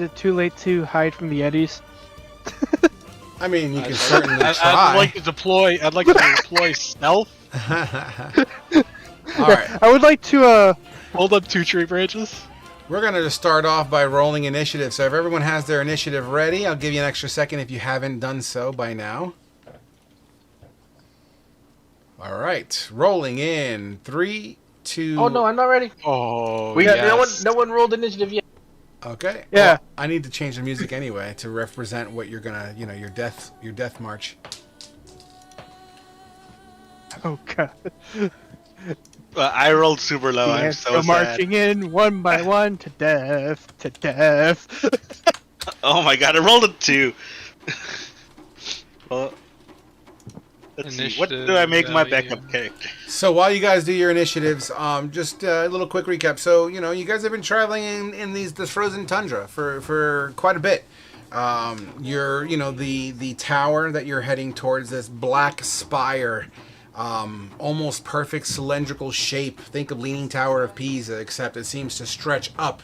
it too late to hide from the Yetis? I mean, you can certainly try. I'd like to deploy stealth. All right. I would like to Hold up 2 tree branches. We're going to just start off by rolling initiative. So if everyone has their initiative ready, I'll give you an extra second if you haven't done so by now. All right. Rolling in 3, 2... Oh, no, I'm not ready. Oh, We yes. no one rolled initiative yet. Okay. Yeah. Well, I need to change the music anyway to represent what you're going to, your death march. oh god. I rolled super low. I'm Yes, so go sad. marching in one by one to death, to death. Oh my god, I rolled a 2. Well, let's see. What do I make my backup character? So while you guys do your initiatives, just a little quick recap. So, you guys have been traveling in this frozen tundra for quite a bit. You're, the tower that you're heading towards, this black spire, almost perfect cylindrical shape. Think of Leaning Tower of Pisa, except it seems to stretch up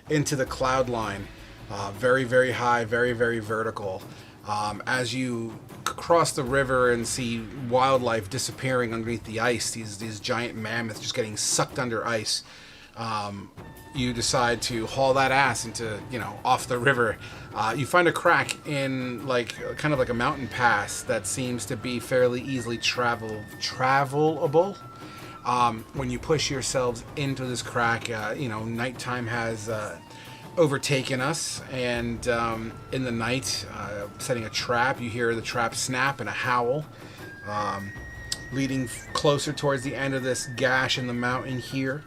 into the cloud line. Very, very high, very, very vertical. As you cross the river and see wildlife disappearing underneath the ice, these giant mammoths just getting sucked under ice, you decide to haul that ass into, off the river. You find a crack in kind of like a mountain pass that seems to be fairly easily travelable. When you push yourselves into this crack, nighttime has overtaken us, and in the night, setting a trap, you hear the trap snap and a howl, leading closer towards the end of this gash in the mountain here.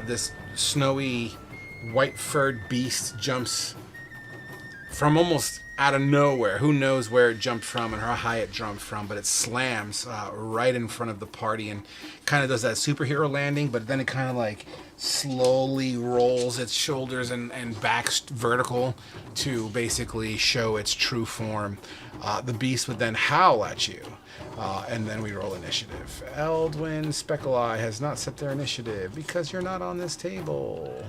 This snowy, white-furred beast jumps from almost out of nowhere. Who knows where it jumped from and how high it jumped from, but it slams right in front of the party and kind of does that superhero landing, but then it kind of slowly rolls its shoulders and back vertical to basically show its true form. The beast would then howl at you, and then we roll initiative. Eldwin Speckle Eye has not set their initiative because you're not on this table.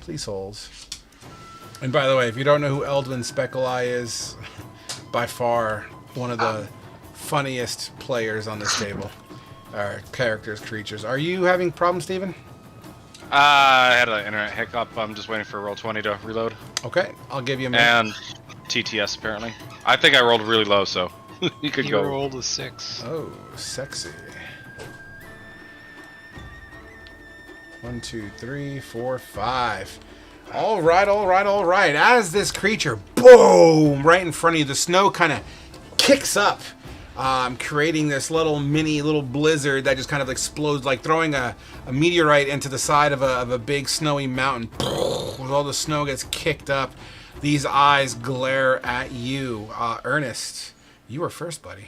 Please hold. And by the way, if you don't know who Eldwin Speckle Eye is, by far one of the funniest players on this table. Or characters, creatures. Are you having problems, Steven? I had an internet hiccup. I'm just waiting for Roll20 to reload. Okay, I'll give you a minute. And TTS, apparently. I think I rolled really low, so you could go. You rolled a 6. Oh, sexy. 1, 2, 3, 4, 5. All right. As this creature, boom, right in front of you, the snow kind of kicks up, creating this little blizzard that just kind of explodes, like throwing a meteorite into the side of a big snowy mountain. With all the snow gets kicked up, these eyes glare at you. Ernest, you are first, buddy.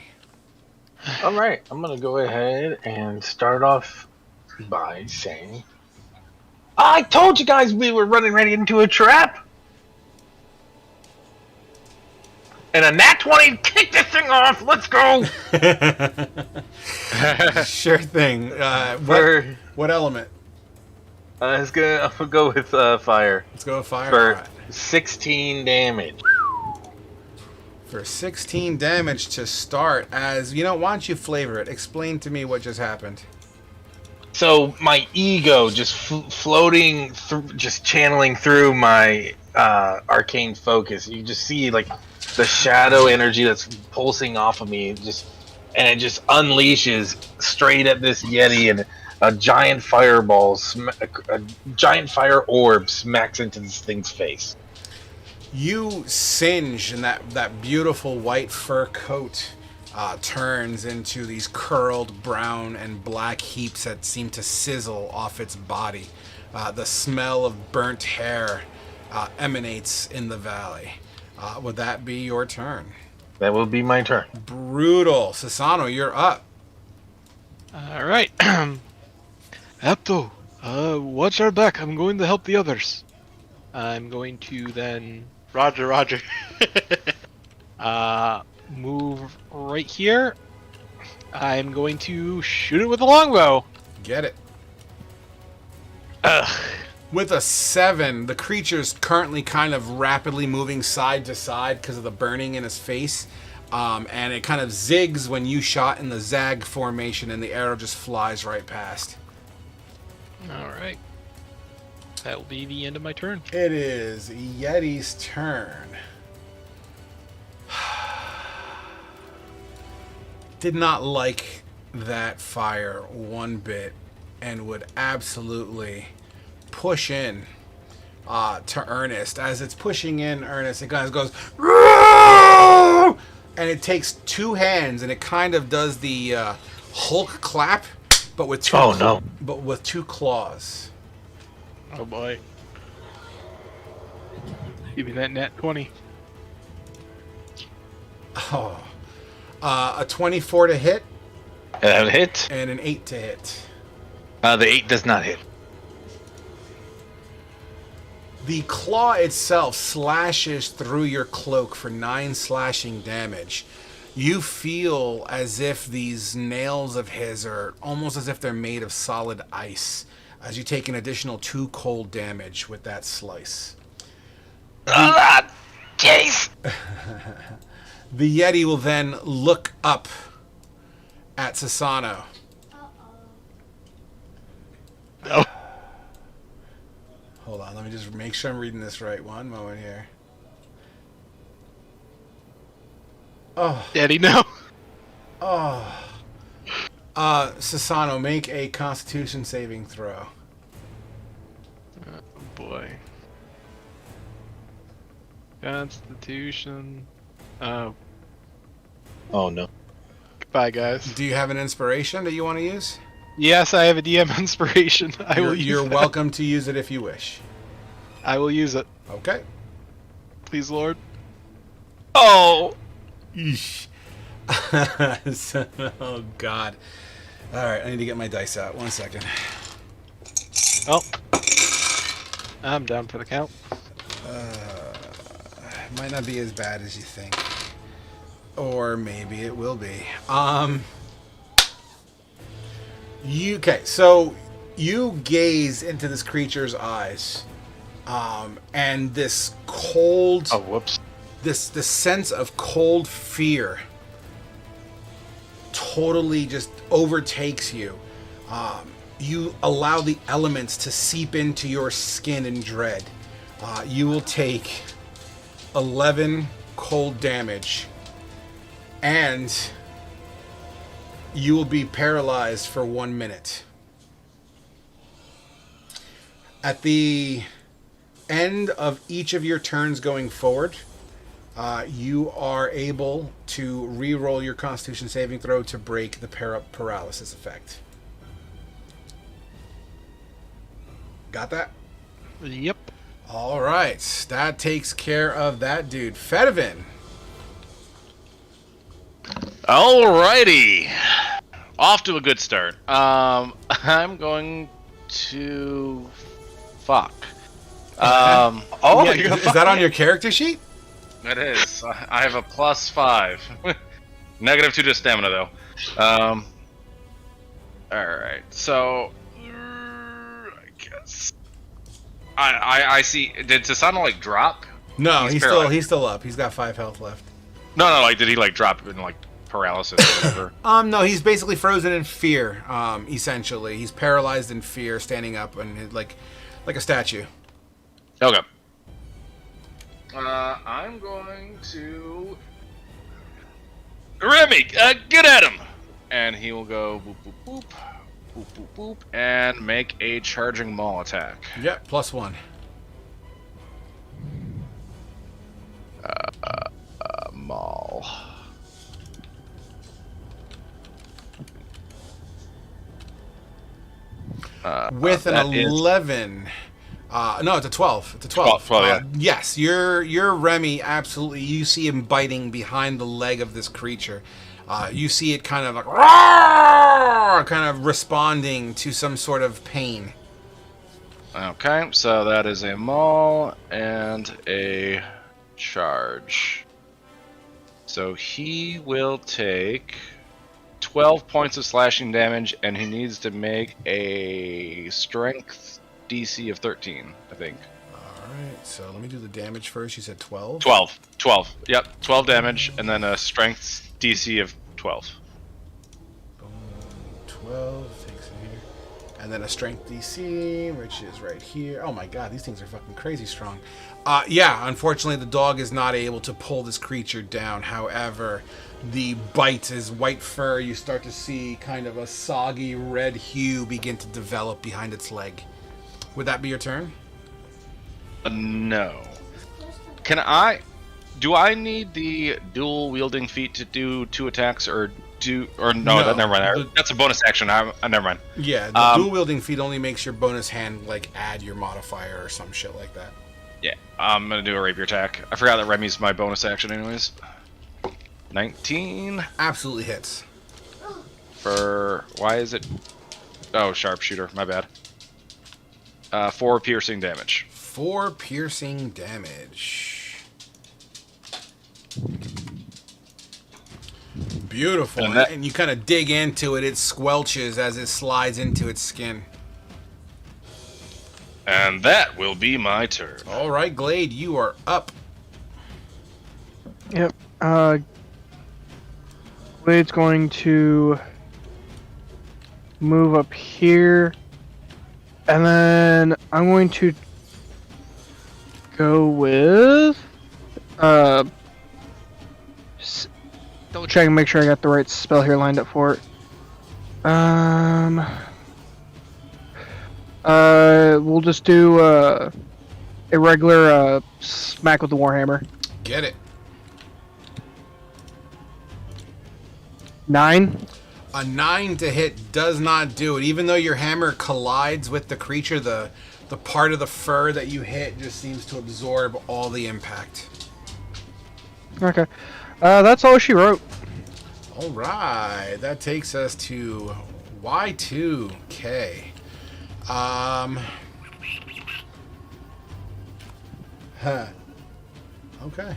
All right, I'm going to go ahead and start off by saying, I told you guys we were running right into a trap. And a nat 20 kick this thing off. Let's go. Sure thing. What element? I'm gonna go with fire. Let's go with fire. For All right. 16 damage. For 16 damage to start. Why don't you flavor it? Explain to me what just happened. So my ego just floating through, just channeling through my arcane focus. You just see the shadow energy that's pulsing off of me, and it just unleashes straight at this Yeti, and a giant fireball, a giant fire orb smacks into this thing's face. You singe, and that beautiful white fur coat turns into these curled brown and black heaps that seem to sizzle off its body. The smell of burnt hair emanates in the valley. Would that be your turn? That will be my turn. Brutal. Sasano, you're up. Alright. Apto, watch our back. I'm going to help the others. I'm going to then... Roger. move right here. I'm going to shoot it with a longbow. Get it. Ugh. With a 7, the creature's currently kind of rapidly moving side to side because of the burning in his face. And it kind of zigs when you shot in the zag formation, and the arrow just flies right past. Alright. That will be the end of my turn. It is Yeti's turn. Did not like that fire one bit and would absolutely push in to Ernest. As it's pushing in Ernest, it kind of goes, "Roar!" And it takes 2 hands, and it kind of does the Hulk clap, but with 2 but with 2 claws. Oh boy. Give me that nat 20. Oh. A 24 to hit That hit. and an 8 to hit. The 8 does not hit. The claw itself slashes through your cloak for 9 slashing damage. You feel as if these nails of his are almost as if they're made of solid ice, as you take an additional 2 cold damage with that slice. Jeez! The Yeti will then look up at Sasano. Oh. Hold on, let me just make sure I'm reading this right. One moment here. Oh. Daddy, no. Oh. Sasano, make a Constitution saving throw. Oh boy. Constitution. Oh. Oh no. Goodbye, guys. Do you have an inspiration that you want to use? Yes, I have a DM inspiration. I will use You're that. welcome to use it if you wish. I will use it. Okay. Please, Lord. Oh! Eesh. Oh, God. All right, I need to get my dice out. 1 second. Oh. I'm down for the count. Might not be as bad as you think. Or maybe it will be. Okay, so you gaze into this creature's eyes. And this cold... Oh, whoops. This sense of cold fear totally just overtakes you. You allow the elements to seep into your skin in dread. You will take 11 cold damage, and you will be paralyzed for 1 minute. At the end of each of your turns going forward, you are able to re-roll your Constitution saving throw to break the paralysis effect. Got that? Yep. All right, that takes care of that dude. Fedivin. Alrighty. Off to a good start. I'm going to... Fuck. Oh, Yeah, you're gonna is that on your character sheet? It is. I have a +5. -2 to stamina, though. Alright, so... I guess... I see... Did Sasano, like, drop? No, He's he's still up. He's got 5 health left. No, like, did he, like, drop in, like, paralysis or whatever? No, he's basically frozen in fear, essentially. He's paralyzed in fear, standing up, and like a statue. Okay. I'm going to... Remy, get at him! And he will go boop, boop, boop, boop, boop, boop, and make a charging maul attack. Yep, +1. Maul. With an that is- 11. No, it's a 12. It's a 12. 12, yeah. Yes, you're Remy, absolutely. You see him biting behind the leg of this creature. You see it kind of like, "Roar!" kind of responding to some sort of pain. Okay, so that is a maul and a charge. So he will take 12 points of slashing damage, and he needs to make a strength DC of 13, I think. Alright, so let me do the damage first. You said 12? 12. 12. Yep, 12 damage, and then a strength DC of 12. Boom, 12 takes it here. And then a strength DC, which is right here. Oh my god, these things are fucking crazy strong. Yeah, unfortunately the dog is not able to pull this creature down. However, the bite is white fur. You start to see kind of a soggy red hue begin to develop behind its leg. Would that be your turn? No. Do I need the dual wielding feat to do 2 attacks, or no, never mind. That's a bonus action. Never mind. Yeah, the dual wielding feat only makes your bonus hand like add your modifier or some shit like that. Yeah, I'm gonna do a rapier attack. I forgot that Remy's my bonus action, anyways. 19 Absolutely hits. for why is it? Oh, sharpshooter. My bad. 4 piercing damage. 4 piercing damage. Beautiful. And you kind of dig into it. It squelches as it slides into its skin. And that will be my turn. All right, Glade, you are up. Yep. Blade's going to move up here, and then I'm going to go with double check and make sure I got the right spell here lined up for it. We'll just do a regular smack with the warhammer. Get it. 9. A 9 to hit does not do it. Even though your hammer collides with the creature, the part of the fur that you hit just seems to absorb all the impact. Okay. That's all she wrote. All right, that takes us to Y2K. Okay.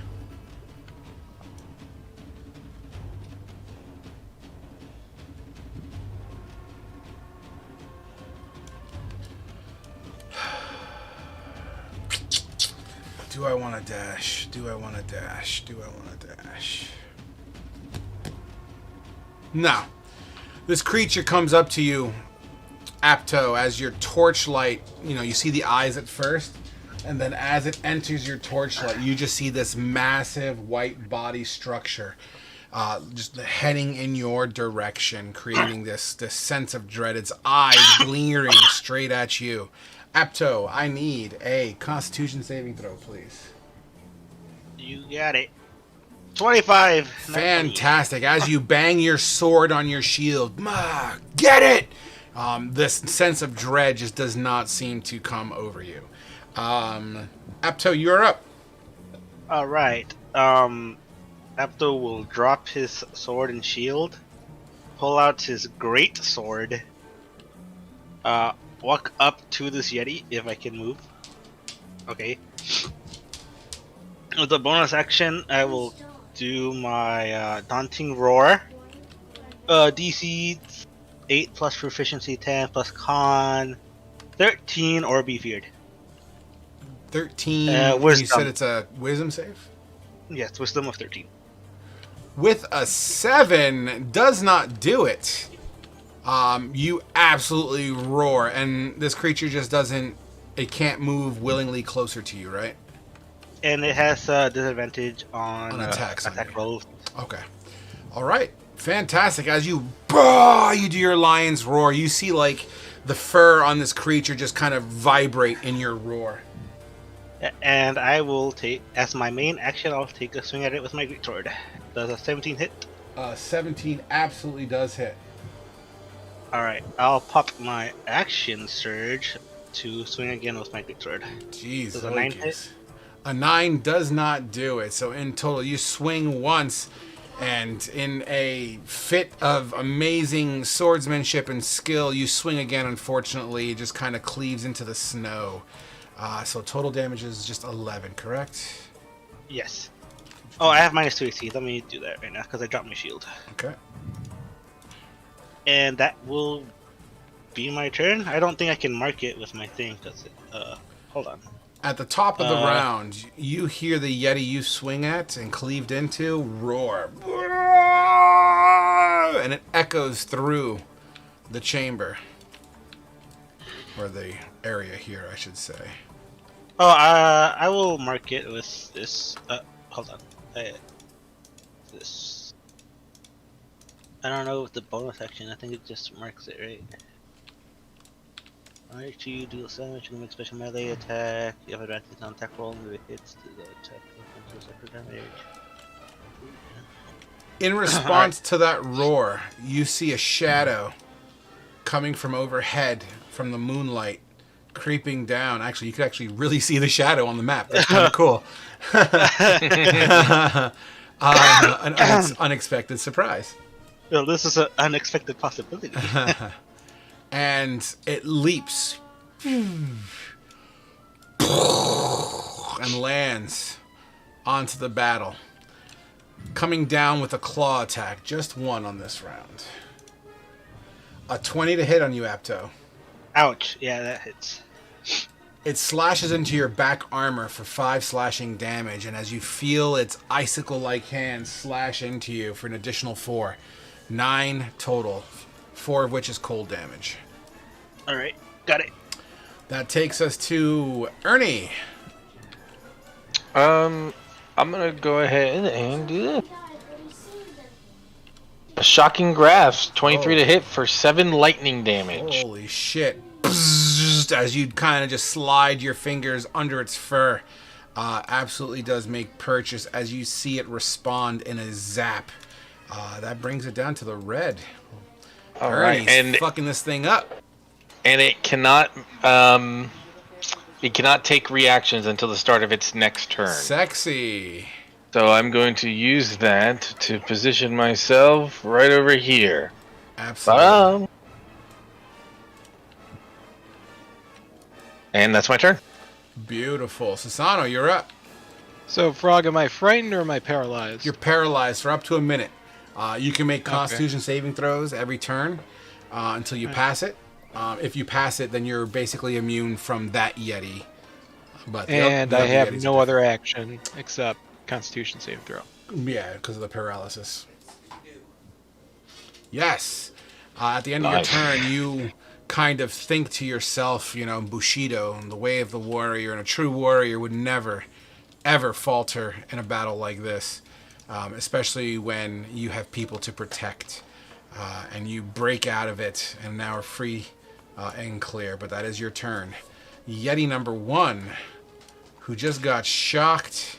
Do I want to dash? Do I want to dash? Do I want to dash? No. This creature comes up to you, Apto, as your torchlight, you see the eyes at first, and then as it enters your torchlight, you just see this massive white body structure just heading in your direction, creating this sense of dread. Its eyes glaring straight at you. Apto, I need a Constitution saving throw, please. You got it. 25. Fantastic. As you bang your sword on your shield, get it! This sense of dread just does not seem to come over you. Apto, you're up. Alright. Apto will drop his sword and shield, pull out his great sword, walk up to this Yeti if I can move. Okay. With the bonus action, I will do my Daunting Roar. DC 8 plus proficiency 10 plus con 13 or be feared. 13. Wisdom. You said it's a wisdom save? Yes, wisdom of 13. With a 7, does not do it. You absolutely roar, and this creature just doesn't. It can't move willingly closer to you, right? And it has disadvantage on attacks. Attack rolls. Okay. All right. Fantastic. As you do your lion's roar, you see like the fur on this creature just kind of vibrate in your roar. And I will take, as my main action, I'll take a swing at it with my greatsword. Does a 17 hit? 17 absolutely does hit. Alright, I'll pop my action surge to swing again with my greatsword. Jeez. Does a 9 hit? A 9 does not do it. So in total, you swing once, and in a fit of amazing swordsmanship and skill, you swing again. Unfortunately, it just kind of cleaves into the snow. So total damage is just 11, correct? Yes. Oh, I have minus 2 AC. Let me do that right now because I dropped my shield. Okay. And that will be my turn. I don't think I can mark it with my thing because hold on. At the top of the round, you hear the Yeti you swing at and cleaved into roar. And it echoes through the chamber. Or the area here, I should say. Oh, I will mark it with this. Hold on. This. I don't know with the bonus action. I think it just marks it, right? Alright, you deal damage, you can make special melee attack. You have advantage on attack roll, move it hits to the attack damage. In response to that roar, you see a shadow coming from overhead from the moonlight, creeping down. Actually, you could actually really see the shadow on the map. That's kind of cool. An unexpected surprise. Well, this is an unexpected possibility. And it leaps and lands onto the battle, coming down with a claw attack. Just one on this round. A 20 to hit on you, Apto. Ouch. Yeah, that hits. It slashes into your back armor for 5 slashing damage, and as you feel its icicle-like hands slash into you for an additional 4. 9 total. 4 of which is cold damage. Alright, got it. That takes us to Ernie. I'm gonna go ahead and do this. A shocking grasp, 23 to hit for 7 lightning damage. Holy shit. As you kind of just slide your fingers under its fur. Absolutely does make purchase as you see it respond in a zap. That brings it down to the red. All Ernie's right, and fucking this thing up. And it cannot take reactions until the start of its next turn. Sexy. So I'm going to use that to position myself right over here. Absolutely. And that's my turn. Beautiful. Sasano, you're up. So, Frog, am I frightened or am I paralyzed? You're paralyzed for up to a minute. You can make Constitution saving throws every turn until you pass it. If you pass it, then you're basically immune from that Yeti. But and I have no other action except Constitution save throw. Yeah, because of the paralysis. Yes. At the end of your turn, you kind of think to yourself, Bushido, and the way of the warrior, and a true warrior would never, ever falter in a battle like this, especially when you have people to protect. And you break out of it and now are free and clear. But that is your turn. Yeti number 1, who just got shocked.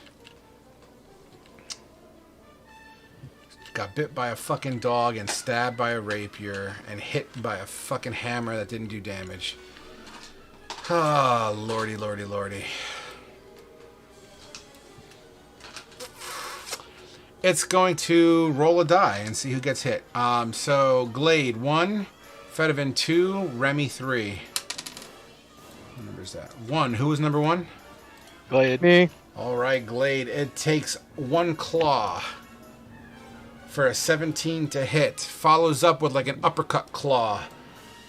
Got bit by a fucking dog and stabbed by a rapier and hit by a fucking hammer that didn't do damage. Ah, lordy, lordy, lordy. It's going to roll a die and see who gets hit. So, Glade 1, Fedivin 2, Remy 3. What number is that? 1. Who was number 1? Glade. Me. Alright, Glade. It takes 1 claw for a 17 to hit. Follows up with like an uppercut claw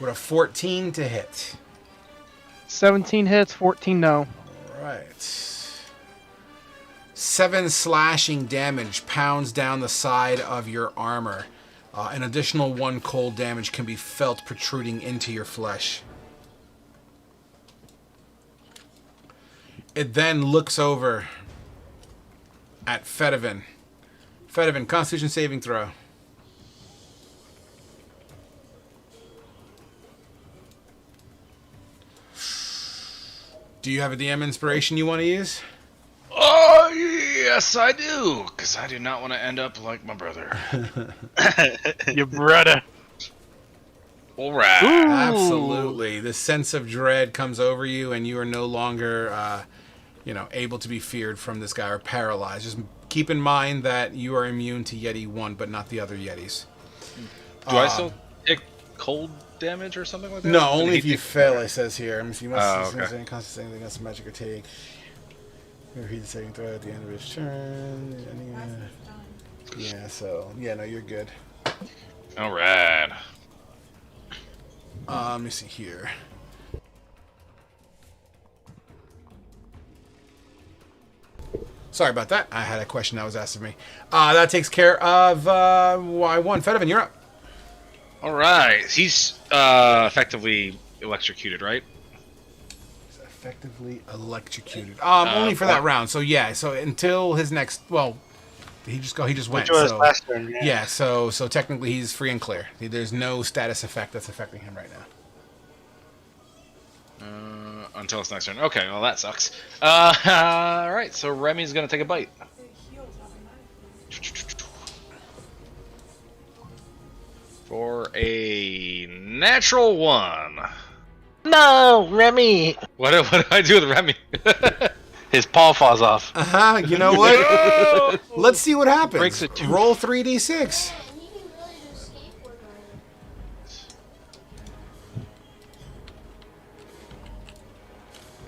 with a 14 to hit. 17 hits, 14 no. Alright. 7 slashing damage pounds down the side of your armor. An additional 1 cold damage can be felt protruding into your flesh. It then looks over at Fedivin. Fedivin, Constitution saving throw. Do you have a DM inspiration you want to use? Oh, yes, I do. Because I do not want to end up like my brother. Your brother. All right. Absolutely. The sense of dread comes over you, and you are no longer, able to be feared from this guy or paralyzed. Just keep in mind that you are immune to Yeti 1, but not the other Yetis. Do I still take cold damage or something like that? No, only if you fail, it says here. If you must okay. constantly against magic or take. Repeat the saving throw at the end of his turn. Yeah, no, you're good. All right. Let me see here. Sorry about that. I had a question that was asked of me. That takes care of Y1. Fedovan, you're up. All right. He's effectively electrocuted, right? He's effectively electrocuted. Only for that round. So yeah. So until his next. Well, he just went. Which was So last turn, yeah. yeah. So technically he's free and clear. There's no status effect that's affecting him right now. Until his next turn. Okay, well that sucks. All right, so Remy's gonna take a bite. For a natural 1. No, Remy. What do I do with Remy? His paw falls off. You know what? Let's see what happens. Breaks a tooth. Roll 3d6.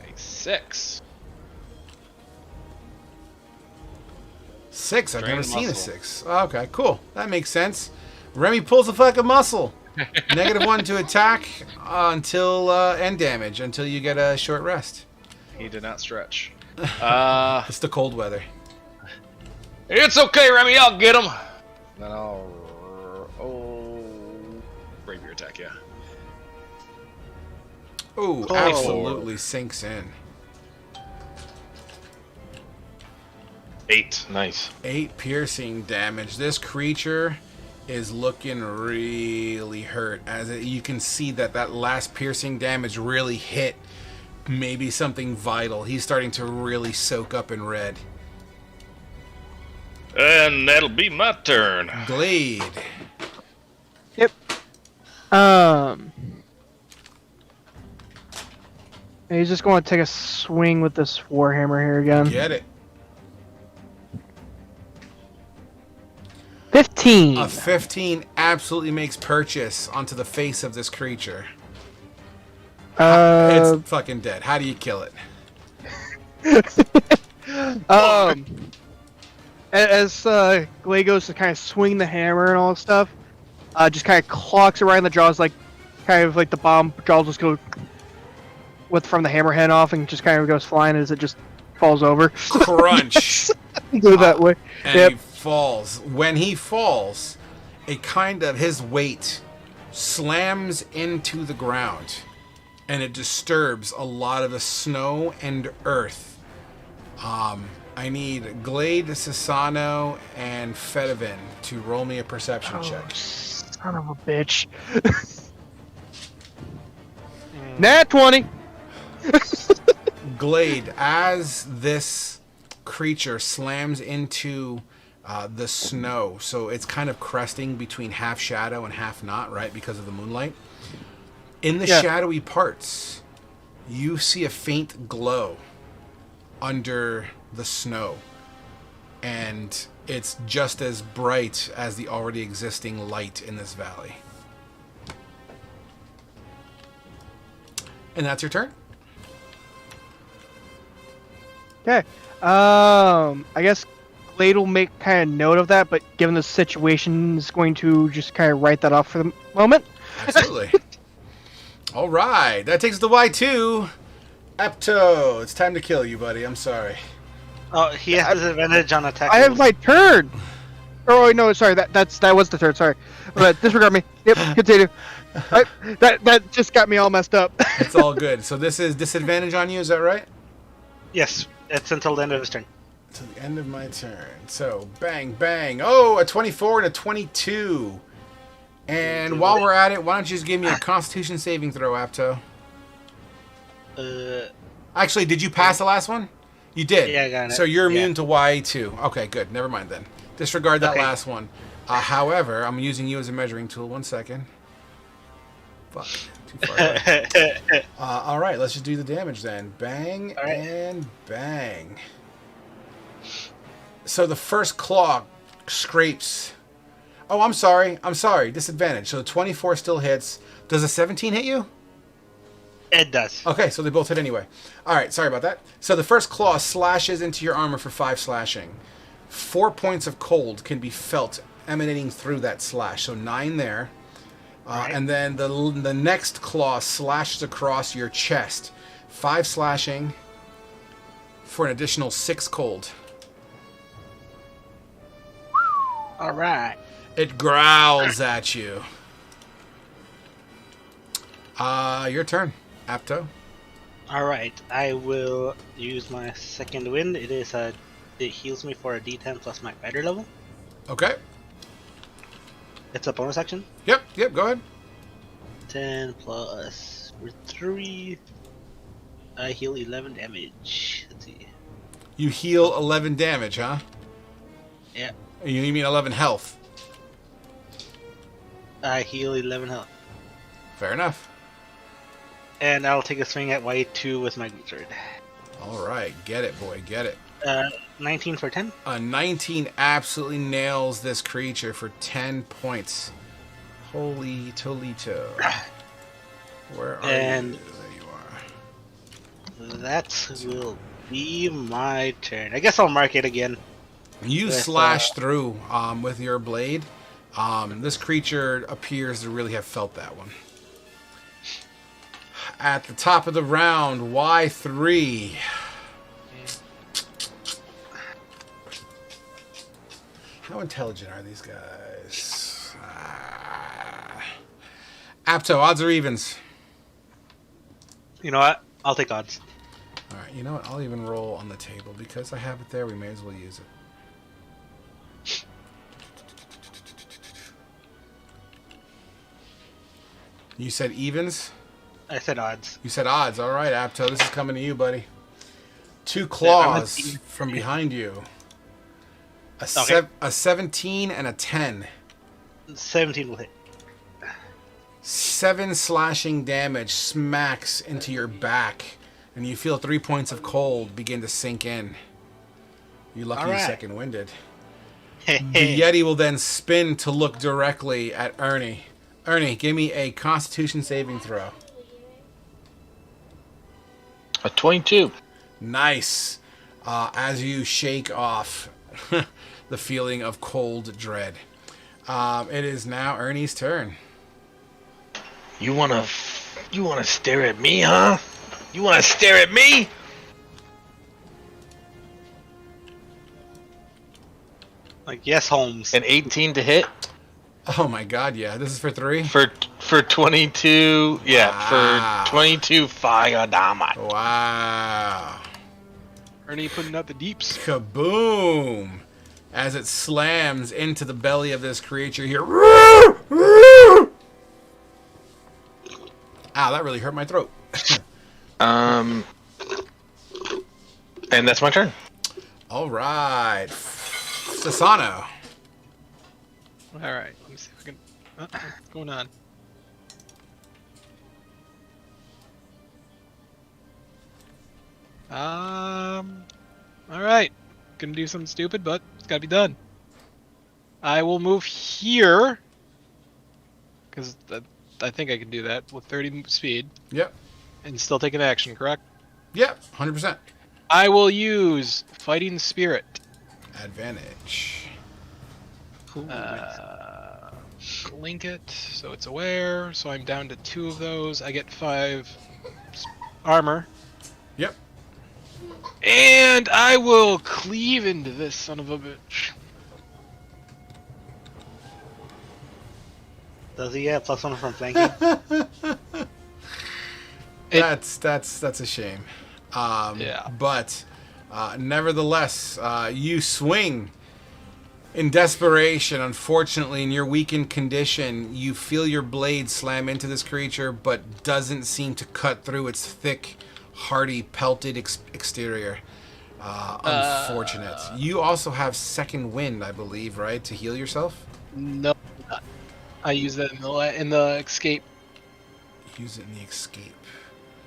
A 6. 6. I've Drain never seen a muscle. 6. Okay, cool. That makes sense. Remy pulls a fucking muscle. -1 to attack until end damage until you get a short rest. He did not stretch. It's the cold weather. It's okay, Remy. I'll get him. Then I'll rapier attack. Yeah. Ooh, absolutely sinks in. 8. Nice. 8 piercing damage. This creature is looking really hurt. You can see that last piercing damage really hit maybe something vital. He's starting to really soak up in red. And that'll be my turn. Glade. Yep. He's just going to take a swing with this Warhammer here again. Get it. 15. A 15 absolutely makes purchase onto the face of this creature. It's fucking dead. How do you kill it? As Glade goes to kind of swing the hammer and all that stuff, just kind of clocks it right in the jaws, like kind of like the bomb jaws just go from the hammerhead off and just kind of goes flying as it just falls over. Crunch. Do it that way. And Yep. he falls. When he falls, his weight slams into the ground, and it disturbs a lot of the snow and earth. I need Glade, Sasano, and Fedovan to roll me a perception check. Son of a bitch. Nat 20. Glade, as this creature slams into the snow, so it's kind of cresting between half shadow and half not, right, because of the moonlight. In the shadowy parts, you see a faint glow under the snow, and it's just as bright as the already existing light in this valley. And that's your turn. Okay. I guess Glade will make kind of note of that, but given the situation, is going to just kind of write that off for the moment. Absolutely. All right, that takes us to Y2. Epto, it's time to kill you, buddy. I'm sorry. Oh, he has disadvantage on attack. I have rolls. my turn. Oh wait, no, sorry. That was the turn. Sorry, but disregard me. Yep, continue. That just got me all messed up. It's all good. So this is disadvantage on you, is that right? Yes, it's until the end of his turn. To the end of my turn. So bang, bang. Oh, a 24 and a 22. And while we're at it, why don't you just give me a Constitution saving throw, Apto? Actually, did you pass the last one? You did. Yeah, I got it. So you're immune Yeah. to Y2. Okay, good. Never mind then. Disregard that Okay. last one. However, I'm using you as a measuring tool. 1 second. Fuck. Too far away. All right, let's just do the damage then. Bang All right. and bang. So the first claw scrapes. Oh, I'm sorry. Disadvantage. So the 24 still hits. Does a 17 hit you? It does. Okay, so they both hit anyway. All right, sorry about that. So the first claw slashes into your armor for 5 slashing. 4 points of cold can be felt emanating through that slash. So 9 there. Right. And then the next claw slashes across your chest. 5 slashing for an additional 6 cold. All right. It growls at you. Your turn, Apto. All right. I will use my second wind. It heals me for a D10 plus my fighter level. Okay. It's a bonus action. Yep, go ahead. 10 plus 3. I heal 11 damage. Let's see. You heal 11 damage, huh? Yeah. You mean 11 health. I heal 11 health. Fair enough. And I'll take a swing at Y2 with my great sword. All right, get it, boy, get it. 19 for 10. A 19 absolutely nails this creature for 10 points. Holy Toledo. Where are And- you? There you are. That will be my turn. I guess I'll mark it again. You With, slash through with your blade. This creature appears to really have felt that one. At the top of the round, Y3. How intelligent are these guys? Apto, odds or evens? You know what? I'll take odds. All right, you know what? I'll even roll on the table because I have it there. We may as well use it. You said evens? I said odds. You said odds. All right, Apto, this is coming to you, buddy. 2 claws from behind you. A 17 and a 10. 17 will hit. 7 slashing damage smacks into your back, and you feel 3 points of cold begin to sink in. You lucky All you right. second winded. The Yeti will then spin to look directly at Ernie. Ernie, give me a Constitution saving throw. A 22. Nice. As you shake off the feeling of cold dread. It is now Ernie's turn. You wanna stare at me, huh? You wanna stare at me? Like, yes, Holmes. An 18 to hit Oh my god, yeah. This is for 3? for 22. Yeah, Wow. for 22 fire damage. Wow. Ernie putting out the deeps. Kaboom! As it slams into the belly of this creature here. Ow, that really hurt my throat. And that's my turn. All right. Sasano. All right, let me see if I can. What's going on? All right. Gonna do something stupid, but it's gotta be done. I will move here because I think I can do that with 30 speed Yep. and still take an action. Correct? Yep. 100%. I will use Fighting Spirit. Advantage. Link it so it's aware. So I'm down to 2 of those. I get 5 armor. Yep. And I will cleave into this son of a bitch. Does he have +1 from flanking? That's a shame. Yeah. But nevertheless, you swing in desperation. Unfortunately, in your weakened condition, you feel your blade slam into this creature, but doesn't seem to cut through its thick, hardy, pelted exterior. Unfortunate. You also have second wind, I believe, right, to heal yourself? No, I use that in the escape. Use it in the escape.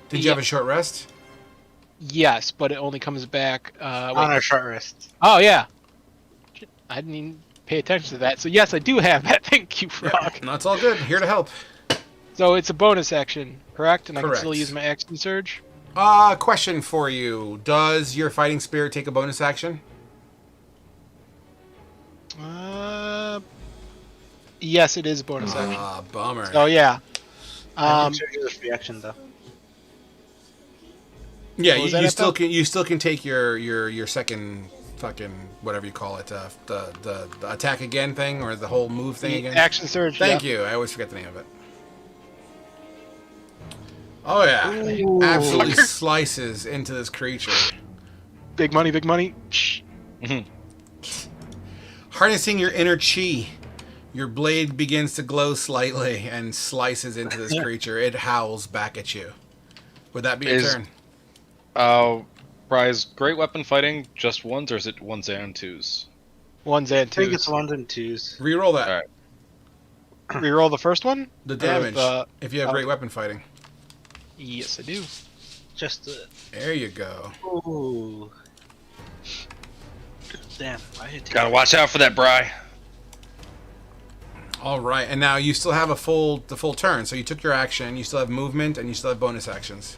Did you have a short rest? Yes, but it only comes back. On a short rest. Oh yeah, I didn't even pay attention to that. So yes, I do have that. Thank you, Frog. Yeah, that's all good. Here to help. So it's a bonus action, correct? And I can Correct. still use my action surge. Question for you. Does your fighting spirit take a bonus action? Yes, it is a bonus action. Ah, bummer. So yeah. Hunting Surge is a free action though. Yeah, What was you that still about? can take your second fucking whatever you call it, the attack again thing or the whole move thing The again. action surge. Thank yeah. you. I always forget the name of it. Oh yeah, Ooh. absolutely Fucker. slices into this creature. Big money, big money. Shh. Harnessing your inner chi, your blade begins to glow slightly and slices into this creature. It howls back at you. Would that be your Is- turn? Prize great weapon fighting just ones, or is it ones and twos? Ones and I think it's twos. ones and twos. Reroll that. Alright. Reroll the first one. The Or damage. the- if you have great weapon fighting. Yes, I do. Just the. There you go. Ooh. Damn, I hit. Gotta watch out for that, Bry. All right, and now you still have the full turn. So you took your action. You still have movement, and you still have bonus actions.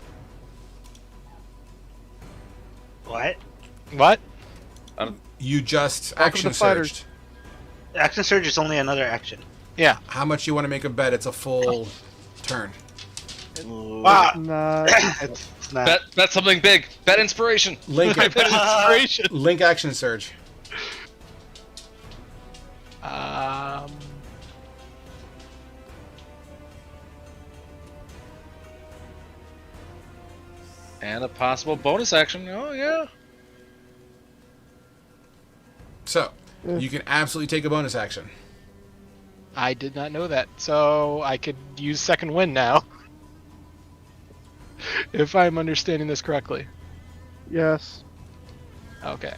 What? What? You just Welcome action to fighters. surged. Action Surge is only another action. Yeah. How much you want to make a bet? It's a full turn. Wow. Nah, It's not. Bet something big. Bet inspiration. Link Inspiration. link action surge. Um. And a possible bonus action. Oh yeah. So you can absolutely take a bonus action. I did not know that, so I could use second wind now. If I'm understanding this correctly. yes. Okay.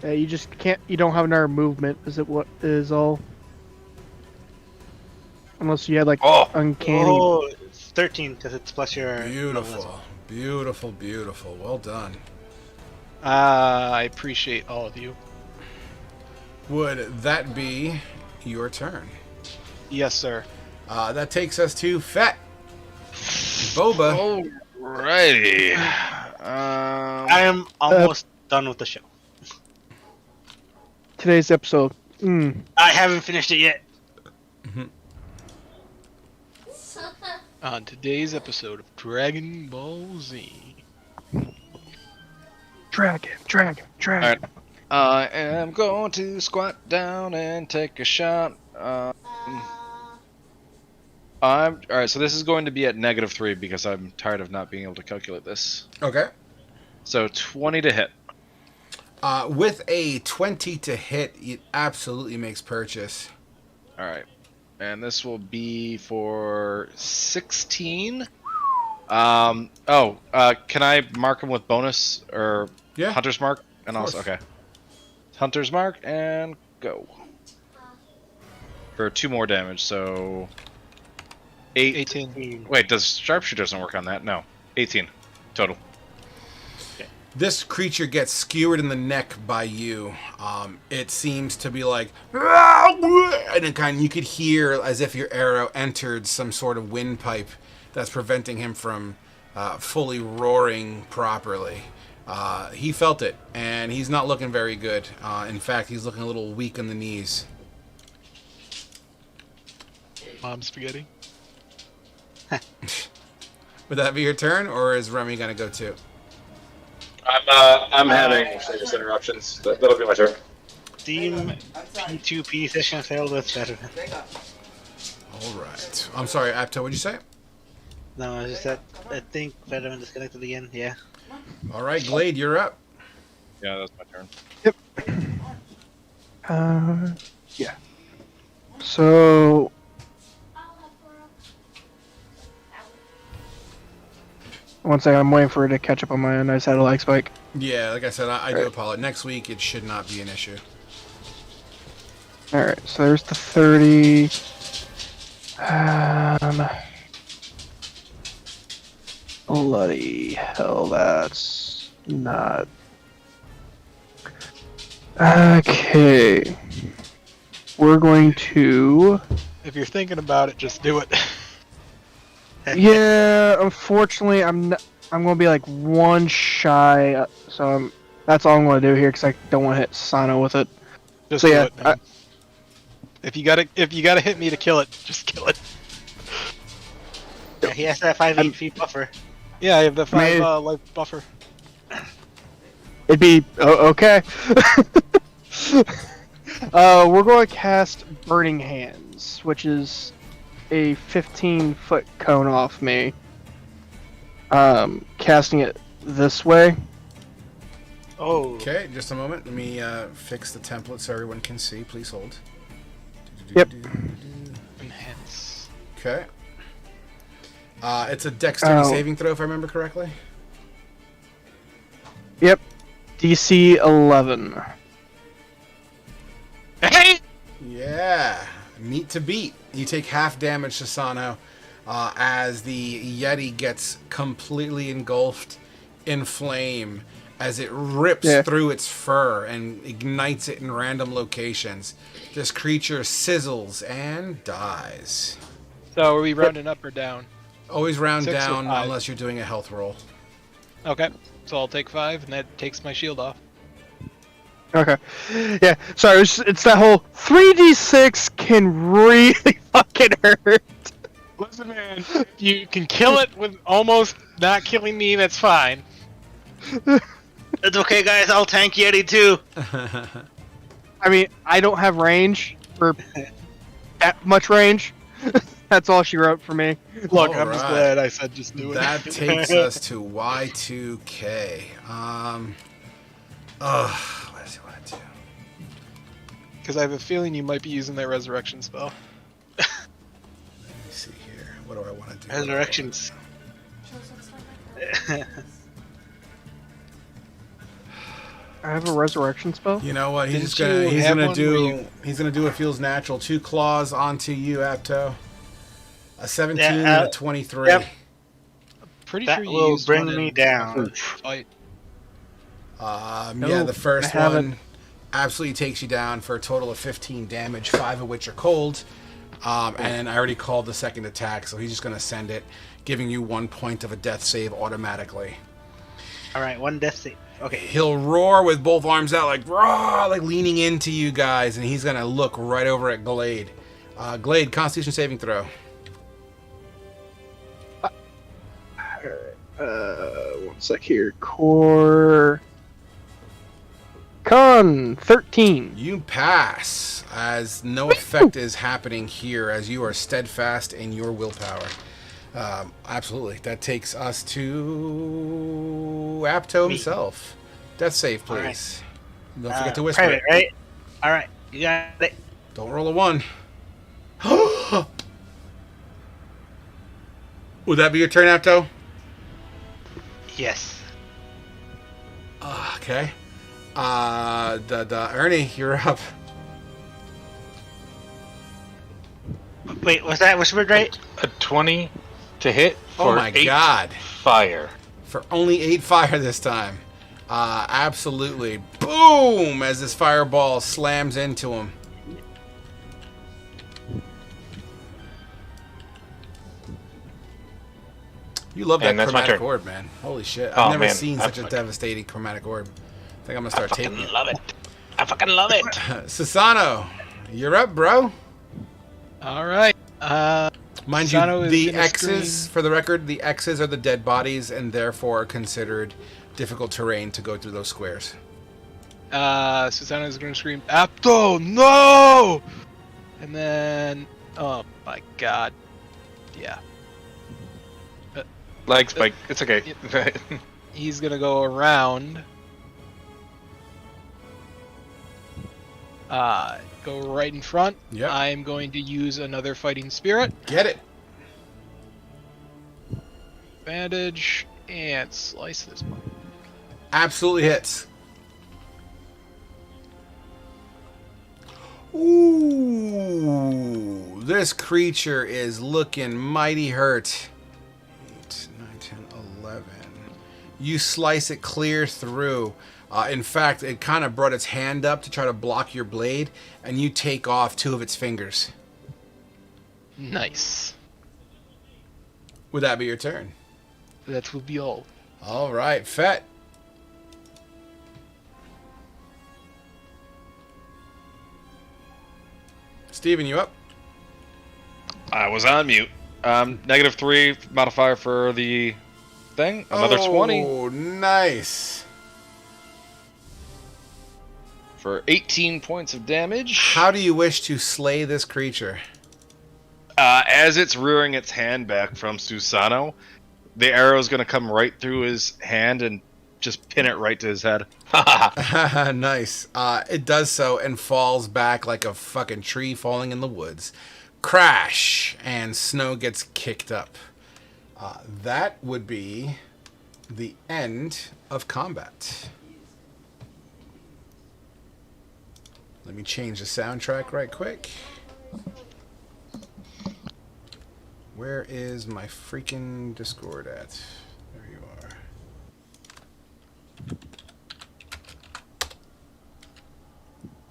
Yeah, you just can't. You don't have another movement. Is it what is all? Unless you had like Oh. uncanny. Oh, it's 13 because it's plus your. Beautiful, beautiful, beautiful. Well done. I appreciate all of you. Would that be your turn? Yes, sir. That takes us to Fett. Boba. Alrighty. I am almost done with the show. Today's episode. I haven't finished it yet. On today's episode of Dragon Ball Z. Dragon. Alright. I am going to squat down and take a shot. Alright, so this is going to be at -3 because I'm tired of not being able to calculate this. Okay. So 20 to hit. With a 20 to hit, it absolutely makes purchase. Alright. And this will be for 16. Can I mark him with bonus or Yeah. Hunter's Mark? And Of also, course. okay. Hunter's Mark and go. For 2 more damage, so 18. Wait, does Sharpshooter doesn't work on that? No. 18 total. This creature gets skewered in the neck by you. It seems to be like, and it you could hear as if your arrow entered some sort of windpipe that's preventing him from fully roaring properly. He felt it, and he's not looking very good. In fact, he's looking a little weak in the knees. Mom spaghetti. Would that be your turn, or is Remy gonna go too? I'm having serious interruptions. That'll be my turn. Team P2P session failed with veteran. All right. I'm sorry, Apto. What'd you say? No, it's just that I think veteran disconnected again. Yeah. All right, Glade, you're up. Yeah, that's my turn. Yeah. So. One second, I'm waiting for it to catch up on my end. I just had a lag spike. Yeah, like I said, I do apologize. Next week, it should not be an issue. Alright, so there's the 30. Bloody hell, that's not. Okay. We're going to. If you're thinking about it, just do it. Yeah, unfortunately, I'm gonna be like one shy, so that's all I'm gonna do here because I don't want to hit Sano with it. Just So do yeah, it, man. If you gotta hit me to kill it, just kill it. Yeah, he has that 5 HP buffer. Yeah, I have the 5 Man. life buffer. It'd be okay. We're going to cast Burning Hands, which is a 15-foot cone off me. Casting it this way. Oh. Okay, just a moment. Let me fix the template so everyone can see. Please hold. Yep. Enhance. Okay. It's a dexterity Oh. saving throw, if I remember correctly. Yep. DC 11. Hey! Yeah. Meat to beat. You take half damage, Sasano, as the Yeti gets completely engulfed in flame as it rips Yeah. through its fur and ignites it in random locations. This creature sizzles and dies. So are we rounding up or down? Always round 6 or down 5? unless you're doing a health roll. Okay. So I'll take 5, and that takes my shield off. Okay. Yeah, sorry, it's that whole 3d6 can really fucking hurt. Listen, man, if you can kill it with almost not killing me, that's fine. It's okay, guys. I'll tank Yeti too. I mean, I don't have range for that much range. That's all she wrote for me. Look, I'm just Alright. glad I said just do it. That takes us to Y2K. What does he want to do? Because I have a feeling you might be using that resurrection spell. Let me see here. What do I want to do? Resurrections. I have a resurrection spell. You know what? He's Didn't just gonna you he's have gonna one do where you- he's gonna do what feels natural. 2 claws onto you, Apto. A 17 Yeah, and a 23. yep. Pretty That sure you will used bring one me in down. the fight. Yeah, Nope, the first I haven't. one absolutely takes you down for a total of 15 damage, 5 of which are cold. And I already called the second attack, so he's just gonna send it, giving you 1 point of a death save automatically. All right, 1 death save. Okay. He'll roar with both arms out, like raw, like leaning into you guys, and he's gonna look right over at Glade. Glade, Constitution saving throw. One sec here. Core. Con 13. You pass, as no effect is happening here, as you are steadfast in your willpower. Absolutely. That takes us to Apto Me. himself. Death save, All right. please. Don't forget to whisper. Private, right? All right, you got it. Don't roll a 1. Would that be your turn, Apto? Yes. Okay. Ernie, you're up. Wait, was that whispered right? A 20 to hit Oh for my 8 god. fire. For only 8 fire this time. Absolutely. Boom! As this fireball slams into him. You love that And that's my chromatic turn. orb, man. Holy shit. Oh, I've never man, seen that's such a my- devastating chromatic orb. I think I'm gonna I start taking fucking it. love it. I fucking love it. Sasano, you're up, bro. All right. Mind Sasano you, is the gonna X's, scream. for the record, the X's are the dead bodies and therefore are considered difficult terrain to go through those squares. Susanna's gonna scream, Apto, no! And then, oh my god. Yeah. Like Spike. It's okay. He's gonna go around. Go right in front. Yep. I'm going to use another fighting spirit. Get it. Bandage and slice this one. Absolutely hits. Ooh, this creature is looking mighty hurt. 8, 9, 10, 11. You slice it clear through. In fact, it kind of brought its hand up to try to block your blade, and you take off 2 of its fingers. Nice. Would that be your turn? That will be all. All right, Fett. Steven, you up? I was on mute. -3 modifier for the thing. Another 20 Oh, nice. for 18 points of damage. How do you wish to slay this creature? As it's rearing its hand back from Susano, the arrow is going to come right through his hand and just pin it right to his head. Nice. It does so and falls back like a fucking tree falling in the woods. Crash! And snow gets kicked up. That would be the end of combat. Let me change the soundtrack right quick. Where is my freaking Discord at? There you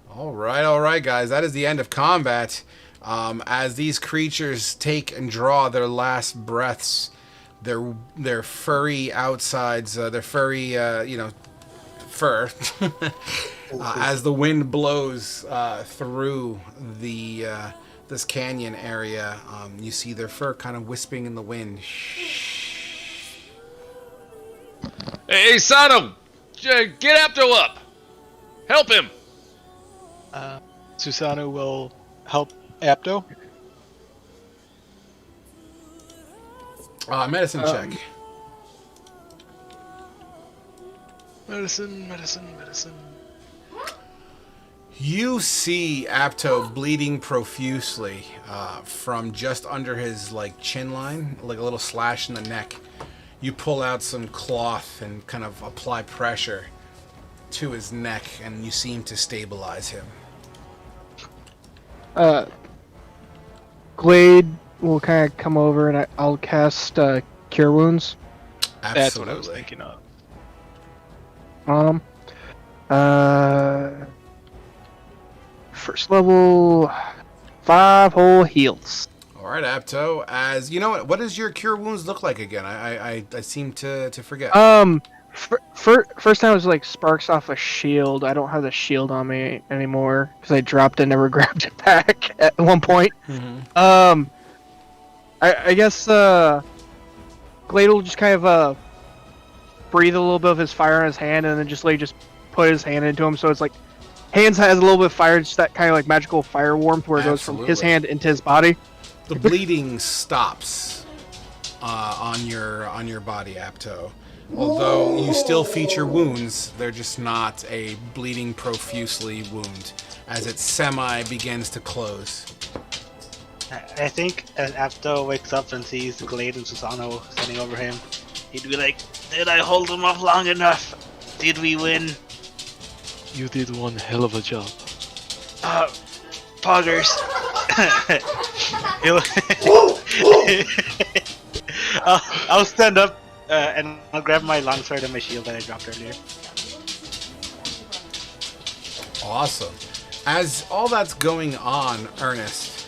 are. All right, guys. That is the end of combat. As these creatures take and draw their last breaths, their furry outsides, their furry, fur, as the wind blows through the this canyon area, you see their fur kind of wisping in the wind. Hey, Sano! Get Apto up! Help him! Susano will help Apto. Medicine check. Medicine. You see Apto bleeding profusely from just under his chin line, like a little slash in the neck. You pull out some cloth and kind of apply pressure to his neck, and you seem to stabilize him. Glade will kind of come over and I'll cast Cure Wounds. Absolutely. That's what I was thinking of. First level, 5 whole heals. All right, Apto. As you know, what does your cure wounds look like again? I seem to forget. First time it was like sparks off a shield. I don't have the shield on me anymore because I dropped it and never grabbed it back at one point. Mm-hmm. I guess Glade will just kind of breathe a little bit of his fire on his hand and then just put his hand into him, so it's like hands has a little bit of fire, just that kind of like magical fire warmth where it goes from his hand into his body. The bleeding stops on your body, Apto. Although you still feature wounds, they're just not a bleeding profusely wound, as it semi begins to close. I think as Apto wakes up and sees Glade and Susano standing over him, he'd be like, "Did I hold him off long enough? Did we win?" You did one hell of a job. Poggers. I'll stand up and I'll grab my longsword and my shield that I dropped earlier. Awesome. As all that's going on, Ernest,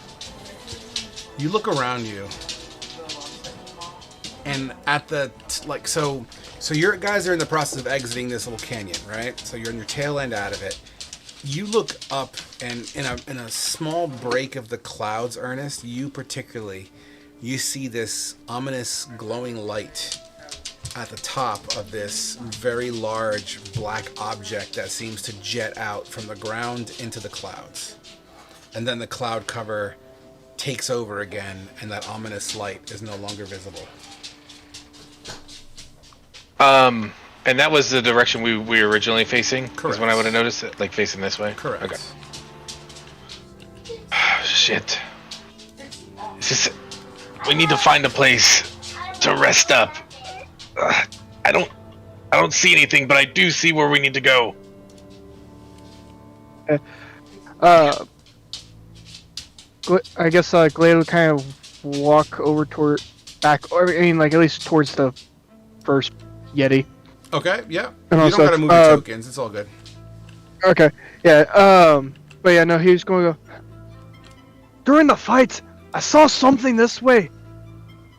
you look around you, and at the so your guys are in the process of exiting this little canyon, right? So you're on your tail end out of it. You look up, and in a small break of the clouds, Ernest, you see this ominous glowing light at the top of this very large black object that seems to jet out from the ground into the clouds. And then the cloud cover takes over again, and that ominous light is no longer visible. And that was the direction we were originally facing? Correct. Is when I would have noticed it? Like facing this way? Correct. Okay. Shit. We need to find a place to rest up. I don't see anything, but I do see where we need to go. I guess Glade will kind of walk over at least towards the first Yeti. Okay, yeah. And you also, don't gotta move your tokens, it's all good. Okay, yeah, but yeah, no, he's going to go. During the fight, I saw something this way.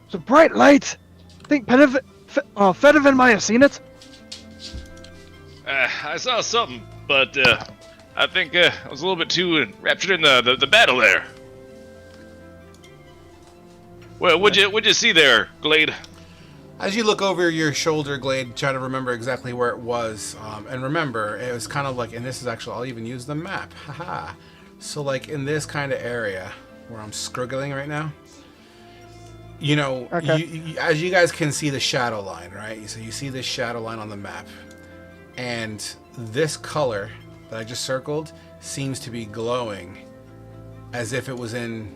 It's a bright light. I think Fedovan might have seen it. I saw something, but I think I was a little bit too enraptured in the battle there. Well, what'd you see there, Glade? As you look over your shoulder, Glade, try to remember exactly where it was. And remember, it was kind of like, and this is actually, I'll even use the map. Haha. So, like, in this kind of area where I'm scriggling right now, you know, Okay. as you guys can see the shadow line, right? So you see this shadow line on the map. And this color that I just circled seems to be glowing as if it was in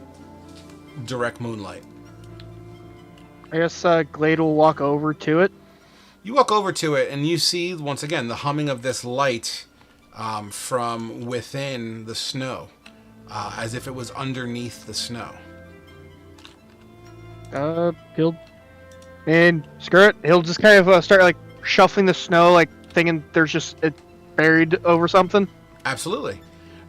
direct moonlight. I guess Glade will walk over to it. You walk over to it and you see, once again, the humming of this light from within the snow, as if it was underneath the snow. He'll and screw it. He'll just kind of start like shuffling the snow, like thinking there's just it buried over something. Absolutely.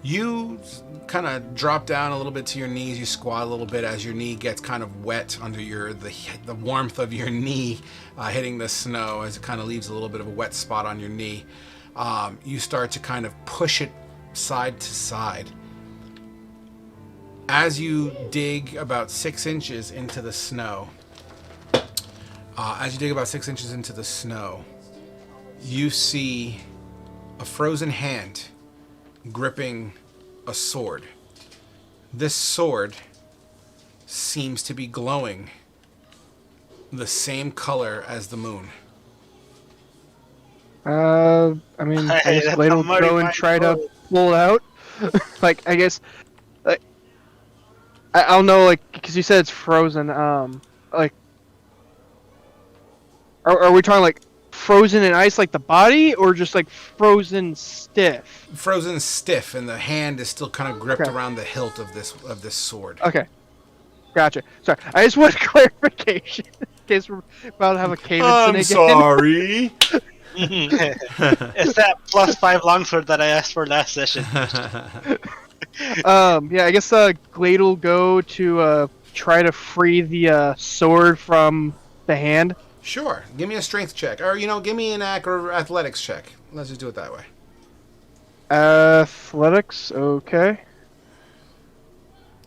You kind of drop down a little bit to your knees. You squat a little bit as your knee gets kind of wet under the warmth of your knee hitting the snow, as it kind of leaves a little bit of a wet spot on your knee. You start to kind of push it side to side. As you dig about 6 inches into the snow, you see a frozen hand gripping a sword. This sword seems to be glowing the same color as the moon. I mean, I Hey, guess that's Glade will a mighty go and mighty try to sword. pull it out. Like, I guess, like, I don't know, like, because you said it's frozen. Like, are we talking like frozen in ice, like the body, or just like frozen stiff? Frozen stiff, and the hand is still kind of gripped Okay. around the hilt of this sword. Okay, gotcha. Sorry, I just want clarification in case we're about to have a cave incident again. sorry. It's that +5 longsword that I asked for last session. Yeah, I guess Glade will go to try to free the sword from the hand. Sure. Give me a strength check, or give me an athletics check. Let's just do it that way. Athletics, okay.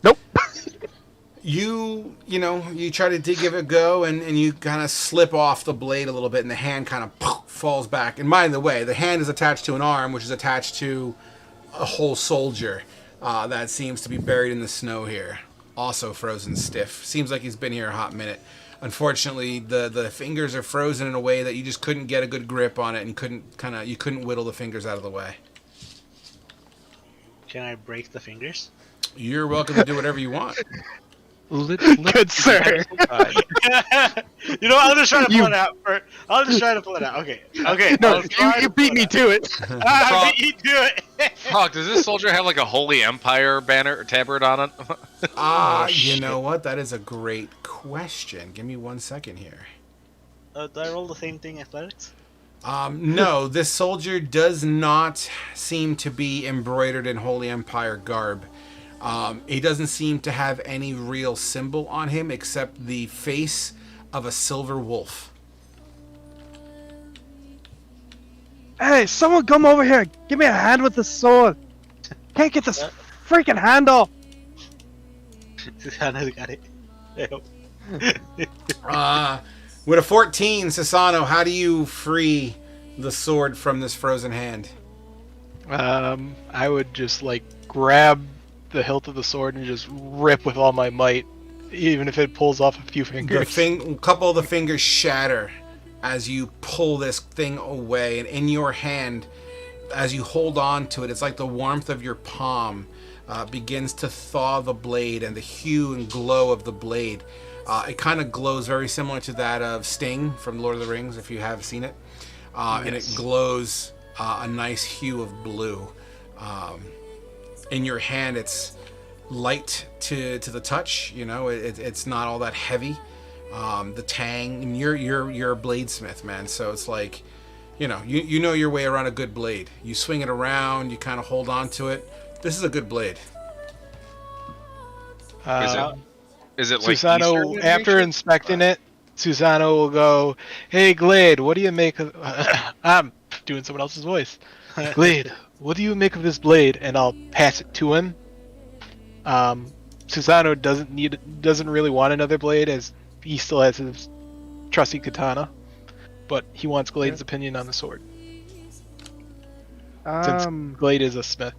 Nope. You try to give it a go, and you kind of slip off the blade a little bit, and the hand kind of falls back. And by the way, the hand is attached to an arm, which is attached to a whole soldier that seems to be buried in the snow here. Also frozen stiff. Seems like he's been here a hot minute. Unfortunately, the fingers are frozen in a way that you just couldn't get a good grip on it, and you couldn't whittle the fingers out of the way. Can I break the fingers? You're welcome to do whatever you want. Good sir. You know what? I'll just try to pull it out. I'll just try to pull it out. Okay. Okay. No, you beat me to it. I beat you to it. Frog, does this soldier have like a Holy Empire banner or tabard on it? You know what? That is a great question. Give me 1 second here. Do I roll the same thing, athletics? No, this soldier does not seem to be embroidered in Holy Empire garb. He doesn't seem to have any real symbol on him except the face of a silver wolf. Hey, someone come over here. Give me a hand with the sword. Can't get this freaking hand off. Susano's got it. With a 14, Sasano, how do you free the sword from this frozen hand? I would just like grab the hilt of the sword and just rip with all my might, even if it pulls off a few fingers. A couple of the fingers shatter as you pull this thing away, and in your hand, as you hold on to it, it's like the warmth of your palm begins to thaw the blade, and the hue and glow of the blade. It kind of glows very similar to that of Sting from Lord of the Rings, if you have seen it. Yes. And it glows a nice hue of blue. In your hand, it's light to the touch. It's not all that heavy. The tang, and you're a bladesmith, man. So it's like, you know your way around a good blade. You swing it around, you kind of hold on to it. This is a good blade. Is it like Susano, Eastern after nation? inspecting it, Susano will go, "Hey Glade, what do you make of?" I'm doing someone else's voice. Glade, what do you make of this blade? And I'll pass it to him. Susano doesn't really want another blade, as he still has his trusty katana, but he wants Glade's opinion on the sword, since Glade is a smith.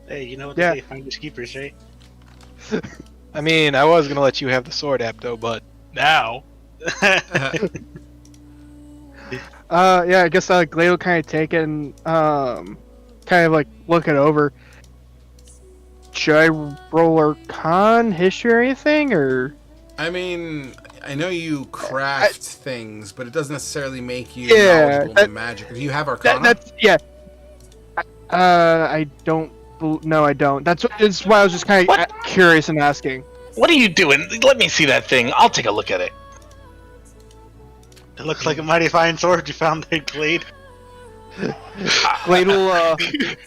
Hey, you know what they say, finders keepers, right? I mean, I was gonna let you have the sword, Apto, but now. Yeah, I guess Glade will kind of take it and kind of like look it over. Should I roll Arcana, history, or anything, or? I mean, I know you craft things, but it doesn't necessarily make you Yeah, knowledgeable in magic. Do you have Arcana? That's yeah. I don't. No, I don't. That's why I was just kind of curious and asking. What are you doing? Let me see that thing. I'll take a look at it. It looks like a mighty fine sword you found there, Glade. Glade will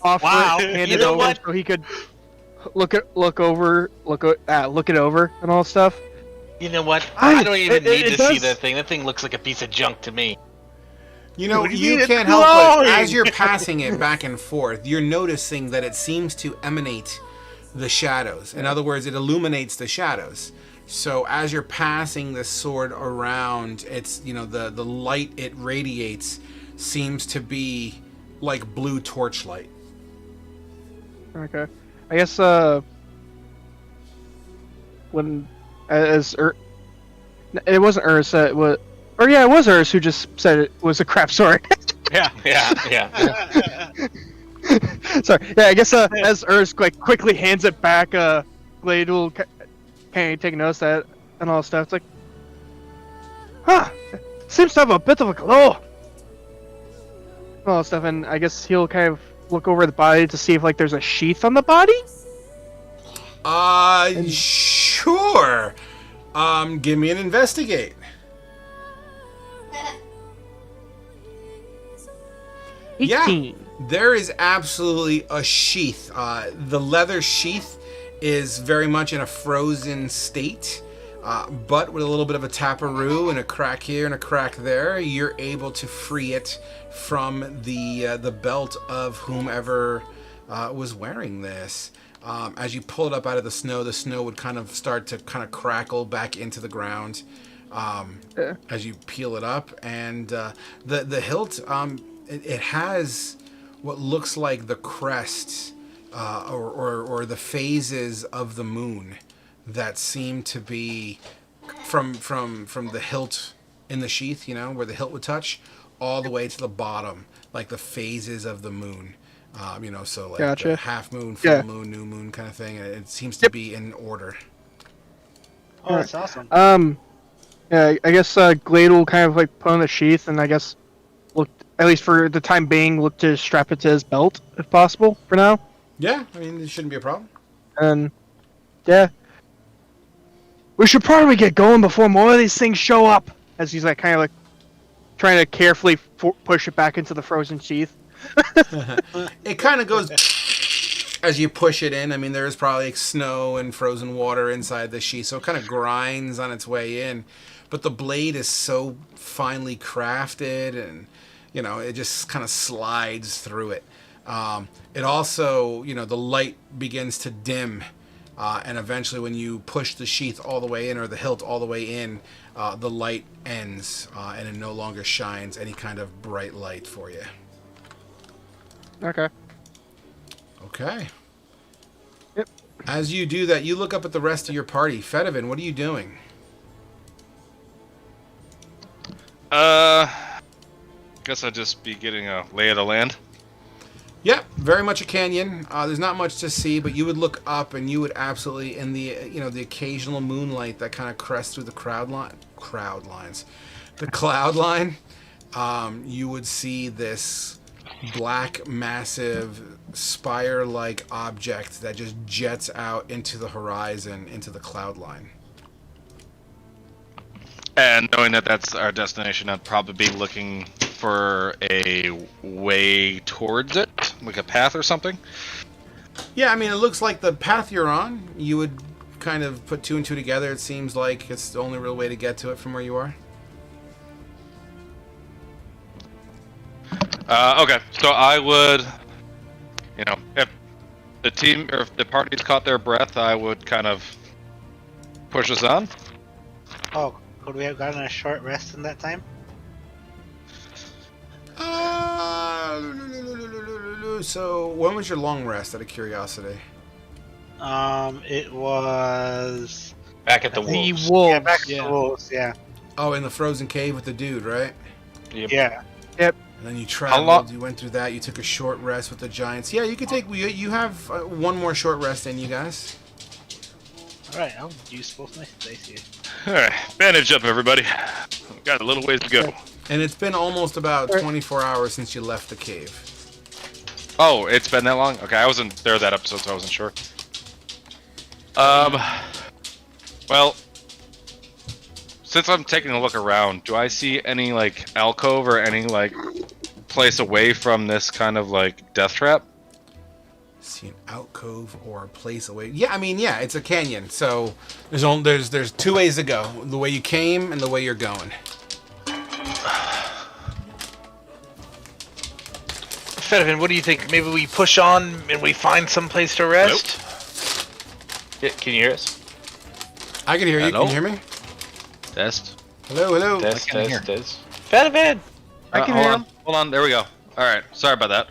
offer Wow. it, hand You it know over what? so he could look it over and all stuff. You know what? I- I don't even it- need it to see does- that thing. That thing looks like a piece of junk to me. You know, What do you you mean can't it's help but, glowing? as you're passing it back and forth, you're noticing that it seems to emanate the shadows. In other words, it illuminates the shadows. So as you're passing the sword around, it's, you know, the light it radiates seems to be like blue torchlight. Okay, I guess when it wasn't Ursa, it was, or yeah, it was Ursa who just said it was a crap sword. Yeah. Yeah. Sorry. Yeah, I guess as Ursa like quickly hands it back, Glade will kind of take notice of that and all stuff. It's like, seems to have a bit of a glow. And all that stuff, and I guess he'll kind of look over the body to see if like there's a sheath on the body. Sure. Give me an investigate. Yeah. 18. There is absolutely a sheath. The leather sheath is very much in a frozen state, but with a little bit of a taparoo and a crack here and a crack there, you're able to free it from the belt of whomever was wearing this. As you pull it up out of the snow would kind of start to kind of crackle back into the ground as you peel it up, and the hilt. It has what looks like the crest or the phases of the moon that seem to be from the hilt in the sheath, you know, where the hilt would touch, all the way to the bottom, like the phases of the moon. You know, so like Gotcha. the half moon, full moon, new moon kind of thing. And it seems to be in order. Oh, that's awesome. Yeah, I guess Glade will kind of like put on the sheath, and I guess look, at least for the time being, look to strap it to his belt if possible for now. Yeah, I mean, it shouldn't be a problem. And yeah, we should probably get going before more of these things show up. As he's like kind of like trying to carefully push it back into the frozen sheath. It kind of goes as you push it in. I mean, there is probably like snow and frozen water inside the sheath, so it kind of grinds on its way in. But the blade is so finely crafted, and you know, it just kind of slides through it. It also, you know, the light begins to dim, and eventually, when you push the sheath all the way in, or the hilt all the way in, the light ends, and it no longer shines any kind of bright light for you. Okay. Okay. Yep. As you do that, you look up at the rest of your party. Fedivin, what are you doing? Guess I'd just be getting a lay of the land. Yep, very much a canyon. There's not much to see, but you would look up and you would absolutely, in the the occasional moonlight that kind of crests through the cloud line, you would see this black, massive, spire-like object that just jets out into the horizon, into the cloud line. And knowing that that's our destination, I'd probably be looking for a way towards it, like a path or something. Yeah, I mean, it looks like the path you're on, you would kind of put two and two together. It seems like it's the only real way to get to it from where you are. Okay, so I would You know, if the team or if the party's caught their breath, I would kind of push us on. Oh, could we have gotten a short rest in that time? So when was your long rest? Out of curiosity. It was Back at the The wolves. wolves. yeah, back to yeah. the wolves. Yeah, Oh, in the frozen cave with the dude, right? Yep. yeah. And then you traveled. long- You went through that. You took a short rest with the giants. Yeah, you could take. You have one more short rest in you guys. All right, I'll use both my dice here. All right, bandage up, everybody. Got a little ways to go. And it's been almost about 24 hours since you left the cave. Oh, it's been that long? Okay, I wasn't there that episode, so I wasn't sure. Well, since I'm taking a look around, do I see any, like, alcove or any, like, place away from this kind of, like, death trap? See an alcove or a place away. Yeah, I mean, yeah, it's a canyon. So there's two ways to go: the way you came and the way you're going. Fedevin, what do you think? Maybe we push on and we find some place to rest? Yeah, can you hear us? I can hear you. Hello? Can you hear me? Test. Hello, hello. Test, can hear. test. Fedevin! I can hold hear on. him. Hold on, there we go. Alright, sorry about that.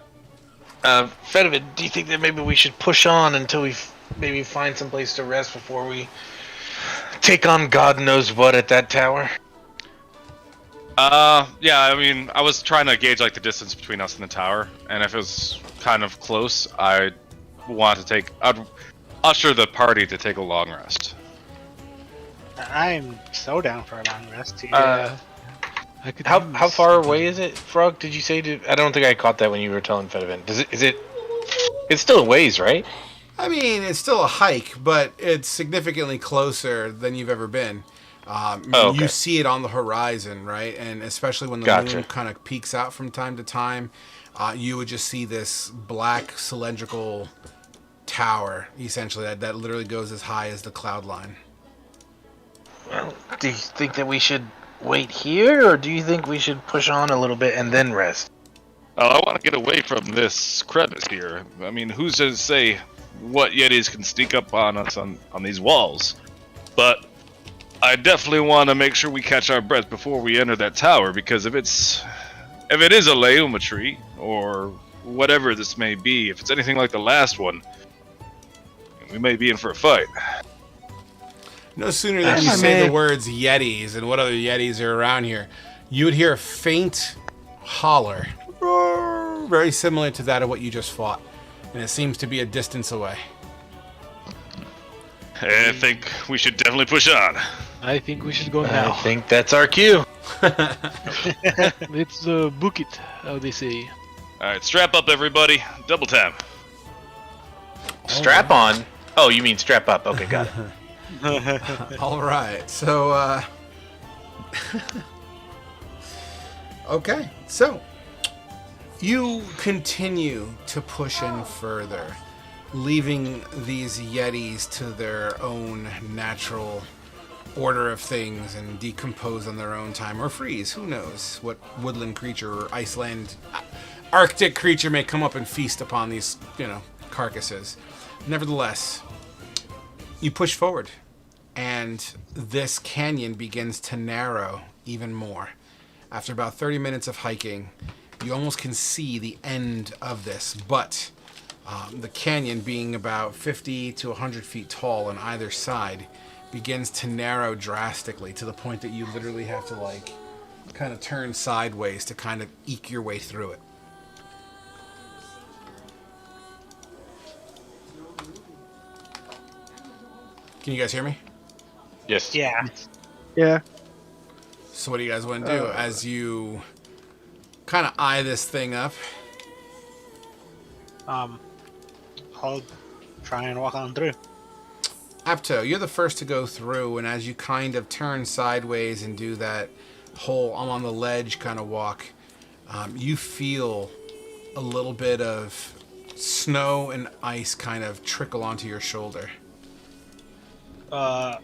Fedevin, do you think that maybe we should push on until we maybe find some place to rest before we take on God knows what at that tower? Yeah, I mean, I was trying to gauge, like, the distance between us and the tower, and if it was kind of close, I'd usher the party to take a long rest. I'm so down for a long rest here. I could How use far something. away is it, Frog? Did you say? I don't think I caught that when you were telling Fedevin. Is it? It's still a ways, right? I mean, it's still a hike, but it's significantly closer than you've ever been. Oh, okay. You see it on the horizon, right? And especially when the Gotcha. moon kind of peeks out from time to time, you would just see this black cylindrical tower, essentially, that literally goes as high as the cloud line. Well, do you think that we should wait here, or do you think we should push on a little bit and then rest? Oh, I want to get away from this crevice here. I mean, who's to say what Yetis can sneak up on us on these walls? But I definitely want to make sure we catch our breath before we enter that tower, because if it is a Leuma tree, or whatever this may be, if it's anything like the last one, we may be in for a fight. No sooner than you I say the mean- words Yetis and what other Yetis are around here, you would hear a faint holler, very similar to that of what you just fought, and it seems to be a distance away. I think we should definitely push on. I think we should go I now. think that's our cue. Let's book it, how they say. Alright, strap up, everybody. Double tap. Strap on. Oh, you mean strap up? Okay, got it. All right, so okay, so you continue to push in further, leaving these Yetis to their own natural order of things and decompose on their own time, or freeze. Who knows what woodland creature or Iceland, Arctic creature may come up and feast upon these, carcasses. Nevertheless, you push forward, and this canyon begins to narrow even more. After about 30 minutes of hiking, you almost can see the end of this, but the canyon, being about 50 to 100 feet tall on either side, begins to narrow drastically to the point that you literally have to kind of turn sideways to kind of eke your way through it. Can you guys hear me? Yes. yeah. Yeah. So what do you guys want to do as you kind of eye this thing up? I'll try and walk on through. Apto, you're the first to go through, and as you kind of turn sideways and do that whole I'm on the ledge kind of walk, you feel a little bit of snow and ice kind of trickle onto your shoulder. I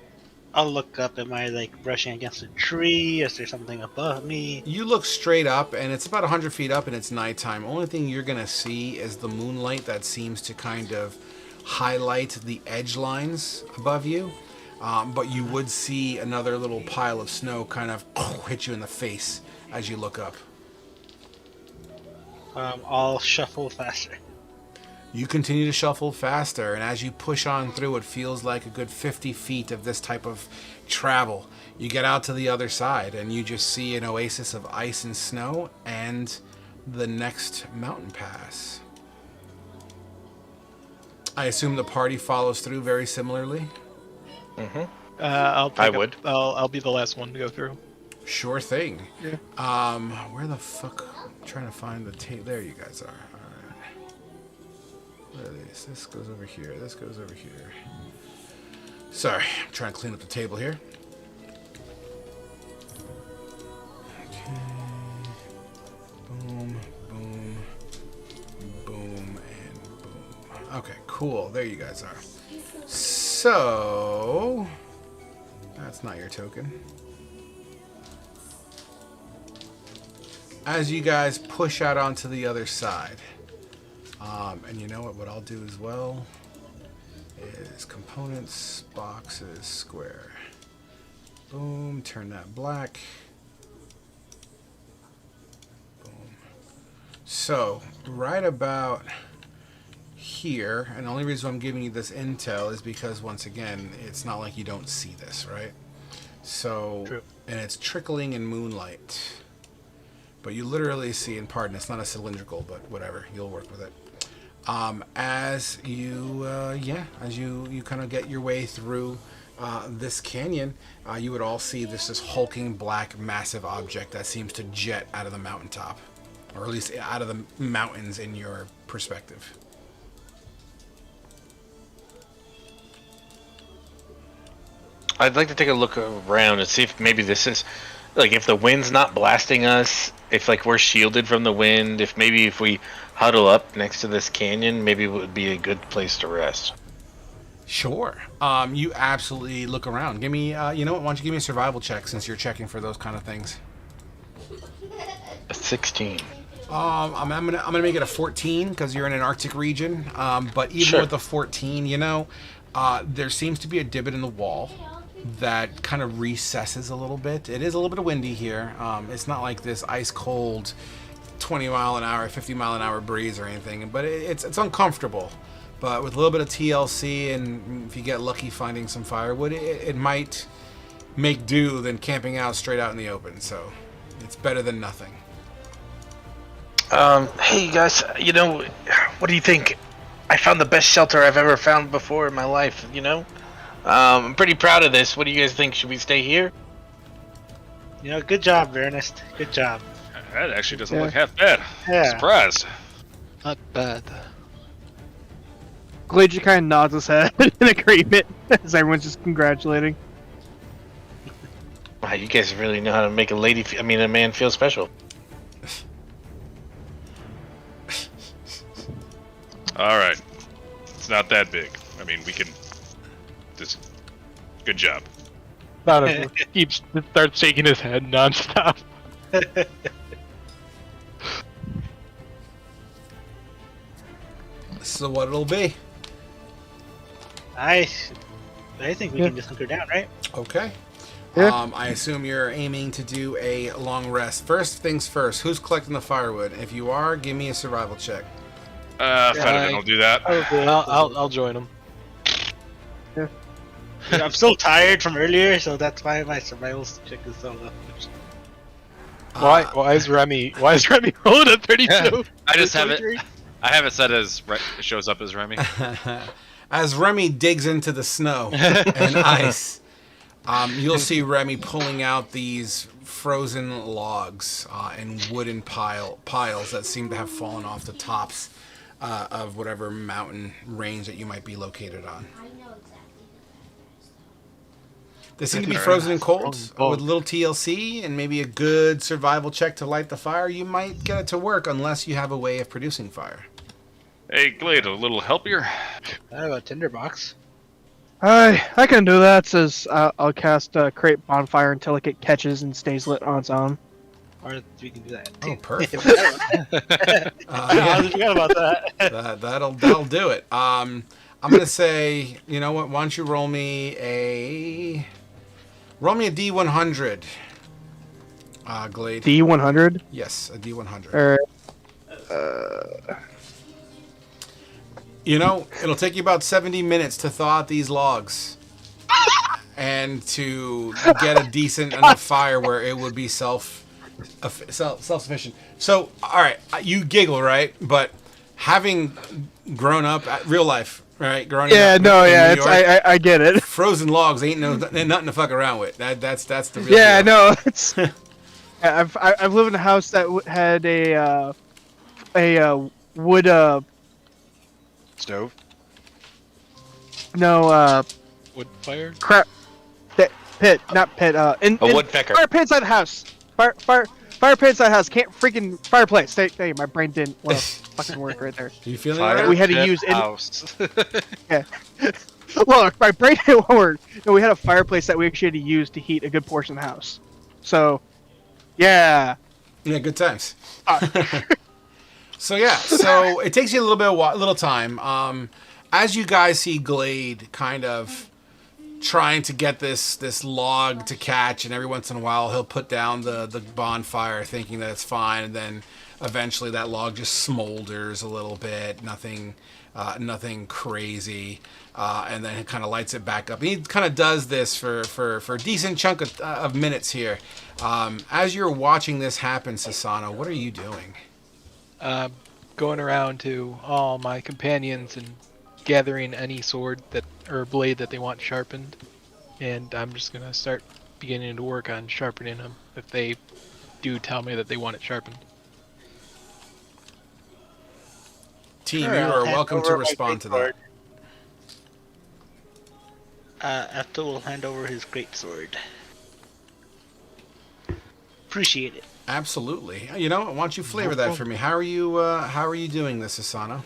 I'll look up. Am I like brushing against a tree? Is there something above me? You look straight up, and it's about 100 feet up, and it's nighttime. Only thing you're going to see is the moonlight that seems to kind of highlight the edge lines above you. But you would see another little pile of snow kind of hit you in the face as you look up. I'll shuffle faster. You continue to shuffle faster, and as you push on through, it feels like a good 50 feet of this type of travel. You get out to the other side, and you just see an oasis of ice and snow, and the next mountain pass. I assume the party follows through very similarly? Mm-hmm. I'll be the last one to go through. Sure thing. Yeah. Where the fuck? I'm trying to find the tape. There you guys are. Where are these? This goes over here. This goes over here. Sorry, I'm trying to clean up the table here. Okay. Boom, boom, boom, and boom. Okay, cool. There you guys are. So, that's not your token. As you guys push out onto the other side, and you know what I'll do as well is components, boxes, square. Boom, turn that black. Boom. So, right about here, and the only reason I'm giving you this intel is because, once again, it's not like you don't see this, right? So, True. And it's trickling in moonlight. But you literally see, and pardon, it's not a cylindrical, but whatever, you'll work with it. As you kind of get your way through this canyon, you would all see this hulking black massive object that seems to jet out of the mountaintop, or at least out of the mountains in your perspective. I'd like to take a look around and see if maybe this is, like, if the wind's not blasting us, if like we're shielded from the wind, if we huddle up next to this canyon, maybe it would be a good place to rest. Sure. You absolutely look around. Give me, you know what? Why don't you give me a survival check since you're checking for those kind of things. A 16. I'm gonna make it a 14 because you're in an Arctic region. But even Sure. with the 14, you know, there seems to be a divot in the wall that kind of recesses a little bit. It is a little bit windy here. It's not like this ice cold 20 mile an hour, 50 mile an hour breeze or anything, but it's uncomfortable. But with a little bit of TLC, and if you get lucky finding some firewood, it might make do than camping out straight out in the open. So it's better than nothing. Hey guys, you know, what do you think? I found the best shelter I've ever found before in my life, you know? I'm pretty proud of this. What do you guys think? Should we stay here? You know, good job, Ernest. Good job. That actually doesn't Yeah. look half bad. Yeah. Surprised. Not bad. Glade just kind of nods his head in agreement as everyone's just congratulating. Wow, you guys really know how to make a man feel special. All right. It's not that big. I mean, we can just... Good job. Not keeps starts shaking his head nonstop. So what it'll be? I think we can just hunker down, right? Okay. Yeah. I assume you're aiming to do a long rest. First things first, who's collecting the firewood? If you are, give me a survival check. Fenneman will do that. I'll join him. I'm still tired from earlier, so that's why my survival check is so low. Why is Remy rolling a 32? I just have it. I have it set as it shows up as Remy. As Remy digs into the snow and ice, you'll see Remy pulling out these frozen logs and wooden piles that seem to have fallen off the tops of whatever mountain range that you might be located on. They seem to be frozen and cold. With a little TLC and maybe a good survival check to light the fire, you might get it to work unless you have a way of producing fire. Hey, Glade, a little help here? I have a tinderbox. I can do that. Says I'll cast create bonfire until it catches and stays lit on its own. Or we can do that. Oh, perfect. I forgot about that. That'll do it. I'm gonna say, you know what? Why don't you roll me a D100, Glade. D100. Yes, a D100. Or You know, it'll take you about 70 minutes to thaw out these logs, and to get a decent enough fire where it would be self-sufficient. So, all right, you giggle, right? But having grown up at real life, right? Growing up in New it's York, I get it. frozen logs ain't nothing to fuck around with. That's the real Yeah, deal. no, it's. I've lived in a house that had a wood Stove. Wood fire. crap pit, not pit. Woodpecker. Fire pit inside the house. Fire pit inside the house. Can't freaking fireplace. Hey, my brain didn't want to fucking work right there. You feeling Fire right? We had to pit use it. house. Yeah. Look, my brain didn't work. No, we had a fireplace that we actually had to use to heat a good portion of the house. So, yeah. Yeah, good times. So it takes you a little time. As you guys see Glade kind of trying to get this log to catch, and every once in a while he'll put down the bonfire, thinking that it's fine, and then eventually that log just smolders a little bit. Nothing crazy, and then he kind of lights it back up. And he kind of does this for a decent chunk of minutes here. As you're watching this happen, Sasano, what are you doing? Going around to all my companions and gathering any sword or blade that they want sharpened, and I'm just gonna start beginning to work on sharpening them if they do tell me that they want it sharpened. Team, Sure, you I'll are hand welcome to over my respond to that. greatsword. After we'll hand over his greatsword. Appreciate it. Absolutely. You know, why don't you flavor that for me? How are you doing this, Asano?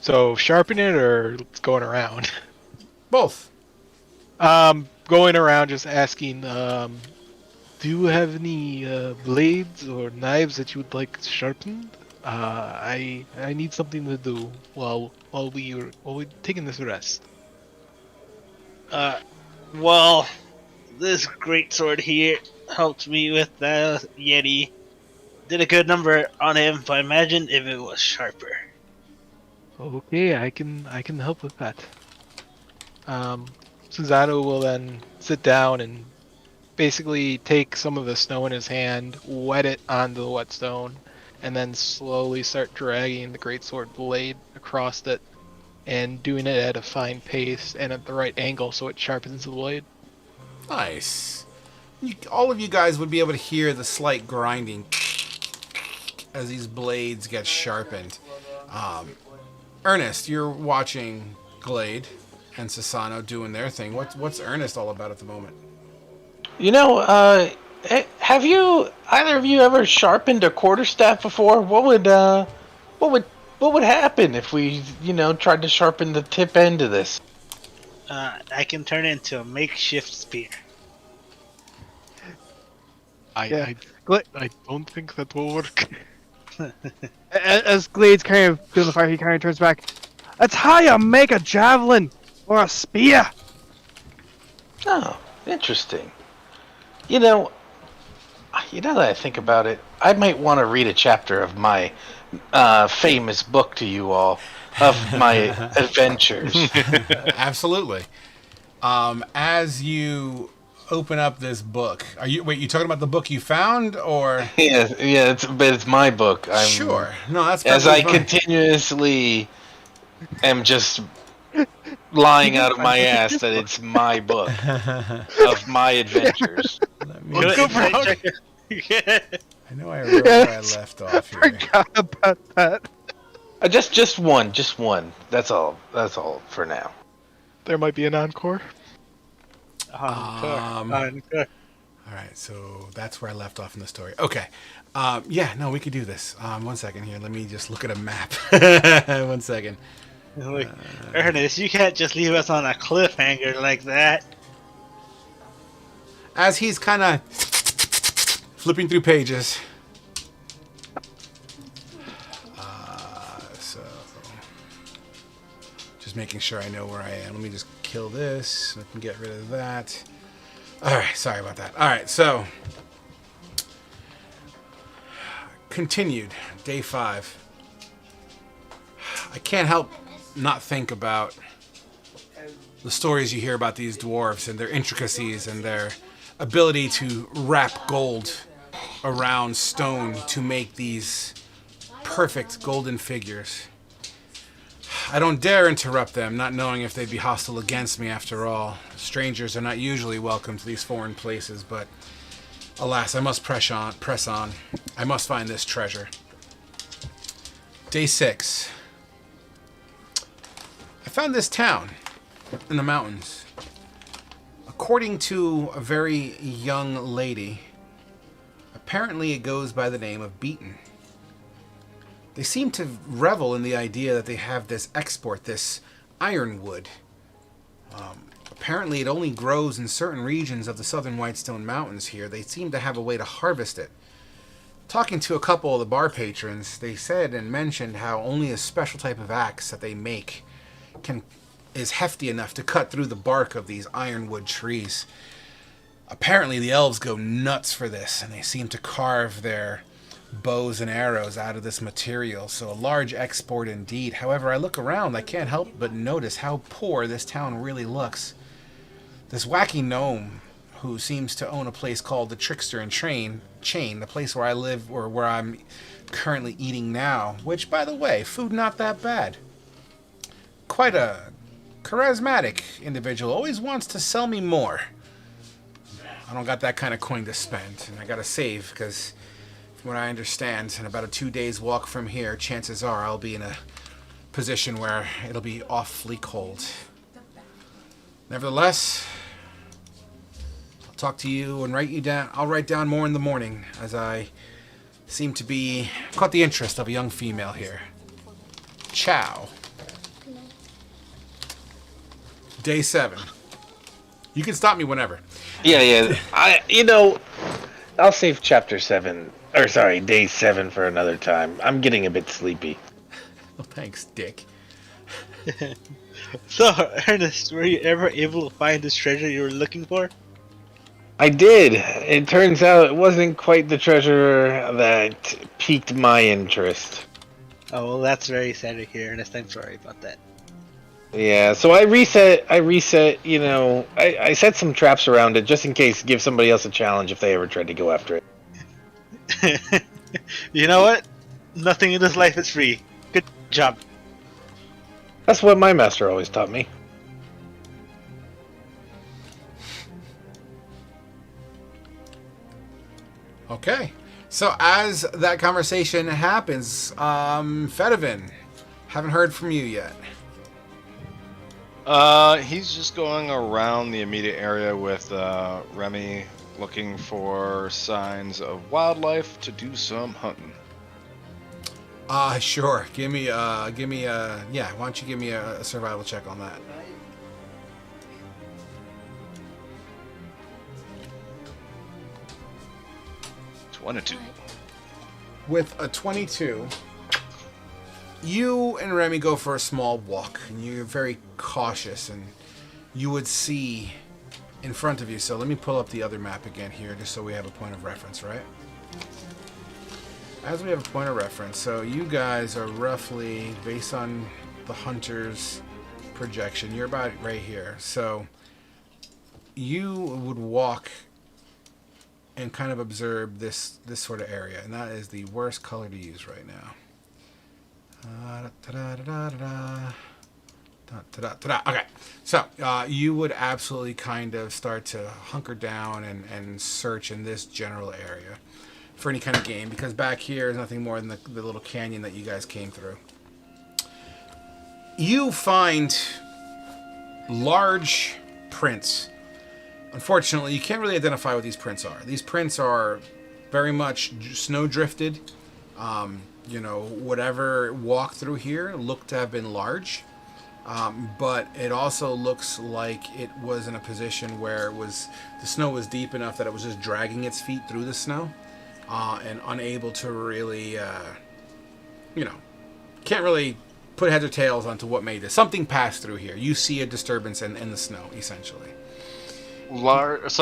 So sharpen it or it's going around? Both. Going around just asking, do you have any blades or knives that you would like sharpened? I need something to do while we're taking this rest. Well, this greatsword here helped me with the Yeti. Did a good number on him, but imagine if it was sharper. Okay, I can help with that. Susanoo will then sit down and basically take some of the snow in his hand, wet it onto the whetstone, and then slowly start dragging the greatsword blade across it and doing it at a fine pace and at the right angle so it sharpens the blade. Nice. All of you guys would be able to hear the slight grinding as these blades get sharpened. Ernest, you're watching Glade and Sasano doing their thing. What's Ernest all about at the moment? You know, have either of you ever sharpened a quarterstaff before? What would happen if we, tried to sharpen the tip end of this? I can turn it into a makeshift spear. I don't think that will work. As Glade's kind of doing the fire, he kind of turns back. That's how you make a javelin or a spear. Oh, interesting. Now that I think about it, I might want to read a chapter of my famous book to you all, of my adventures. Absolutely. As you open up this book, you talking about the book you found, or? Yeah, it's my book. Sure. No, that's as I fine. continuously am just lying out of my ass that it's my book of my adventures. I know I wrote where I left off here. Forgot about that. Just one. That's all for now. There might be an encore. All right, so that's where I left off in the story. Okay. We could do this. 1 second here. Let me just look at a map. 1 second. Like, Ernest, you can't just leave us on a cliffhanger like that. As he's kind of flipping through pages. So, just making sure I know where I am. Let me just kill this so I can get rid of that. All right, sorry about that. All right, so continued, day 5. I can't help not think about the stories you hear about these dwarves and their intricacies and their ability to wrap gold around stone to make these perfect golden figures. I don't dare interrupt them, not knowing if they'd be hostile against me after all. Strangers are not usually welcome to these foreign places, but alas, I must press on. I must find this treasure. Day 6. I found this town in the mountains. According to a very young lady, apparently it goes by the name of Beaton. They seem to revel in the idea that they have this export, this ironwood. Apparently it only grows in certain regions of the southern Whitestone Mountains here. They seem to have a way to harvest it. Talking to a couple of the bar patrons, they said and mentioned how only a special type of axe that they make is hefty enough to cut through the bark of these ironwood trees. Apparently the elves go nuts for this, and they seem to carve their bows and arrows out of this material, so a large export indeed. However, I look around, I can't help but notice how poor this town really looks. This wacky gnome, who seems to own a place called the Trickster and Chain, the place where I live, or where I'm currently eating now, which, by the way, food not that bad. Quite a charismatic individual, always wants to sell me more. I don't got that kind of coin to spend, and I gotta save, because from what I understand, in about a 2 days walk from here, chances are I'll be in a position where it'll be awfully cold. Nevertheless, I'll talk to you and write you down. I'll write down more in the morning, as I seem to be caught the interest of a young female here. Ciao. Day 7. You can stop me whenever. Yeah. I'll save chapter 7, or sorry, day 7 for another time. I'm getting a bit sleepy. Well, thanks, Dick. So, Ernest, were you ever able to find this treasure you were looking for? I did. It turns out it wasn't quite the treasure that piqued my interest. Oh, well, that's very sad to hear, Ernest. I'm sorry about that. Yeah, so I reset, I set some traps around it just in case, give somebody else a challenge if they ever tried to go after it. You know what? Nothing in this life is free. Good job. That's what my master always taught me. Okay. So as that conversation happens, Fedivin, haven't heard from you yet. He's just going around the immediate area with Remy, looking for signs of wildlife to do some hunting. Sure. Why don't you give me a survival check on that? With a 22, you and Remy go for a small walk, and you're very cautious, and you would see in front of you. So let me pull up the other map again here, just so we have a point of reference, right? As we have a point of reference, so you guys are roughly, based on the hunter's projection, you're about right here. So you would walk and kind of observe this sort of area, and that is the worst color to use right now. Okay, so you would absolutely kind of start to hunker down and search in this general area for any kind of game, because back here is nothing more than the little canyon that you guys came through. You find large prints. Unfortunately, you can't really identify what these prints are. These prints are very much snow drifted. Whatever walked through here looked to have been large. But it also looks like it was in a position where the snow was deep enough that it was just dragging its feet through the snow, and unable to really, can't really put heads or tails onto what made this. Something passed through here. You see a disturbance in the snow, essentially. Large.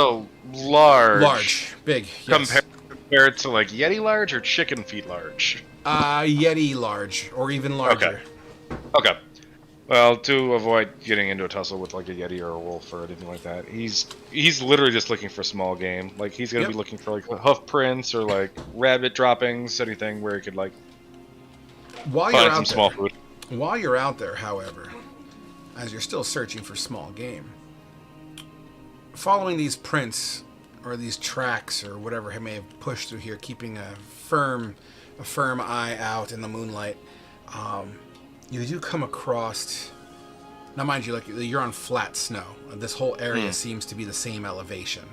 Large. Big. Yes. Compared to like Yeti large or chicken feet large? Yeti large, or even larger. Okay. Well, to avoid getting into a tussle with like a Yeti or a wolf or anything like that, he's literally just looking for small game. Like he's gonna be looking for like hoof prints or like rabbit droppings, anything where he could like find some small food. While you're out there, however, as you're still searching for small game, following these prints or these tracks or whatever may have pushed through here, keeping a firm eye out in the moonlight, you do come across. Now, mind you, like you're on flat snow. This whole area seems to be the same elevation,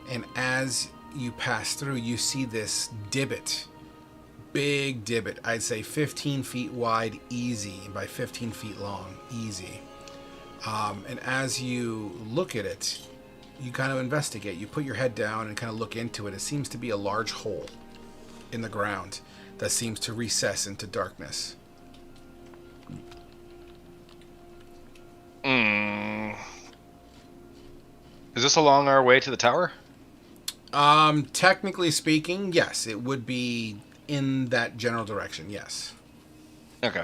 and as you pass through, you see this divot. Big divot, I'd say 15 feet wide, easy, by 15 feet long, easy. And as you look at it, you kind of investigate. You put your head down and kind of look into it. It seems to be a large hole in the ground that seems to recess into darkness. Is this along our way to the tower? Technically speaking, yes, it would be in that general direction, yes. Okay.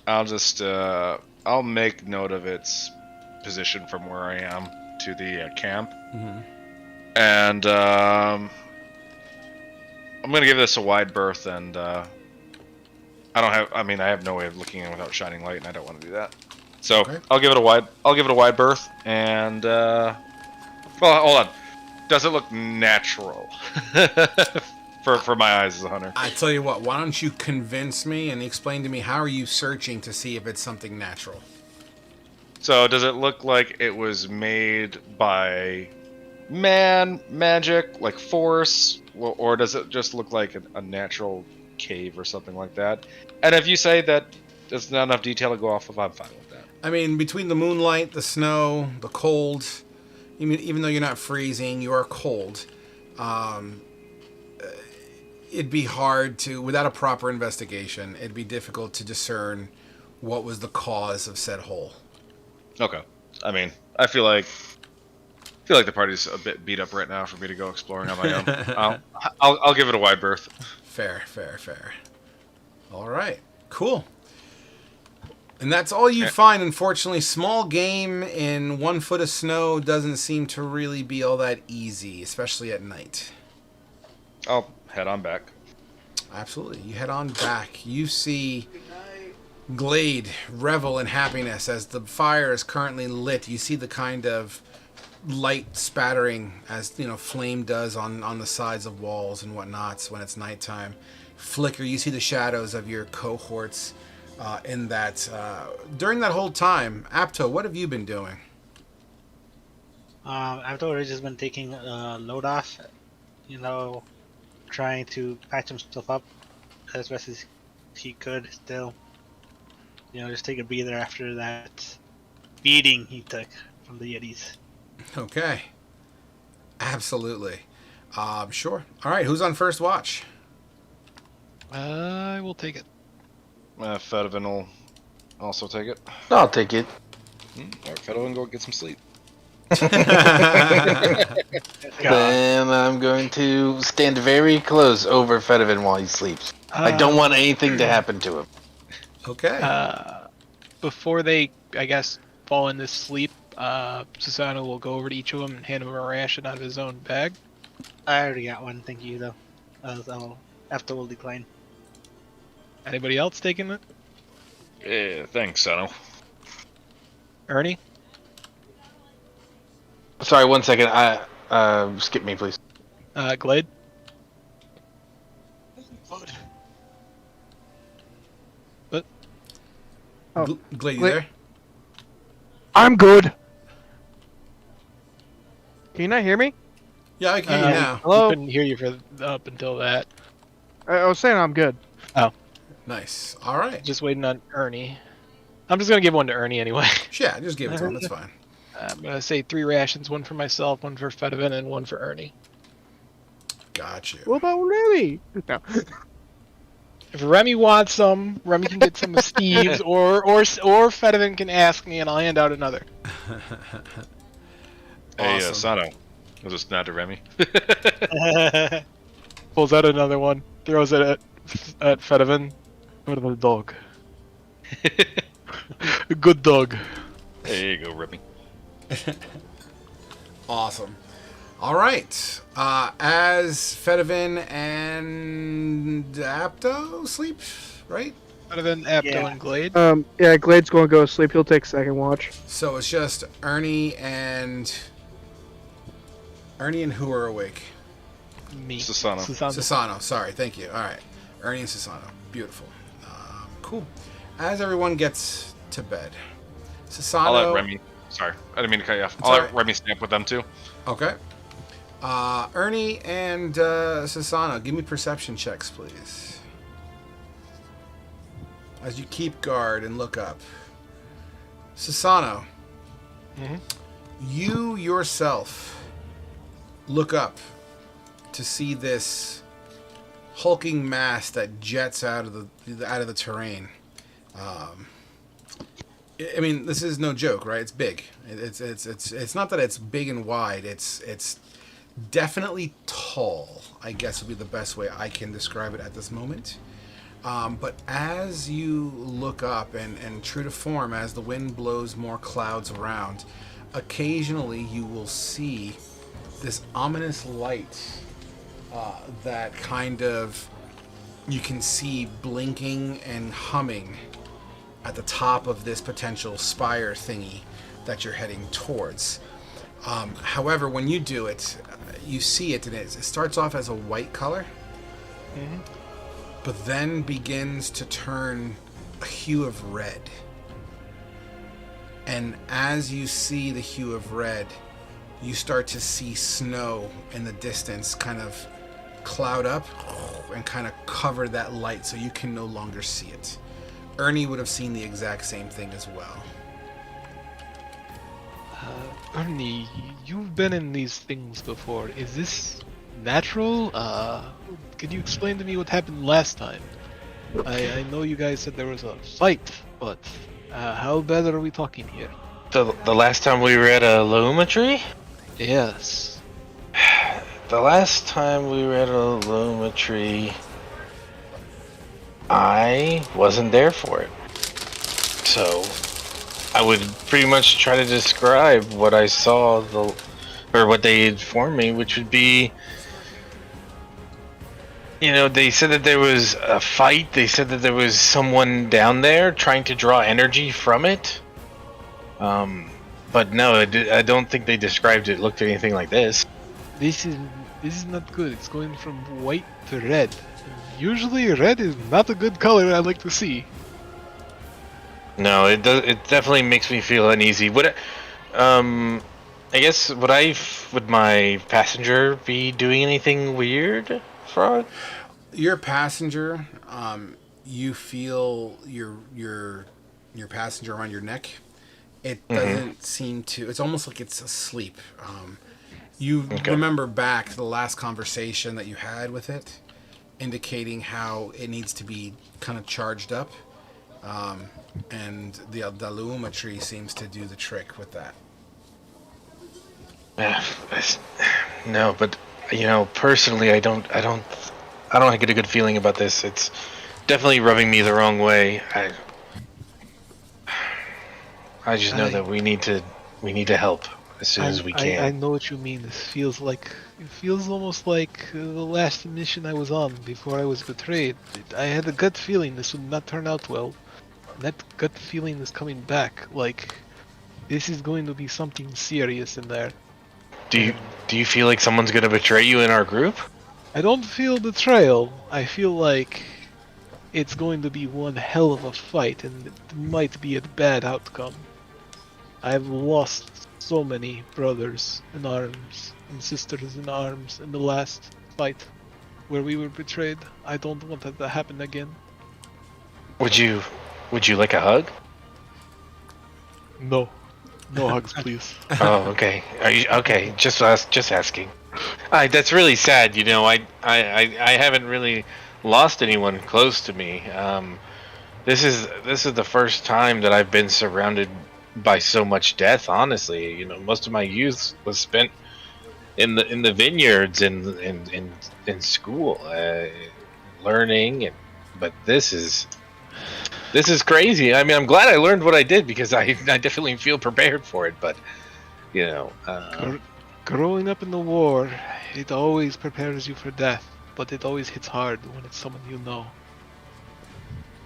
I'll just, I'll make note of its position from where I am to the camp. Mm-hmm. And, I'm gonna give this a wide berth, and, I have no way of looking in without shining light, and I don't want to do that. So, Okay. I'll give it a wide berth, and, well, hold on. Does it look natural? For my eyes as a hunter. I tell you what, why don't you convince me and explain to me how are you searching to see if it's something natural? So does it look like it was made by magic, like force, or does it just look like a natural cave or something like that? And if you say that there's not enough detail to go off of, I'm fine with that. I mean, between the moonlight, the snow, the cold, even though you're not freezing, you are cold. It'd be hard to, without a proper investigation, it'd be difficult to discern what was the cause of said hole. Okay. I mean, I feel like the party's a bit beat up right now for me to go exploring on my own. I'll give it a wide berth. Fair. All right, cool. And that's all you find, unfortunately. Small game in 1 foot of snow doesn't seem to really be all that easy, especially at night. I'll head on back. Absolutely. You head on back. You see Glade revel in happiness as the fire is currently lit. You see the kind of light spattering as flame does on the sides of walls and whatnots when it's nighttime. Flicker. You see the shadows of your cohorts in that. During that whole time, Apto, what have you been doing? I've already just been taking load off, trying to patch himself up as best as he could still. Just take a breather after that beating he took from the Yetis. Okay. Absolutely. Sure. All right, who's on first watch? I will take it. Fedovin will also take it. I'll take it. Alright, Fedovin, go get some sleep. Then I'm going to stand very close over Fedovin while he sleeps. I don't want anything to happen to him. Okay. Before they, I guess, fall into sleep, Susanoo will go over to each of them and hand him a ration out of his own bag. I already got one, thank you, though. After we'll decline. Anybody else taking it? Yeah, thanks, Sano. Ernie? Sorry, 1 second. Skip me, please. Glade? What? Oh, Glade, you Glade- there? I'm good. Can you not hear me? Yeah, I can hear you now. Hello? I couldn't hear you for up until that. I was saying I'm good. Nice. All right. Just waiting on Ernie. I'm just gonna give one to Ernie anyway. Yeah, just give it to him. That's fine. I'm gonna say 3 rations, one for myself, one for Fedevin, and one for Ernie. Got you. What about Remy? No. If Remy wants some, Remy can get some of Steve's, or Fedevin can ask me, and I'll hand out another. Hey, Awesome. Sano. I'll just nod to Remy. Pulls out another one, throws it at Fedevin. What about the dog? A good dog. There you go, Remy. Awesome. All right. As Fedevin and Apto sleep, right? Fedevin, Apto, Yeah. and Glade. Yeah, Glade's going to go to sleep. He'll take second watch. So it's just Ernie and who are awake? Me. Sasano. Sasano. Sorry. Thank you. All right. Ernie and Sasano. Beautiful. Cool. As everyone gets to bed, Sasano. I'll let Remy. Sorry, I didn't mean to cut you off. It's I'll let alright. Remy snap with them too. Okay. Ernie and Sasano, give me perception checks, please. As you keep guard and look up. Sasano, you yourself look up to see this hulking mass that jets out of the terrain. I mean, this is no joke, right? It's big. It's not that it's big and wide. It's definitely tall, I guess would be the best way I can describe it at this moment. But as you look up and true to form, as the wind blows more clouds around, occasionally you will see this ominous light that kind of you can see blinking and humming at the top of this potential spire thingy that you're heading towards. However, when you do it, you see it, and it starts off as a white color, but then begins to turn a hue of red. And as you see the hue of red, you start to see snow in the distance kind of cloud up and kind of cover that light so you can no longer see it. Ernie would have seen the exact same thing as well. Ernie, you've been in these things before. Is this natural? Could you explain to me what happened last time? I know you guys said there was a fight, but how bad are we talking here? The last time we were at a Luma tree? Yes. The last time we were at a Luma tree, I wasn't there for it. So, I would pretty much try to describe what I saw, or what they informed me, which would be, you know, they said that there was a fight, they said that there was someone down there trying to draw energy from it. But no, I don't think they described it looked anything like this. This is not good. It's going from white to red. Usually red is not a good color I like to see. No, it definitely makes me feel uneasy. I guess would my passenger be doing anything weird, Frog? Your passenger, you feel your passenger around your neck. It doesn't seem to. It's almost like it's asleep. You remember back to the last conversation that you had with it, indicating how it needs to be kind of charged up, and the Luma tree seems to do the trick with that. No, but you know, personally, I don't get a good feeling about this. It's definitely rubbing me the wrong way. I just know that we need to help as soon as we can. I know what you mean. It feels almost like the last mission I was on before I was betrayed. I had a gut feeling this would not turn out well. And that gut feeling is coming back. Like, this is going to be something serious in there. Do you feel like someone's gonna betray you in our group? I don't feel betrayal. I feel like it's going to be one hell of a fight, and it might be a bad outcome. I've lost so many brothers in arms and sisters in arms in the last fight where we were betrayed. I don't want that to happen again. Would you like a hug? No. No hugs, please. Oh, okay. Are you okay? Just asking. That's really sad. You know, I haven't really lost anyone close to me. This is the first time that I've been surrounded by so much death. Honestly, you know, most of my youth was spent in the vineyards and in school, learning. But this is crazy. I mean, I'm glad I learned what I did because I definitely feel prepared for it. But you know, Growing up in the war, it always prepares you for death, but it always hits hard when it's someone you know.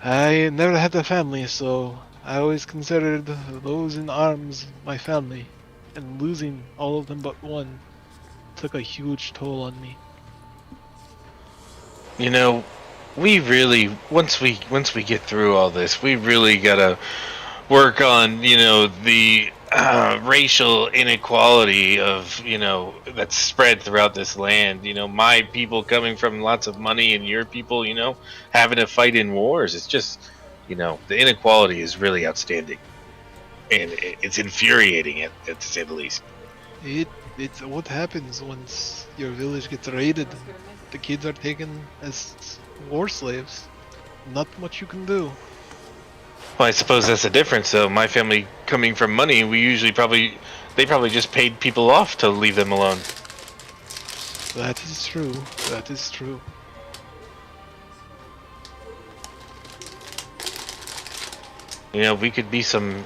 I never had a family, so I always considered those in arms my family, and losing all of them but one took a huge toll on me. you know, we really once we get through all this, we really gotta work on the racial inequality of that's spread throughout this land. My people coming from lots of money and your people having to fight in wars. It's just the inequality is really outstanding, and it's infuriating to say the least. It's what happens once your village gets raided. The kids are taken as war slaves. Not much you can do. Well, I suppose that's the difference, though. My family coming from money, they probably just paid people off to leave them alone. That is true. That is true. We could be some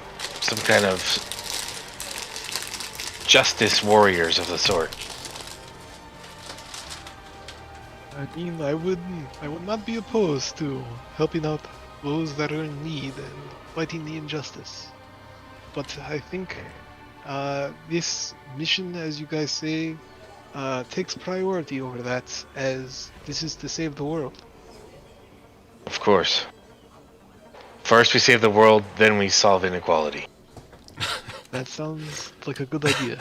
kind of justice warriors of the sort. I mean, I would not be opposed to helping out those that are in need and fighting the injustice. But I think this mission, as you guys say, takes priority over that, as this is to save the world. Of course. First we save the world, then we solve inequality. That sounds like a good idea.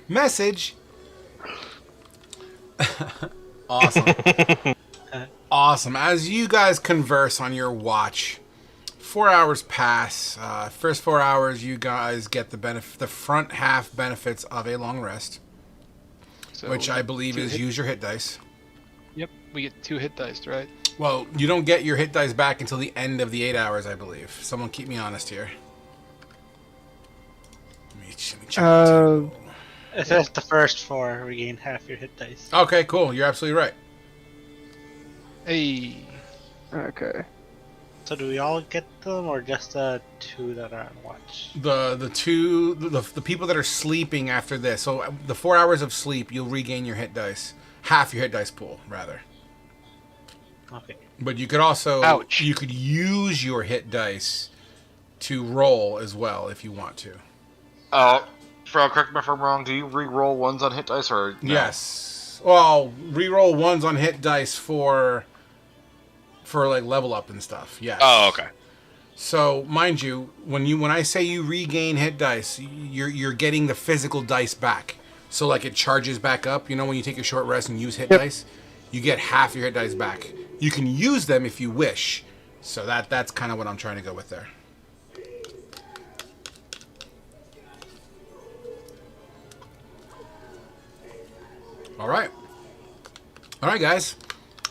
Message. Awesome. Awesome. As you guys converse on your watch, 4 hours pass. First 4 hours, you guys get the front half benefits of a long rest, So which I believe is use your hit dice. Yep, we get 2 hit dice, right? Well, you don't get your hit dice back until the end of the 8 hours, I believe. Someone keep me honest here. Let me check the table. It says the first 4 regain half your hit dice. Okay, cool. You're absolutely right. Hey. Okay. So do we all get them, or just the 2 that are on watch? The people that are sleeping after this. So the 4 hours of sleep, you'll regain your hit dice, half your hit dice pool, rather. Okay. But you could also Ouch. you could use your hit dice to roll as well if you want to. Fro, correct me if I'm wrong. Do you re-roll ones on hit dice or no? Yes. Well, re-roll ones on hit dice for like level up and stuff. Yes. Oh, okay. So, mind you, when I say you regain hit dice, you're getting the physical dice back. So like it charges back up. When you take a short rest and use hit dice, you get half your hit dice back. You can use them if you wish. So that's kind of what I'm trying to go with there. All right, guys.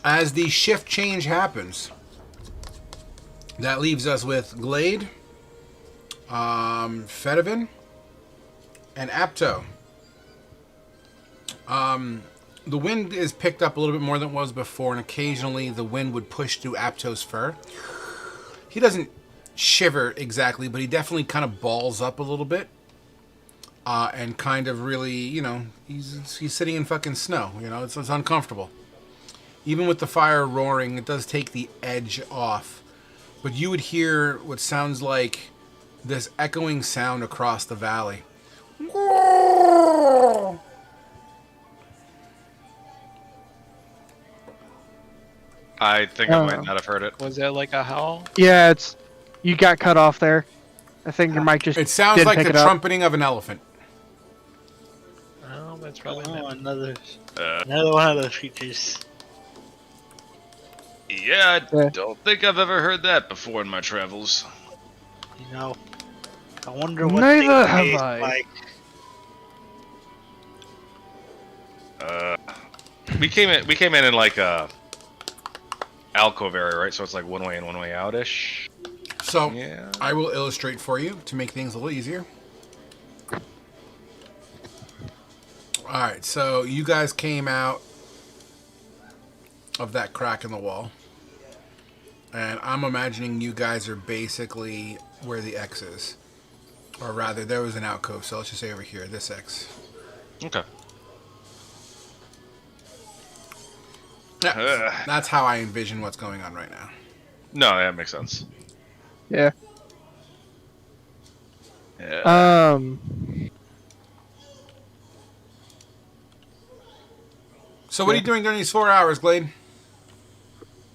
As the shift change happens, that leaves us with Glade, Fedivin, and Apto. The wind is picked up a little bit more than it was before, and occasionally the wind would push through Apto's fur. He doesn't shiver exactly, but he definitely kind of balls up a little bit. And kind of really, he's sitting in fucking snow. It's uncomfortable. Even with the fire roaring, it does take the edge off. But you would hear what sounds like this echoing sound across the valley. I think I might not have heard it. Was that like a howl? Yeah, you got cut off there. I think your mic just. It sounds didn't like pick the it up. trumpeting of an elephant. Oh, that's probably Oh, not. another one of those creatures. Yeah, I Yeah. don't think I've ever heard that before in my travels. I wonder what Neither they have taste I. like. We came in like a alcove area, right? So it's like one way in, one way out ish. So Yeah. I will illustrate for you to make things a little easier. All right, so you guys came out of that crack in the wall, and I'm imagining you guys are basically where the X is, or rather, there was an alcove. So let's just say over here, this X. Okay. Yeah, that's how I envision what's going on right now. No, that makes sense. Yeah. Yeah. So what are you doing during these 4 hours, Glade?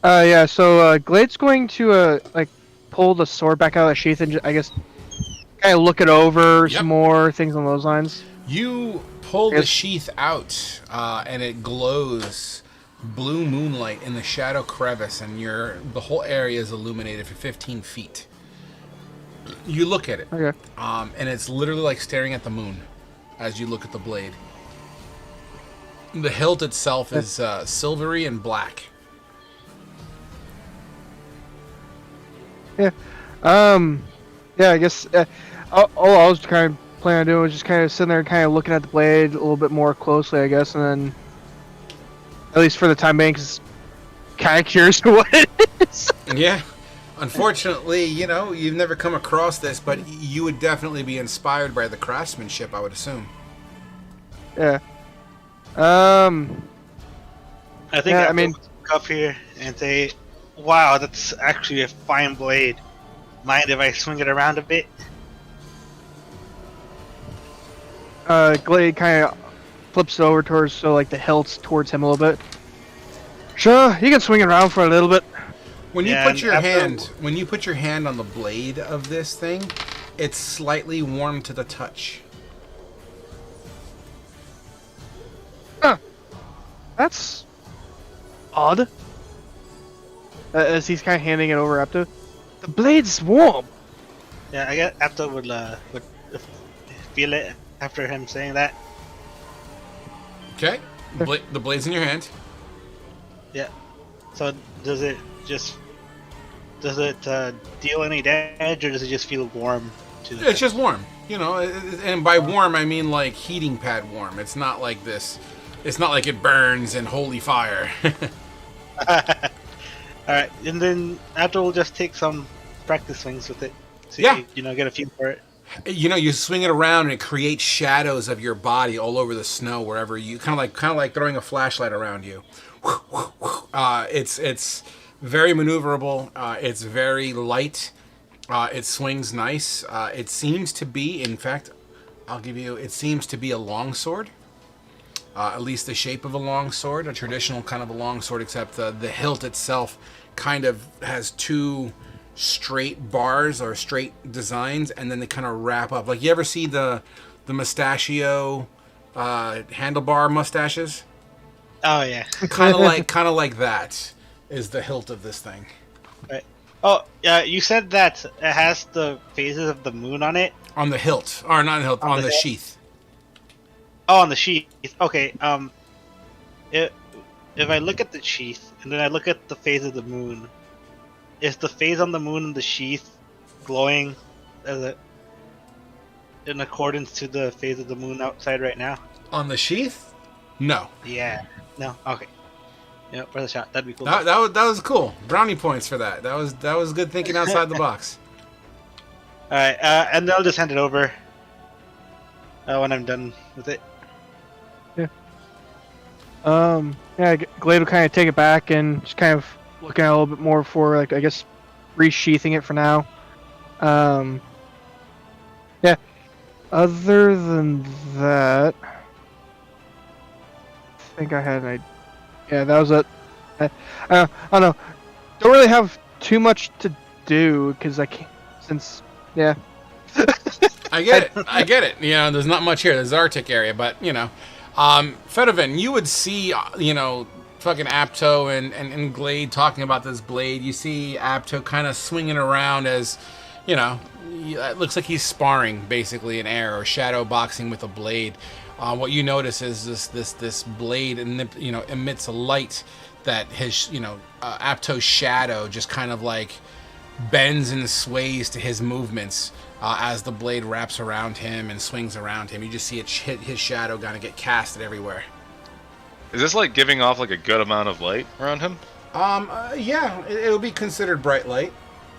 Yeah. So Glade's going to like pull the sword back out of the sheath and I guess kind of look it over Yep. some more things on those lines. You pull the Yes. sheath out, and it glows blue moonlight in the shadow crevice, and the whole area is illuminated for 15 feet. You look at it, Okay. and it's literally like staring at the moon as you look at the blade. The hilt itself is silvery and black. Yeah. Yeah. I guess all I was kind of planning on doing was just kind of sitting there, and kind of looking at the blade a little bit more closely, I guess, and then at least for the time being, 'cause kind of curious to what it is. Yeah. Unfortunately, you've never come across this, but you would definitely be inspired by the craftsmanship, I would assume. Yeah. I think Yeah, I I mean- look up here and say, "Wow, that's actually a fine blade. Mind if I swing it around a bit?" Glade kind of flips it over towards the hilts towards him a little bit. Sure, you can swing it around for a little bit. When you Yeah, put and your after- hand on the blade of this thing, it's slightly warm to the touch. That's odd. As he's kind of handing it over Apto. The blade's warm. Yeah, I guess Apto would feel it after him saying that. Okay, the blade's in your hand. Yeah. So does it deal any damage, or does it just feel warm to the It's just warm, and by warm I mean like heating pad warm. It's not like this. It's not like it burns in holy fire. Alright, and then after we'll just take some practice swings with it. So Yeah. get a feel for it. You swing it around and it creates shadows of your body all over the snow wherever you kind of like throwing a flashlight around you. It's very maneuverable. It's very light. It swings nice. It seems to be, in fact, it seems to be a longsword. At least the shape of a longsword, a traditional kind of a longsword, except the hilt itself kind of has two straight bars or straight designs, and then they kind of wrap up. Like, you ever see the mustachio handlebar mustaches? Oh yeah. kind of like that is the hilt of this thing. Right. Oh yeah, you said that it has the phases of the moon on it. On the hilt, or not the hilt, on the hilt? sheath. Oh, on the sheath. Okay. If I look at the sheath and then I look at the phase of the moon, is the phase on the moon and the sheath glowing in accordance to the phase of the moon outside right now? On the sheath? No. Yeah. No. Okay. Yeah, for the shot. That'd be cool. That was cool. Brownie points for that. That was good thinking outside the box. All right. And I'll just hand it over when I'm done with it. Yeah, Glade will kind of take it back and just kind of looking at it a little bit more for, like, I guess, resheathing it for now. Yeah. Other than that, I think I had an idea. Yeah, that was it. I don't know. Don't really have too much to do because yeah. I get it. There's not much here. There's the Arctic area, but Fedovan, you would see, fucking Apto and Glade talking about this blade. You see Apto kind of swinging around as, you know, it looks like he's sparring basically in air or shadow boxing with a blade. What you notice is this blade, emits a light that his, Apto's shadow just kind of like bends and sways to his movements as the blade wraps around him and swings around him. You just see it hit his shadow, kind of get casted everywhere. Is this like giving off like a good amount of light around him? Yeah, it'll be considered bright light,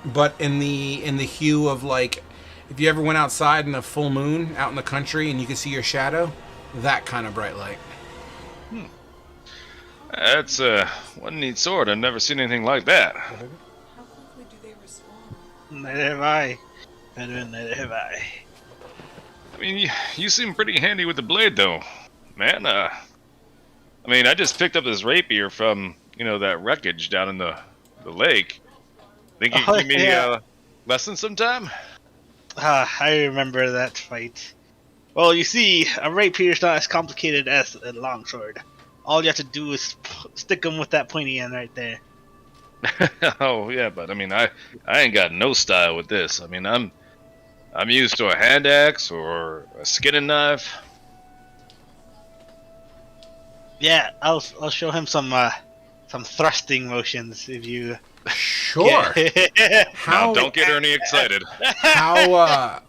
but in the hue of like, if you ever went outside in a full moon out in the country and you could see your shadow, that kind of bright light. That's one neat sword. I've never seen anything like that. How quickly do they respond? Neither have I. Neither have I. I mean, you seem pretty handy with the blade, though, man. I mean, I just picked up this rapier from that wreckage down in the lake. Think you can give me a lesson sometime? I remember that fight. Well, you see, a rapier's not as complicated as a longsword. All you have to do is stick them with that pointy end right there. Oh yeah, but I mean, I ain't got no style with this. I mean, I'm used to a hand axe or a skinning knife. Yeah, I'll show him some thrusting motions if you. Sure. Now, don't get Ernie excited. How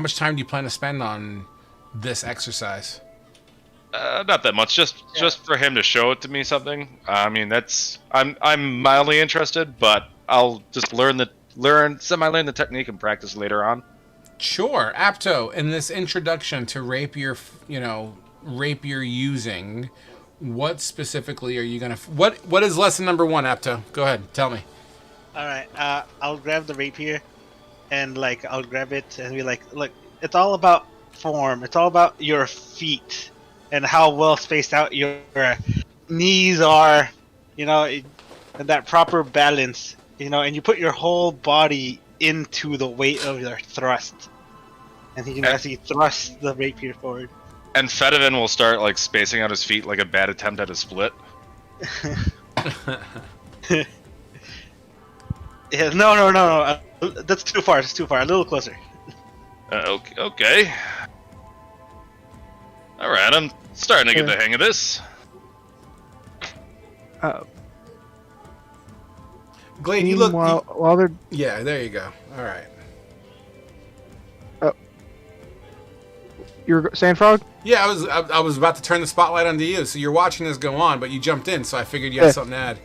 much time do you plan to spend on this exercise? Not that much. Just for him to show it to me something. I mean, I'm mildly interested, but I'll just semi-learn the technique and practice later on. Sure, Apto. In this introduction to rapier using, what specifically are you gonna? What is lesson number 1, Apto? Go ahead, tell me. All right, I'll grab the rapier, and I'll grab it and be like, look, it's all about form. It's all about your feet and how well spaced out your knees are, and that proper balance, and you put your whole body into the weight of your thrust, and he can actually thrust the rapier forward. And Fedivin will start spacing out his feet like a bad attempt at a split. Yeah, no. That's too far. It's too far. A little closer. Okay. All right, I'm starting to get the hang of this. Glade, you look. While they're Yeah, there you go. All right. you're saying, Frog? Yeah, I was about to turn the spotlight onto you. So you're watching this go on, but you jumped in, so I figured you had something to add.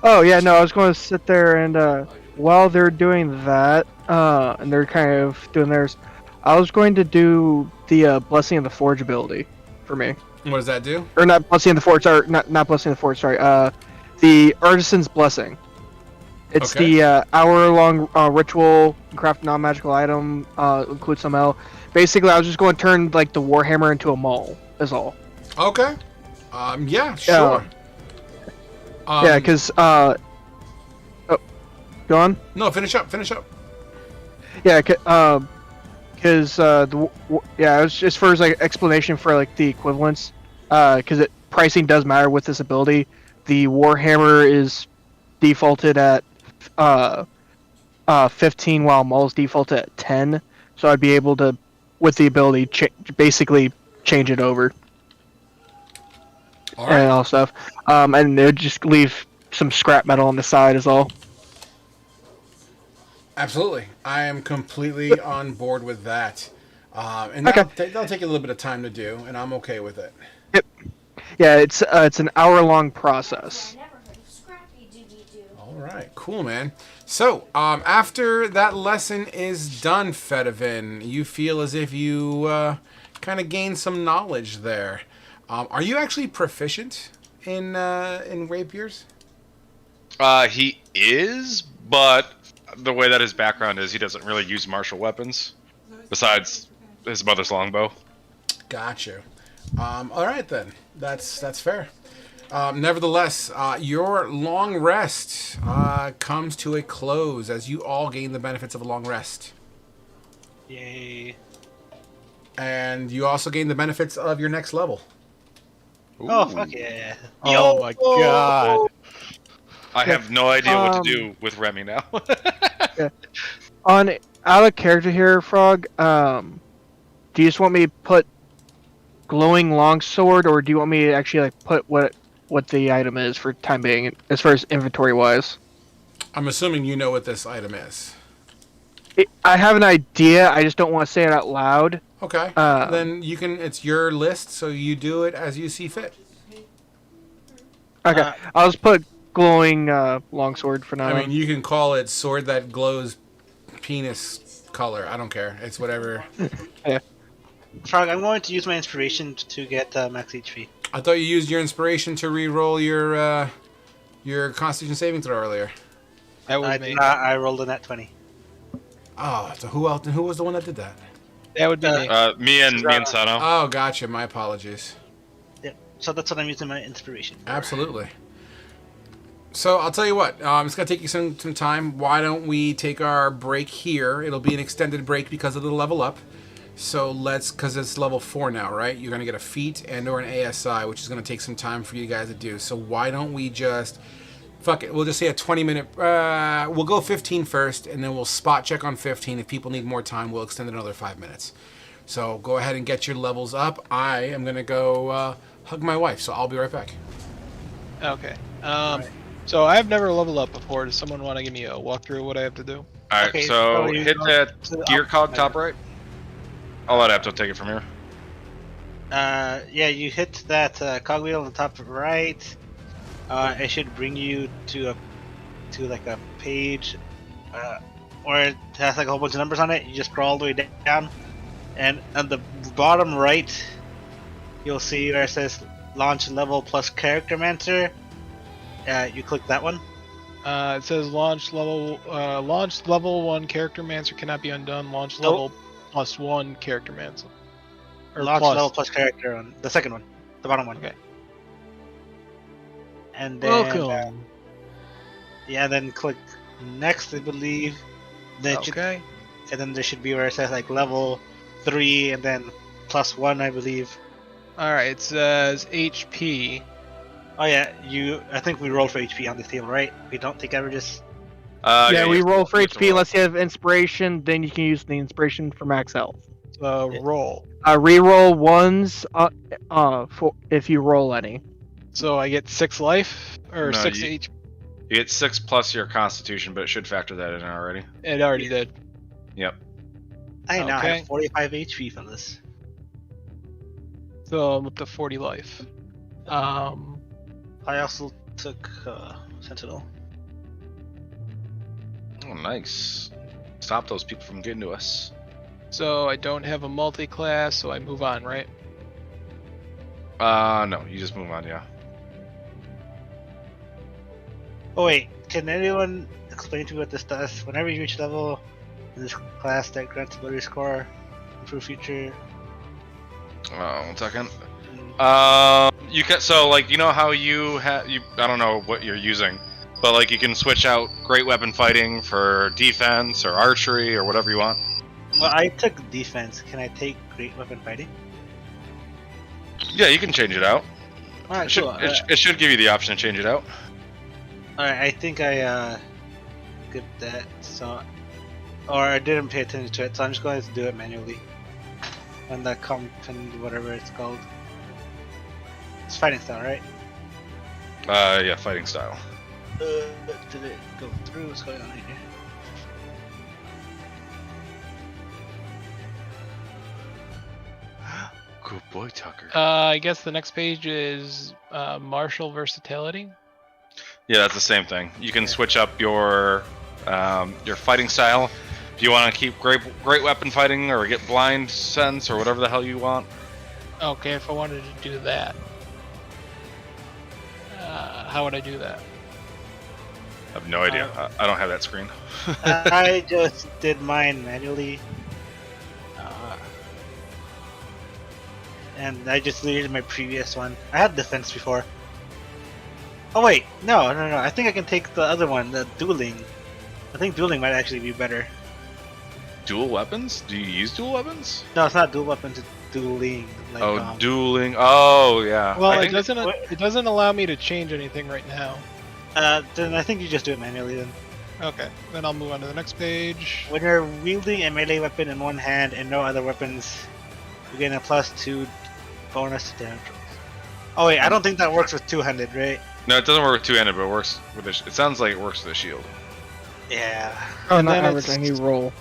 Oh yeah, no, I was going to sit there and while they're doing that, and they're kind of doing theirs, I was going to do the Blessing of the Forge ability for me. What does that do? Or not Blessing of the Forge, sorry, not Blessing of the Forge, sorry. The Artisan's Blessing. It's Okay. the hour-long ritual, craft non-magical item, include some L. Basically, I was just going to turn the Warhammer into a mole, is all. Okay. Yeah, sure. Yeah, because oh, go on. No, finish up. Yeah, because it was just for explanation for the equivalence, because pricing does matter with this ability. The Warhammer is defaulted at 15, while Maul's defaulted at 10. So I'd be able to, with the ability, basically change it over. All right. And all stuff. And it would just leave some scrap metal on the side is all. Absolutely. I am completely on board with that. And Okay. that'll take a little bit of time to do, and I'm okay with it. Yep. Yeah, it's an hour-long process. All right, cool, man. So, after that lesson is done, Fedivin, you feel as if you kind of gained some knowledge there. Are you actually proficient in rapiers? He is, but the way that his background is, he doesn't really use martial weapons besides his mother's longbow. Gotcha. All right then, that's fair. Nevertheless, your long rest comes to a close as you all gain the benefits of a long rest. Yay. And you also gain the benefits of your next level. Oh, fuck yeah. Oh my god. I have no idea what to Um, do with Remy now. On out of character here, Frog. Do you just want me to put glowing longsword, or do you want me to actually like put what the item is for time being, as far as inventory wise? I'm assuming you know what this item is. I have an idea. I just don't want to say it out loud. Okay. Then you can. It's your list, so you do it as you see fit. Okay, I'll just put glowing longsword for now. I mean, you can call it sword that glows penis color. I don't care. It's whatever. Frog, I'm going to use my inspiration to get max HP. I thought you used your inspiration to re-roll your Constitution saving throw earlier. That was I me. did not. I rolled a nat 20. Oh, so who else? Who was the one that did that? That would be me. Me and Sano. Oh, gotcha. My apologies. Yep. So that's what I'm using my inspiration for. Absolutely. So I'll tell you what. It's gonna take you some time. Why don't we take our break here? It'll be an extended break because of the level up. So because it's level 4 now, right? You're gonna get a feat and/or an ASI, which is gonna take some time for you guys to do. So why don't we just fuck it? We'll just say a 20-minute. We'll go 15 first, and then we'll spot check on 15. If people need more time, we'll extend it another 5 minutes. So go ahead and get your levels up. I am gonna go hug my wife, so I'll be right back. Okay. So I've never leveled up before. Does someone want to give me a walkthrough of what I have to do? Alright, Okay, so so you hit go that to the gear cog up- top right. I'll let Apto take it from here. Yeah, you hit that cogwheel on the top right. It should bring you to like a page, where it has like a whole bunch of numbers on it. You just scroll all the way down, and on the bottom right, you'll see where it says launch level plus character mancer. You click that one. It says launch level 1 character mancer cannot be undone. Launch Nope. level plus 1 character mancer. Or Launch plus. level plus character on the second one, the bottom one. Okay. And then Welcome. yeah, then click next, I believe. Then it should- Okay. and then there should be where it says like level 3 and then plus 1, I believe. Alright, it says HP. Oh yeah, I think we rolled for HP on this table, right? We don't take averages. Yeah, we you roll for have to HP roll. unless you have inspiration. Then you can use the inspiration for max health. So Yeah. roll. Reroll ones for if you roll any. So I get 6 life? Or No, 6 you- HP? You get 6 plus your Constitution, but it should factor that in already. It already did. Yep. I now Okay. have 45 HP from this. So I'm up to 40 life. I also took Sentinel. Oh, nice. Stop those people from getting to us. So I don't have a multi-class, so I move on, right? No, you just move on, yeah. Oh wait, can anyone explain to me what this does? Whenever you reach level in this class that grants ability score, improve feature. 1 second. Mm, You can you know how I don't know what you're using, but like you can switch out great weapon fighting for defense or archery or whatever you want. Well, I took defense. Can I take great weapon fighting? Yeah, you can change it out. Alright, It should, cool. it should give you the option to change it out. Alright, I think I get that. So, or I didn't pay attention to it, so I'm just going to do it manually. On the comp and whatever it's called. It's fighting style, right? Yeah, fighting style. Did it go through? What's going on here? Good boy, Tucker. I guess the next page is martial versatility. Yeah, that's the same thing. You can switch up your fighting style. If you want to keep great weapon fighting or get blind sense or whatever the hell you want. Okay, if I wanted to do that. How would I do that? I have no idea. I don't have that screen. I just did mine manually. And I just deleted my previous one. I had defense before. Oh wait, no. I think I can take the other one, the dueling. I think dueling might actually be better. Dual weapons? Do you use dual weapons? No, it's not dual weapons, it's dueling. Dueling. Oh, yeah. Well, I it think doesn't. It doesn't allow me to change anything right now. Then I think you just do it manually then. Okay, then I'll move on to the next page. When you're wielding a melee weapon in one hand and no other weapons, you gain a +2 bonus to damage rolls. Oh wait, I don't think that works with two-handed, right? No, it doesn't work with two-handed, but it works with it sounds like it works with a shield. Yeah. Oh, And not then average. it's- I need roll.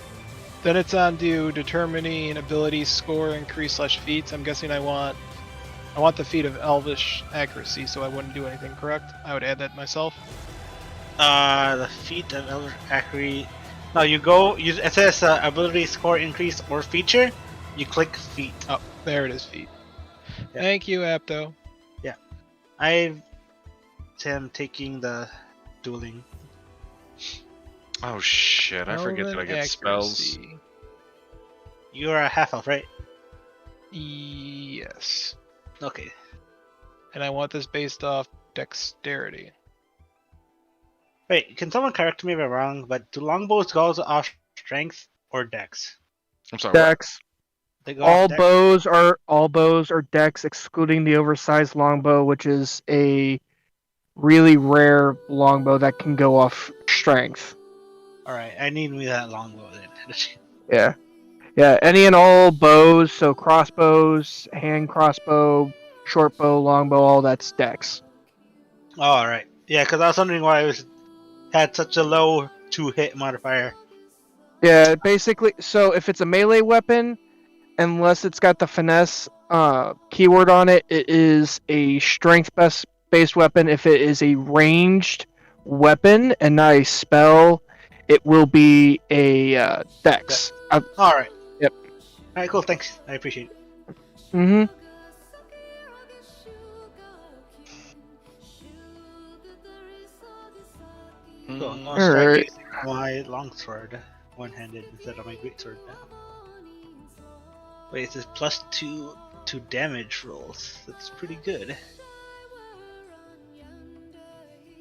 Then it's on to determining ability score increase / feats. I'm guessing I want the feat of elvish accuracy, so I wouldn't do anything correct. I would add that myself. The feat of elder accuracy. No, it says ability score increase or feature. You click feat. Oh, there it is, feat. Yeah. Thank you, Apto. I am taking the dueling. Oh shit! I forget that I Elven get spells. accuracy. You're a half elf, right? Yes. Okay. And I want this based off dexterity. Wait, can someone correct me if I'm wrong? But do longbows go off strength or dex? I'm sorry. What? Dex. They go All off dex? bows are dex, excluding the oversized longbow, which is a really rare longbow that can go off strength. All right, I need me that longbow then. Yeah. Yeah, any and all bows, so crossbows, hand crossbow, short bow, longbow, all that's dex. All right. Yeah, because I was wondering why it had such a low 2-hit modifier. Yeah, basically, so if it's a melee weapon, unless it's got the finesse keyword on it, it is a strength based weapon. If it is a ranged weapon and not a spell, it will be a dex. All right. Yep. All right, cool. Thanks. I appreciate it. Mm-hmm. Cool. I'm All gonna start right. using my longsword one-handed instead of my greatsword now. Wait, it says +2 to damage rolls. That's pretty good.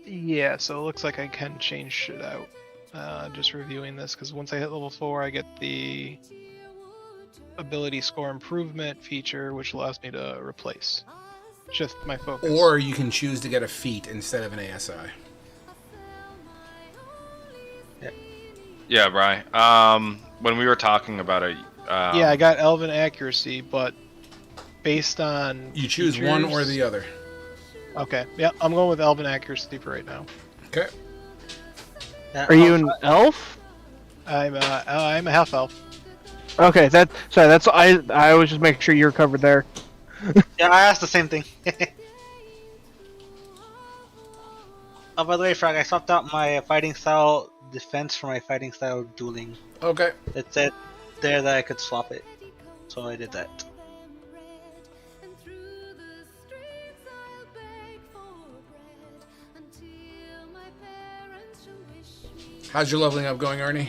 Yeah, so it looks like I can change shit out. Just reviewing this, because once I hit level 4, I get the ability score improvement feature, which allows me to replace. Shift my focus. Or you can choose to get a feat instead of an ASI. Yeah, Bri. When we were talking about it, yeah, I got Elven accuracy, but based on You choose one or features- the other. Okay, yeah, I'm going with Elven accuracy for right now. Okay. Are you an elf? I'm a half elf. Okay, that's I was just making sure you're covered there. Yeah, I asked the same thing. Oh, by the way, Frog, I swapped out my fighting style defense for my fighting style dueling. Okay. It said there that I could swap it, so I did that. How's your leveling up going, Arnie?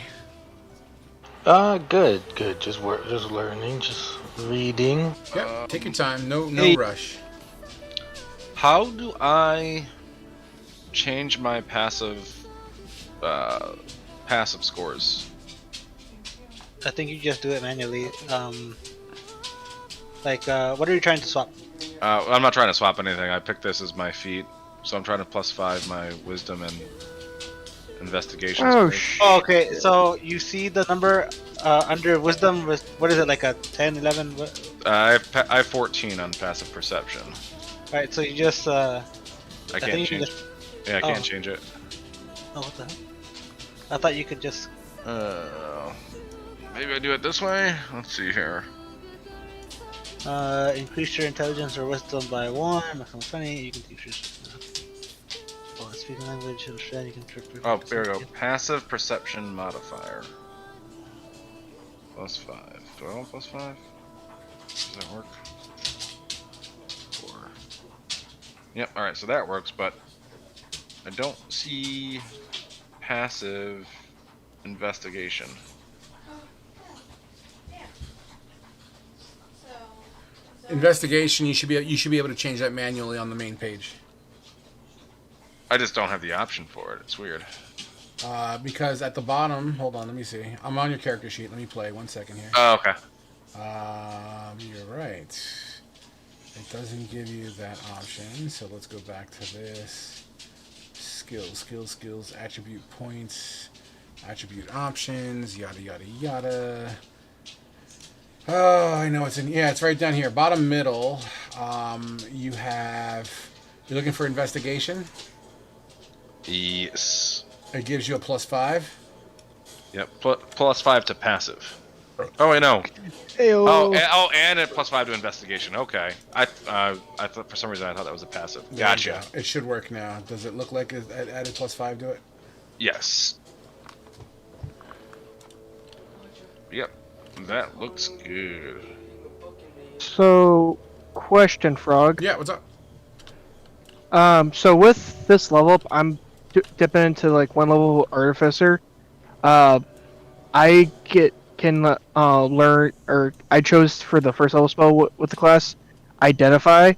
Good. Just learning, just reading. Yep. Take your time. No Hey. rush. how do I change my passive scores? I think you just do it manually. What are you trying to swap? I'm not trying to swap anything. I picked this as my feat, so I'm trying to +5 my wisdom and investigation. Oh scores. Oh, okay, so you see the number under wisdom. What is it, like a 10, 11? I have 14 on passive perception. Alright, so you just. I think can't you change. just- Yeah, I can't oh. change it. Oh, what the hell? I thought you could just. Maybe I do it this way. Let's see here. Increase your intelligence or wisdom by 1, maximum 20. You can teach your. Speaking language, understand, you can trip. Oh, there we go. Passive perception modifier. +5. Do I want +5? Does that work? 4. Yep, alright, so that works, but I don't see passive investigation. Investigation. You should be able to change that manually on the main page. I just don't have the option for it. It's weird. Because at the bottom, hold on, let me see. I'm on your character sheet. Let me play 1 second here. Oh, okay. You're right. It doesn't give you that option. So let's go back to this. skills, attribute points, attribute options, yada yada yada. Oh, I know it's in. Yeah, it's right down here, bottom middle. You have. You're looking for investigation. Yes. It gives you a +5. Yep. +5 to passive. Oh wait, no. Ayo. And a +5 to investigation. Okay. I thought for some reason I thought that was a passive. There you Gotcha. go. It should work now. Does it look like it added +5 to it? Yes. Yep. That looks good. So, question, Frog. Yeah. What's up? So with this level up, I'm dipping into like one level Artificer. I can learn, or I chose for the first level spell with the class Identify.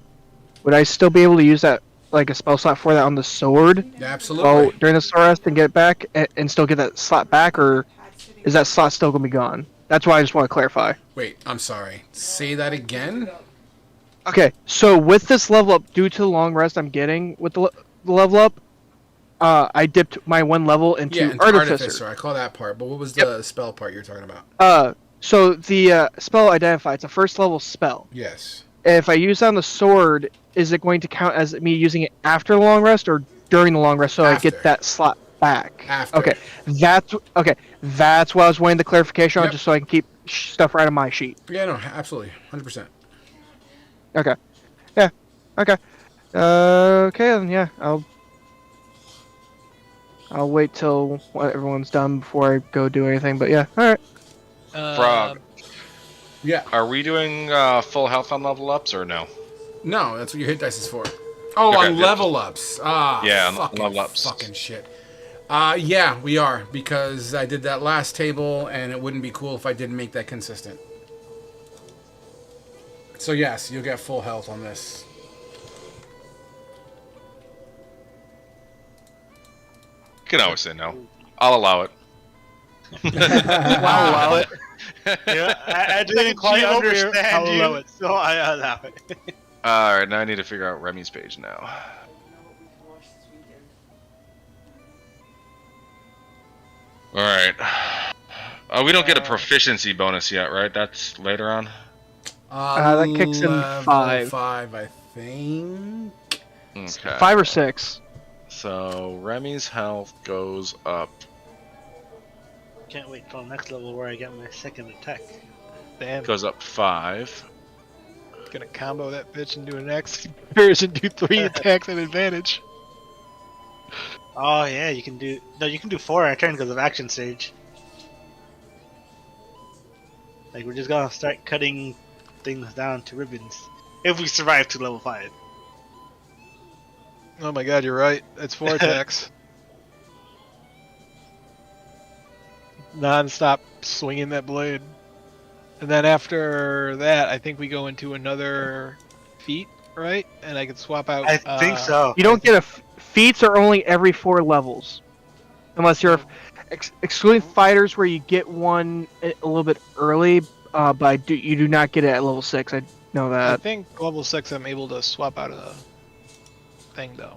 Would I still be able to use that like a spell slot for that on the sword? Yeah, absolutely. During the sword rest and get it back and still get that slot back, or is that slot still gonna be gone? That's why I just want to clarify. Wait, I'm sorry. Say that again. Okay, so with this level up, due to the long rest I'm getting with the level up, I dipped my one level into Yeah, into Artificer. I call that part. But what was the spell part you're talking about? So the spell Identify, it's a first level spell. Yes. If I use it on the sword, is it going to count as me using it after the long rest or during the long rest so I get that slot back? After. Okay, that's what I was wanting the clarification on, Yep. just so I can keep stuff right on my sheet. Yeah, no, absolutely, 100%. Okay. Yeah. Okay. Okay, then yeah, I'll wait till everyone's done before I go do anything. But yeah, all right. Frog. Yeah. Are we doing full health on level ups or no? No, that's what your hit dice is for. Oh, Okay, on level ups. Yeah, on fucking, level ups. Fucking shit. Yeah, we are, because I did that last table, and it wouldn't be cool if I didn't make that consistent. So yes, you'll get full health on this. You can always say no. I'll allow it. I'll allow it. Yeah, I didn't quite understand you, so I allow it. Alright, now I need to figure out Remy's page now. Alright. We don't get a proficiency bonus yet, right? That's later on? That kicks in Level 5. 5, I think. Okay. 5 or 6. So, Remy's health goes up. Can't wait till the next level where I get my second attack. Damn. Goes up 5. Gonna combo that bitch and do an X version, do 3 attacks at advantage. Oh yeah, you can do 4 in a turn because of action surge. Like we're just gonna start cutting things down to ribbons if we survive to level 5. Oh my god, you're right. It's 4 attacks. Non-stop swinging that blade. And then after that, I think we go into another feat, right? And I can swap out. I think so. You don't get a feats are only every 4 levels, unless you're excluding fighters where you get one a little bit early. But you do not get it at level 6. I know I that. think level 6 I'm able to swap out of the thing though.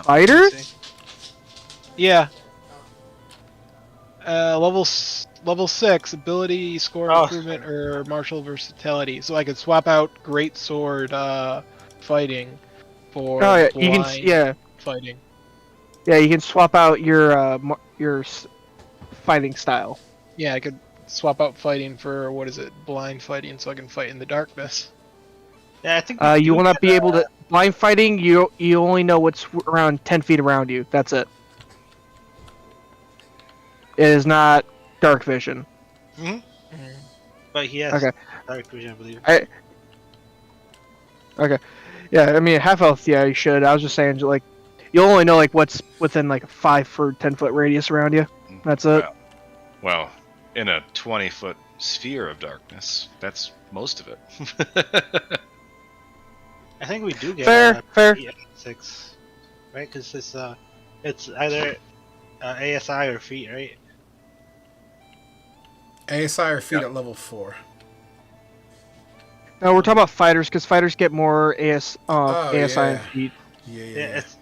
Fighters? Yeah. Level 6 ability score improvement or martial versatility. So I could swap out great sword fighting for blind fighting. Yeah, you can swap out your fighting style. Yeah, I could swap out fighting for blind fighting, so I can fight in the darkness. Yeah, I think you will not be able to blind fighting. You only know what's around 10 feet around you. That's it. It is not dark vision. But he has dark vision, I believe. Okay. Yeah, I mean half health. Yeah, you should. I was just saying, like, you'll only know like what's within like a 5 or 10 foot radius around you. That's it. Well, in a 20-foot sphere of darkness, that's most of it. I think we do get fair. 6, right? Because it's either ASI or feat, right? ASI or feat at level 4. No, we're talking about fighters because fighters get more ASI and feet. Yeah. It's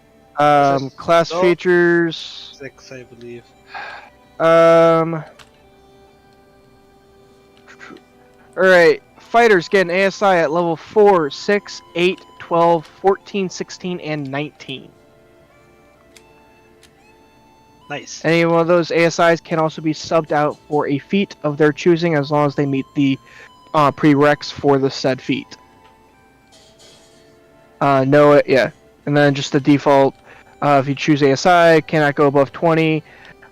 Class Oh. features. 6, I believe. Alright. Fighters get an ASI at level 4, 6, 8, 12, 14, 16, and 19. Nice. Any one of those ASIs can also be subbed out for a feat of their choosing as long as they meet the prereqs for the said feat. Yeah. And then just the default, if you choose ASI, cannot go above 20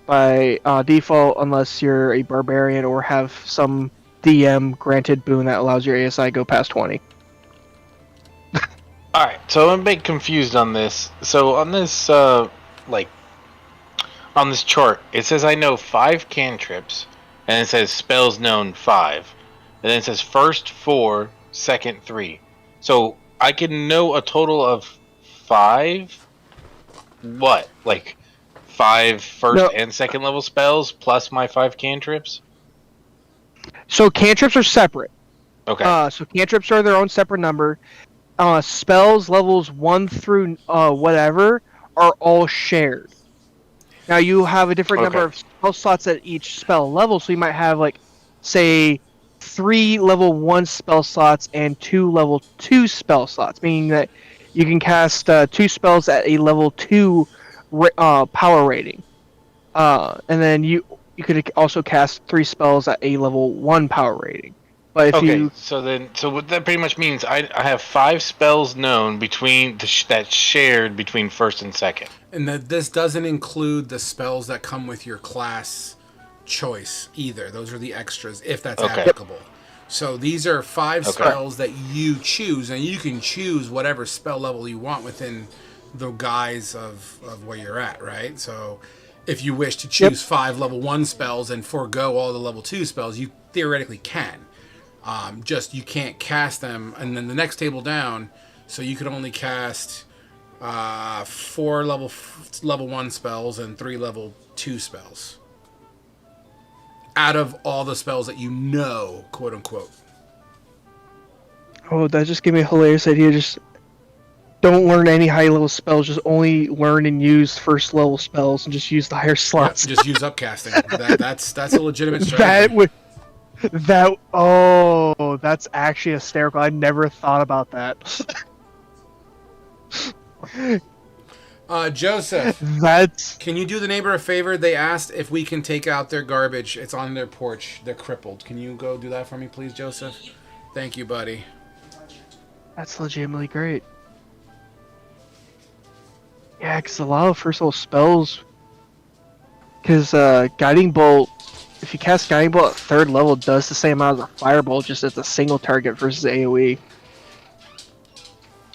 by default unless you're a barbarian or have some DM granted boon that allows your ASI go past 20. Alright, so I'm a bit confused on this. So on this, on this chart, it says I know 5 cantrips, and it says spells known 5. And then it says first 4, second 3. So I can know a total of 5? What? Like 5 first No. and second level spells plus my 5 cantrips? So cantrips are separate. Okay. So cantrips are their own separate number. Spells levels 1 through whatever are all shared. Now you have a different number of spell slots at each spell level, so you might have like, say, 3 level 1 spell slots and 2 level 2 spell slots, meaning that you can cast 2 spells at a level 2 power rating. And then you could also cast 3 spells at a level 1 power rating. But if you so what that pretty much means, I have 5 spells known between that's shared between first and second. And this doesn't include the spells that come with your class choice either. Those are the extras, if that's applicable. So these are 5 spells that you choose, and you can choose whatever spell level you want within the guise of where you're at, right? So if you wish to choose 5 level 1 spells and forego all the level 2 spells, you theoretically can. Just you can't cast them, and then the next table down, so you could only cast 4 level 1 spells and 3 level 2 spells out of all the spells that you know, quote unquote. Oh, that just gave me a hilarious idea. Just don't learn any high level spells. Just only learn and use first level spells, and just use the higher slots. Yep, just use upcasting. That's a legitimate strategy. That's actually hysterical. I never thought about that. Joseph, That's can you do the neighbor a favor? They asked if we can take out their garbage. It's on their porch. They're crippled. Can you go do that for me, please, Joseph? Thank you, buddy. That's legitimately great. Yeah, because a lot of first level spells. Because Guiding Bolt, if you cast Guiding Bolt at 3rd level, it does the same amount as a Firebolt, just as a single target versus AoE.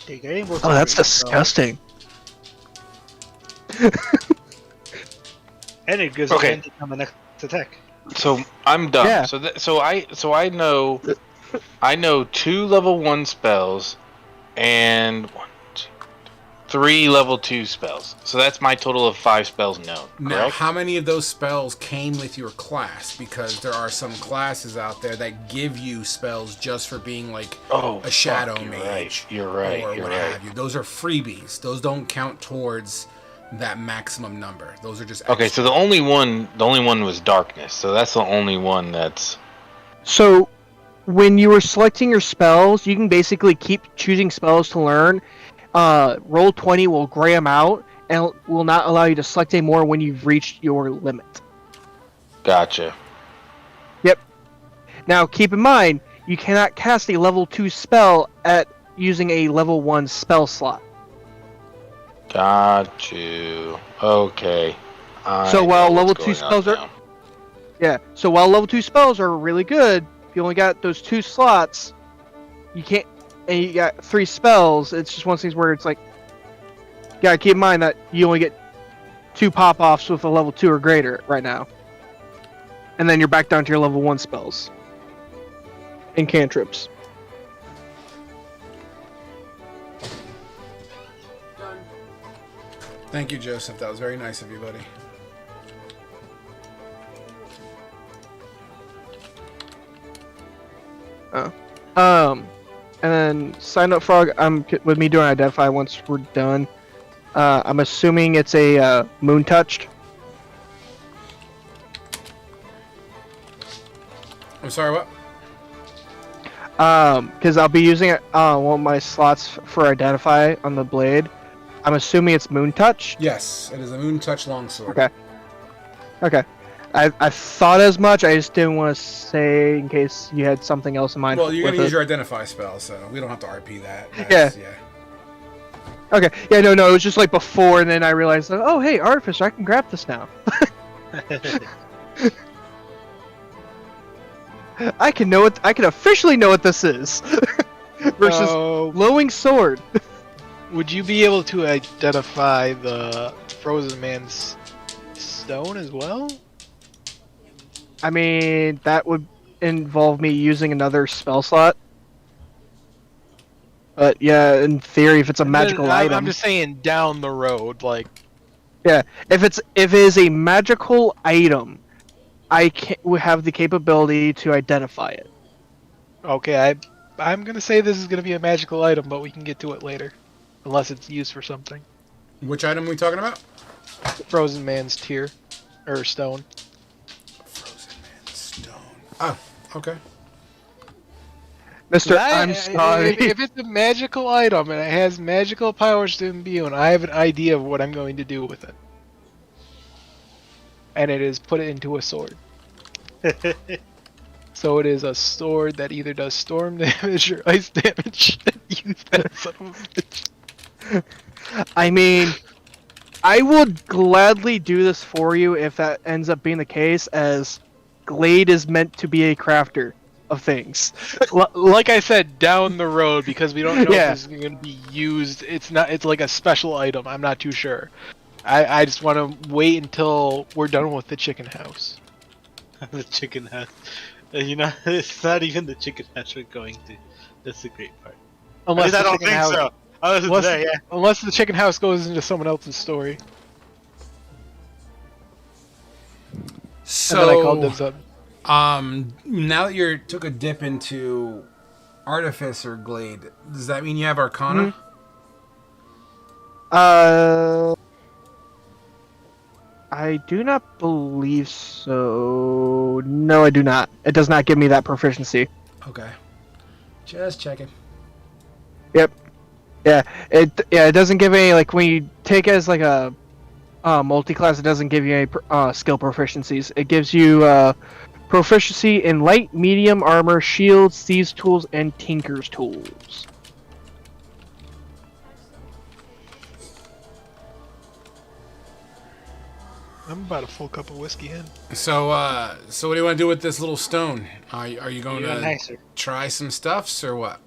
Okay, Oh, that's disgusting. And it gives advantage on the next attack. So I'm done. Yeah. So I know 2 level 1 spells and 3 level 2 spells. So that's my total of 5 spells known. Now, Correct? how many of those spells came with your class? Because there are some classes out there that give you spells just for being like a shadow mage. You're right. Or You're what right. have you. Those are freebies. Those don't count towards that maximum number. Those are just Okay, extra. so the only one was darkness. So that's the only one that's So, when you were selecting your spells, you can basically keep choosing spells to learn. Roll 20 will gray them out and will not allow you to select any more when you've reached your limit. gotcha. Yep. Now, keep in mind, you cannot cast a level 2 spell at using a level 1 spell slot. Got you. Okay. So I while know level what's 2 going spells on are... now. Yeah, so while level 2 spells are really good, if you only got those 2 slots, you can't... And you got 3 spells, it's just one of these where it's like... You gotta keep in mind that you only get 2 pop-offs with a level 2 or greater right now. And then you're back down to your level 1 spells. And cantrips. Thank you, Joseph. That was very nice of you, buddy. And then sign up frog. With me doing identify once we're done. I'm assuming it's a moon touched. I'm sorry, what? Because I'll be using it one of my slots for identify on the blade. I'm assuming it's moon touched. Yes, it is a moon touch longsword. Okay. Okay. I thought as much. I just didn't want to say in case you had something else in mind. Well, you're with gonna use it. your identify spell, so we don't have to RP that. Yeah. Okay. Yeah. No. It was just like before, and then I realized, like, oh, hey, artificer, I can grab this now. I can know it. I can officially know what this is. Versus So, glowing sword. would you be able to identify the Frozen Man's stone as well? I mean, that would involve me using another spell slot. But yeah, in theory, if it's a magical item, I'm just saying down the road, like. yeah, if it is a magical item, I would have the capability to identify it. Okay, I'm gonna say this is gonna be a magical item, but we can get to it later, unless it's used for something. Which item are we talking about? Frozen Man's tear, or stone. Frozen Man Stone. Oh, okay. Mister, I'm sorry. If it's a magical item and it has magical powers to imbue, and I have an idea of what I'm going to do with it, and it is put it into a sword. So it is a sword that either does storm damage or ice damage. Use that son of a bitch. I mean, I would gladly do this for you if that ends up being the case, as Glade is meant to be a crafter of things. Like I said, down the road, because we don't know Yeah. if this is going to be used. It's like a special item. I'm not too sure. I just want to wait until we're done with the chicken house. The chicken house. You know, it's not even the chicken house we're going to. That's the great part. Unless I the don't chicken think house, so. Other than that, yeah. unless the chicken house goes into someone else's story, and then I called dibs So, up. now that you took a dip into Artificer Glade, does that mean you have Arcana? I do not believe so. No, I do not. It does not give me that proficiency. Okay. Just checking. Yep. Yeah. It doesn't give any, like, when you take it as like a multi-class, it doesn't give you any skill proficiencies. It gives you proficiency in light, medium armor, shields, thieves' tools, and tinker's tools. I'm about a full cup of whiskey in. So what do you want to do with this little stone? Are you going Even to nicer. try some stuffs or what?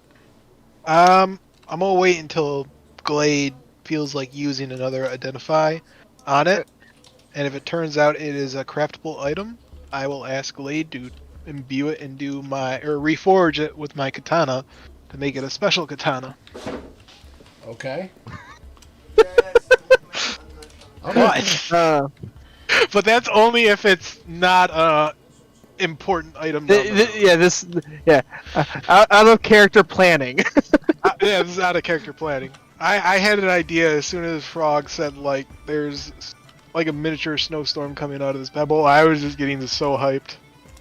I'm gonna wait until Glade feels like using another identify on it, and if it turns out it is a craftable item, I will ask Glade to imbue it and reforge it with my katana to make it a special katana. Okay. What? But that's only if it's not a important item. Out of character planning. Yeah, this is out of character planning. I had an idea as soon as Frog said, like, there's like a miniature snowstorm coming out of this pebble. I was just getting so hyped.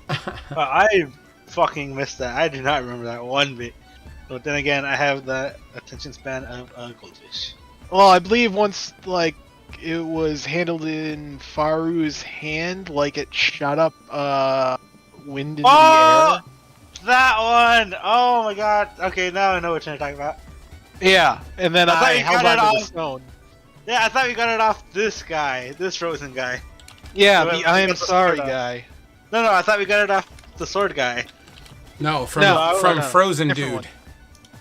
I fucking missed that. I do not remember that one bit. But then again, I have the attention span of a goldfish. Well, I believe once, like, it was handled in Faru's hand, like it shot up wind into the air. That one! Oh my god. Okay, now I know what you're talking about. Yeah, and then I thought I you held got it onto the off. stone. Yeah, I thought we got it off this guy, this frozen guy. Yeah, So the we I am got the sorry sword off. guy. No, I thought we got it off the sword guy. No, from No, from no, Frozen different Dude. one.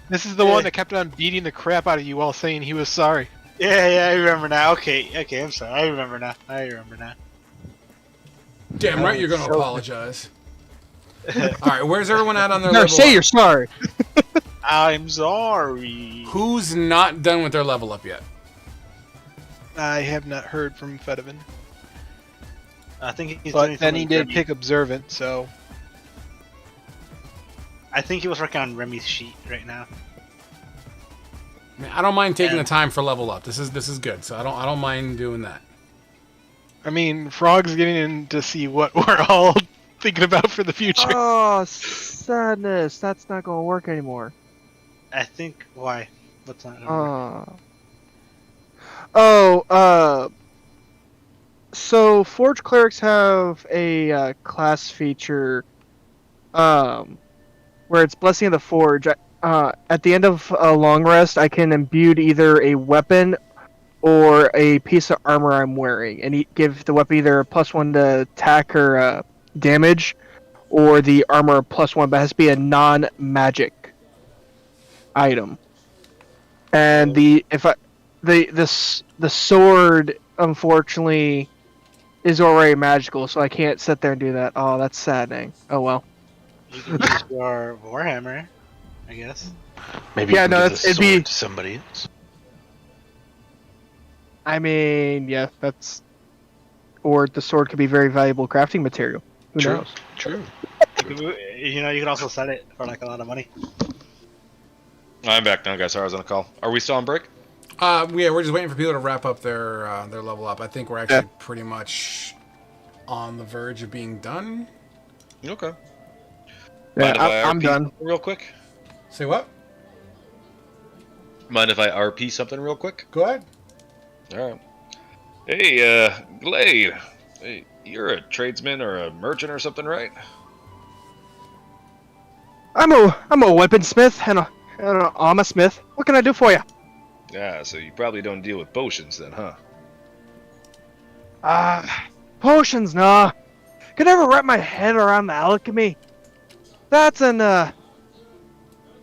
This is the one that kept on beating the crap out of you while saying he was sorry. Yeah, I remember now. Okay, I'm sorry. I remember now. Damn right, you're gonna apologize. All right, where's everyone at on their No, level? say up? you're sorry. I'm sorry. Who's not done with their level up yet? I have not heard from Fedivin. I think he's But doing then he something did Remy. pick Observant, so... I think he was working on Remy's sheet right now. I don't mind taking the time for level up. This is good. So I don't mind doing that. I mean, Frog's getting in to see what we're all thinking about for the future. Oh, sadness. That's not gonna work anymore. I think why? What's not? Gonna work? So Forge Clerics have a class feature, where it's Blessing of the Forge. At the end of a long rest, I can imbue either a weapon or a piece of armor I'm wearing, and give the weapon either a +1 to attack or damage, or the armor a +1, but it has to be a non-magic item. And the sword, unfortunately, is already magical, so I can't sit there and do that. Oh, that's saddening. Oh well. You can use your Warhammer, I guess. Maybe Yeah, you can no, give the it'd sword be- to somebody else. I mean, yeah, that's. Or the sword could be very valuable crafting material. Who True. knows? True. You could also sell it for like a lot of money. I'm back now, guys. Sorry, I was on a call. Are we still on break? Yeah, we're just waiting for people to wrap up their level up. I think we're actually pretty much on the verge of being done. Okay. Yeah, Mind if I I'm RP done. real quick? Say what? Mind if I RP something real quick? Go ahead. All right. Hey, Glade. Hey, you're a tradesman or a merchant or something, right? I'm a weaponsmith and an armor smith. What can I do for you? Yeah, so you probably don't deal with potions then, huh? Potions, nah. Could never wrap my head around the alchemy. That's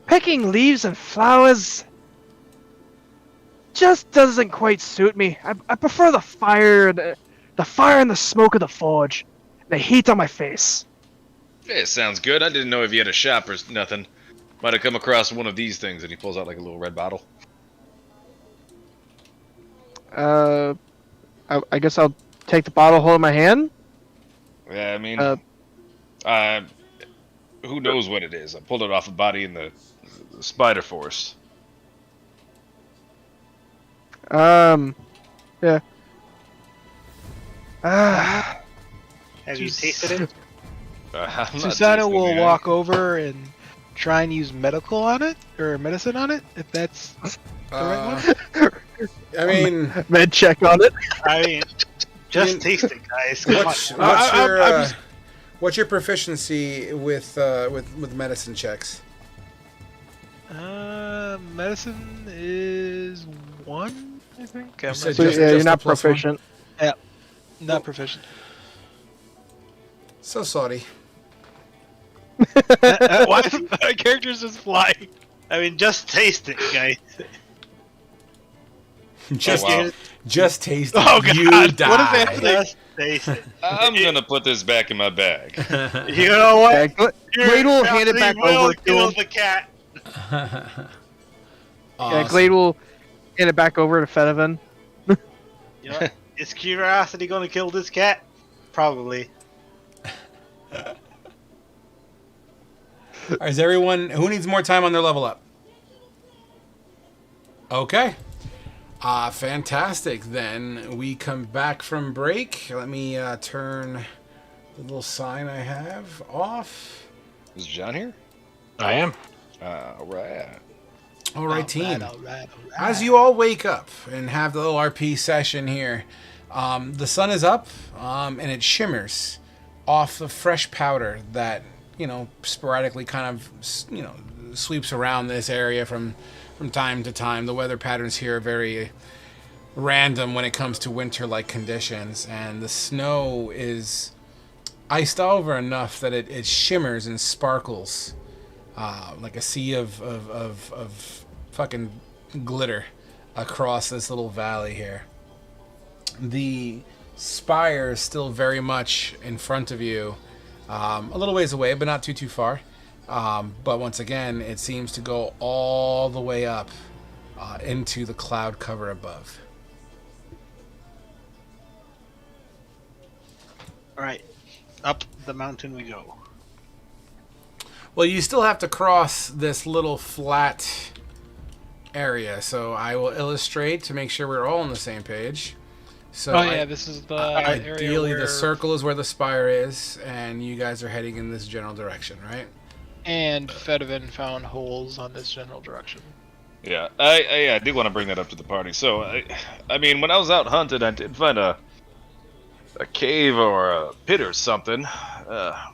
picking leaves and flowers just doesn't quite suit me. I prefer the fire, the fire and the smoke of the forge, the heat on my face. Yeah, sounds good. I didn't know if you had a shop or nothing. Might have come across one of these things, and he pulls out like a little red bottle. I guess I'll take the bottle, hold it in my hand. Yeah, I mean, who knows what it is? I pulled it off a body in the spider forest. Yeah. Have you tasted it? I'm not Susanna tasting will anything. walk over and try and use medical on it, or medicine on it, if that's the right one. I mean, Med check on it. I mean, just taste it, guys. Come on. what's your proficiency with medicine checks? Medicine is 1, I think. I'm said not So, just- sure. yeah, you're just not a +1? proficient. Not proficient. So sorry. Why is my character's just flying? I mean, just taste it, guys. Just, wow. just taste it. Oh, God. You What is die. that? Just taste it. I'm gonna put this back in my bag. You know what? Yeah, Glade will hand it back over to kill him. the cat. Yeah, Awesome. Glade will hand it back over to Fenovan. You know what? Is curiosity gonna kill this cat? Probably. Is everyone who needs more time on their level up? Okay. Fantastic. Then we come back from break. Let me turn the little sign I have off. Is John here? I am. All right. All right, team. All right. As you all wake up and have the little RP session here, the sun is up and it shimmers off the fresh powder that, sporadically kind of, sweeps around this area from time to time. The weather patterns here are very random when it comes to winter-like conditions, and the snow is iced over enough that it shimmers and sparkles like a sea of fucking glitter across this little valley here. The spire is still very much in front of you, a little ways away, but not too far. But once again, it seems to go all the way up into the cloud cover above. Alright. Up the mountain we go. Well, you still have to cross this little flat area. So I will illustrate to make sure we're all on the same page. So Oh yeah, this is the area ideally, where... the circle is where the spire is, and you guys are heading in this general direction, right? And Fedivin found holes on this general direction. Yeah, I did want to bring that up to the party. So, I mean, when I was out hunting, I did find a cave or a pit or something. I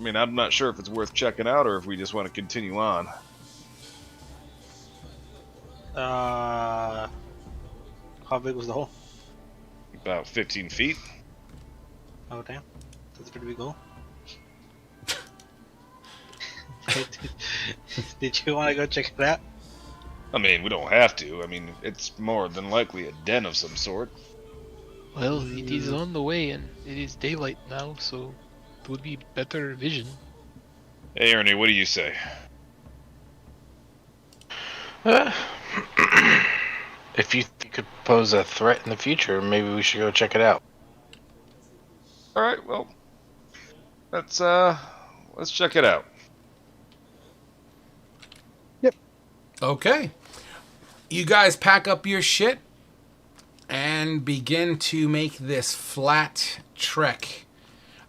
mean, I'm not sure if it's worth checking out or if we just want to continue on. How big was the hole? About 15 feet. Oh damn, that's a pretty big hole. Did you want to go check it out? I mean, we don't have to. I mean, it's more than likely a den of some sort. Well, it is on the way, and it is daylight now, so it would be better vision. Hey, Ernie, what do you say? If you could pose a threat in the future, maybe we should go check it out. All right, well, let's check it out. Okay. You guys pack up your shit and begin to make this flat trek.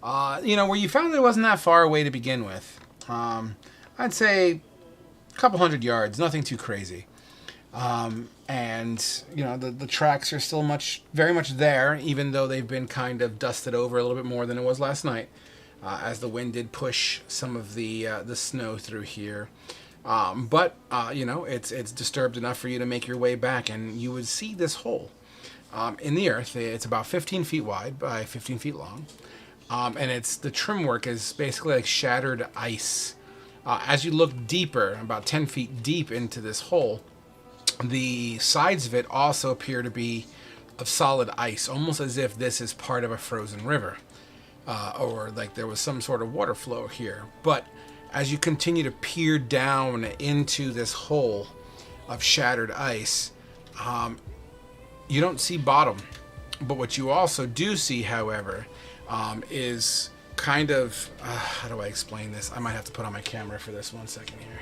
Where you found that it wasn't that far away to begin with. I'd say a couple 100 yards, nothing too crazy. The tracks are still very much there, even though they've been kind of dusted over a little bit more than it was last night, as the wind did push some of the snow through here. It's disturbed enough for you to make your way back, and you would see this hole in the earth. It's about 15 feet wide by 15 feet long, and the trim work is basically like shattered ice. As you look deeper, about 10 feet deep into this hole, the sides of it also appear to be of solid ice, almost as if this is part of a frozen river, or like there was some sort of water flow here. But as you continue to peer down into this hole of shattered ice, you don't see bottom. But what you also do see, however, is kind of... how do I explain this? I might have to put on my camera for this 1 second here.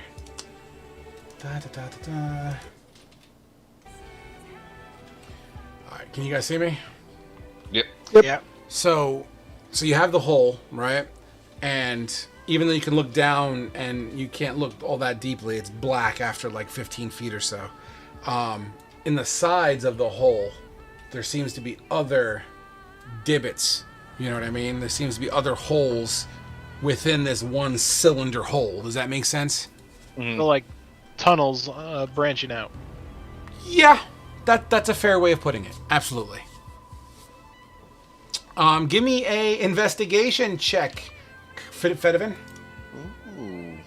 Alright, can you guys see me? Yep. Yep. So you have the hole, right? And even though you can look down and you can't look all that deeply, it's black after like 15 feet or so. In the sides of the hole, there seems to be other divots. You know what I mean? There seems to be other holes within this one cylinder hole. Does that make sense? So, like, tunnels branching out. Yeah, that's a fair way of putting it. Absolutely. Give me a investigation check, Fedivin. Ooh.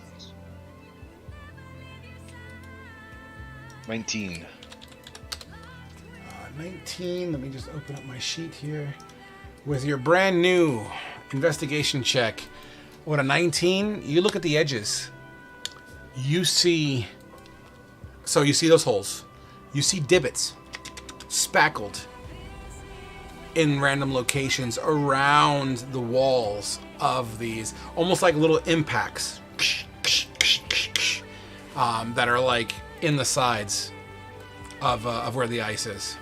19. 19. Let me just open up my sheet here. With your brand new investigation check, what, a 19? You look at the edges. You see those holes. You see divots spackled in random locations around the walls of these, almost like little impacts that are like in the sides of where the ice is.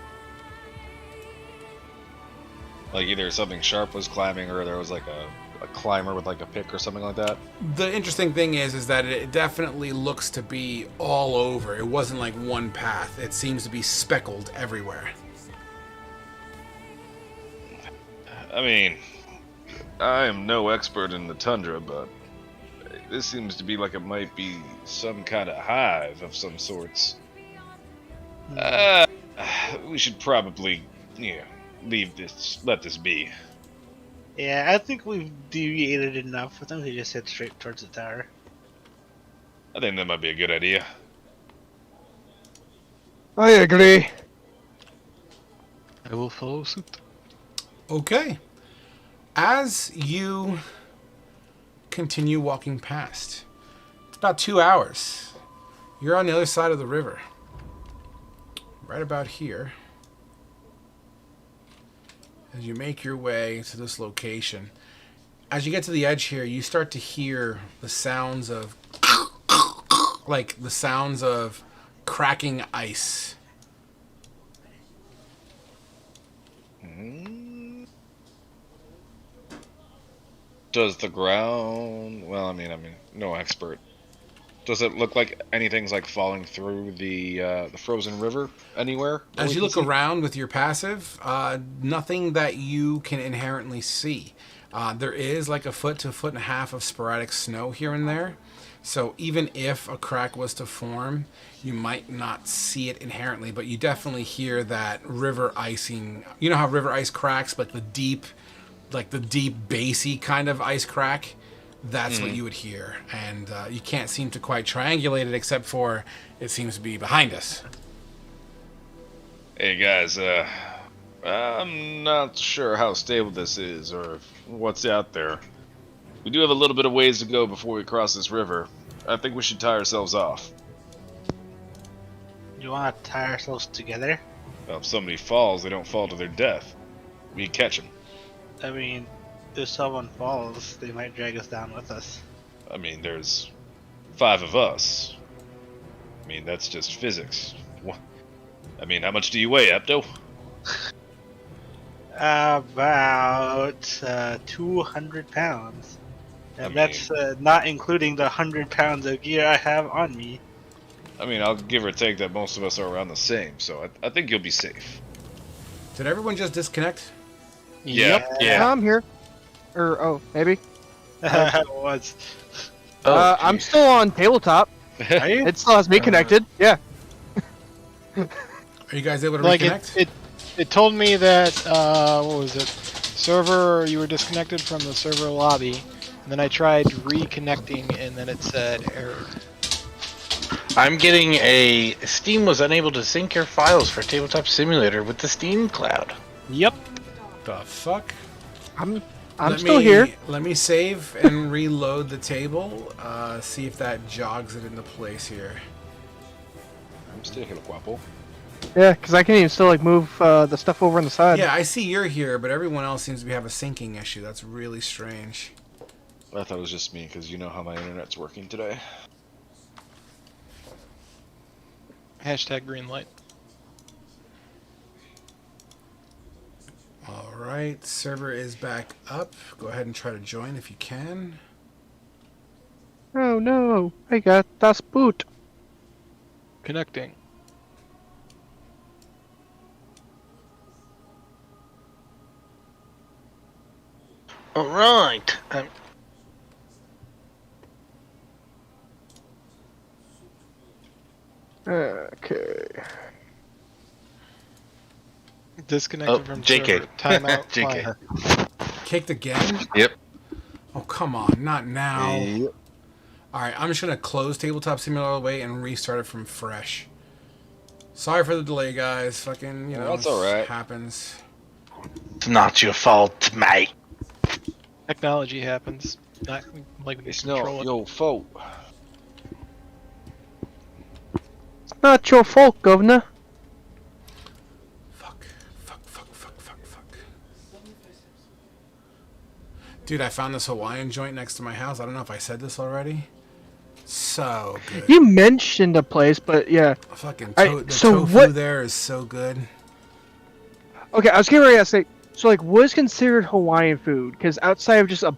Like either something sharp was climbing or there was like a climber with like a pick or something like that. The interesting thing is that it definitely looks to be all over. It wasn't like one path. It seems to be speckled everywhere. I mean, I am no expert in the tundra, but this seems to be like it might be some kind of hive of some sorts. We should probably, let this be. Yeah, I think we've deviated enough. I think we just head straight towards the tower. I think that might be a good idea. I agree. I will follow suit. Okay. As you continue walking past, it's about 2 hours. You're on the other side of the river. Right about here. As you make your way to this location, as you get to the edge here, you start to hear the sounds of cracking ice. Does the ground? Well, I mean, no expert. Does it look like anything's like falling through the frozen river anywhere? As you look around with your passive, nothing that you can inherently see. There is like a foot to a foot and a half of sporadic snow here and there. So even if a crack was to form, you might not see it inherently, but you definitely hear that river icing. You know how river ice cracks, like the deep bassy kind of ice crack? That's what you would hear. And you can't seem to quite triangulate it, except for it seems to be behind us. Hey guys, I'm not sure how stable this is or what's out there. We do have a little bit of ways to go before we cross this river. I think we should tie ourselves off. You want to tie ourselves together? Well, if somebody falls, they don't fall to their death. We can catch them. I mean, if someone falls, they might drag us down with us. I mean, there's 5 of us. I mean, that's just physics. I mean, how much do you weigh, Epto? About 200 pounds. And that's not including the 100 pounds of gear I have on me. I mean, I'll give or take that most of us are around the same, so I think you'll be safe. Did everyone just disconnect? Yeah. I'm here. Or, maybe. Was. I'm still on tabletop. Are you? It still has me connected. Yeah. Are you guys able to Like reconnect? it told me that what was it? Server, you were disconnected from the server lobby, and then I tried reconnecting, and then it said error. I'm getting a Steam was unable to sync your files for Tabletop Simulator with the Steam cloud. Yep. The fuck? I'm still here. Let me save and reload the table. See if that jogs it into place here. I'm still here, Guapo. Yeah, because I can even still like move the stuff over on the side. Yeah, I see you're here, but everyone else seems to have a syncing issue. That's really strange. I thought it was just me, because you know how my internet's working today. Hashtag green light. Alright, server is back up. Go ahead and try to join if you can. Oh no, I got das Boot. Connecting. All right. Okay. Disconnected Oh, from JK. server. Timeout. JK. Fine. Kicked again? Yep. Oh, come on, not now. Alright, I'm just going to close Tabletop Simulator all the way and restart it from fresh. Sorry for the delay, guys. Fucking, That's it alright. happens. It's not your fault, mate. Technology happens. Not like we It's control not it. your fault. It's not your fault, Governor. Fuck. Dude, I found this Hawaiian joint next to my house. I don't know if I said this already. So good. You mentioned a place, but yeah. Fucking I- the so tofu what- there is so good. Okay, I was getting ready to say, so like, what is considered Hawaiian food? Because outside of just a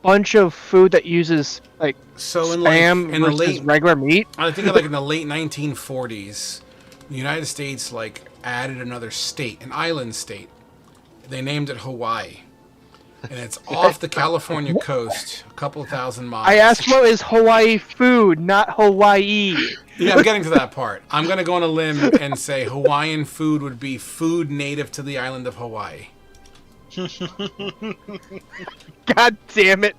bunch of food that uses like So in spam in the versus late, regular meat. I think like in the late 1940s, the United States like added another state, an island state. They named it Hawaii, and it's off the California coast, a couple thousand miles. I asked what is Hawaii food, not Hawaii. Yeah, I'm getting to that part. I'm gonna go on a limb and say Hawaiian food would be food native to the island of Hawaii. God damn it.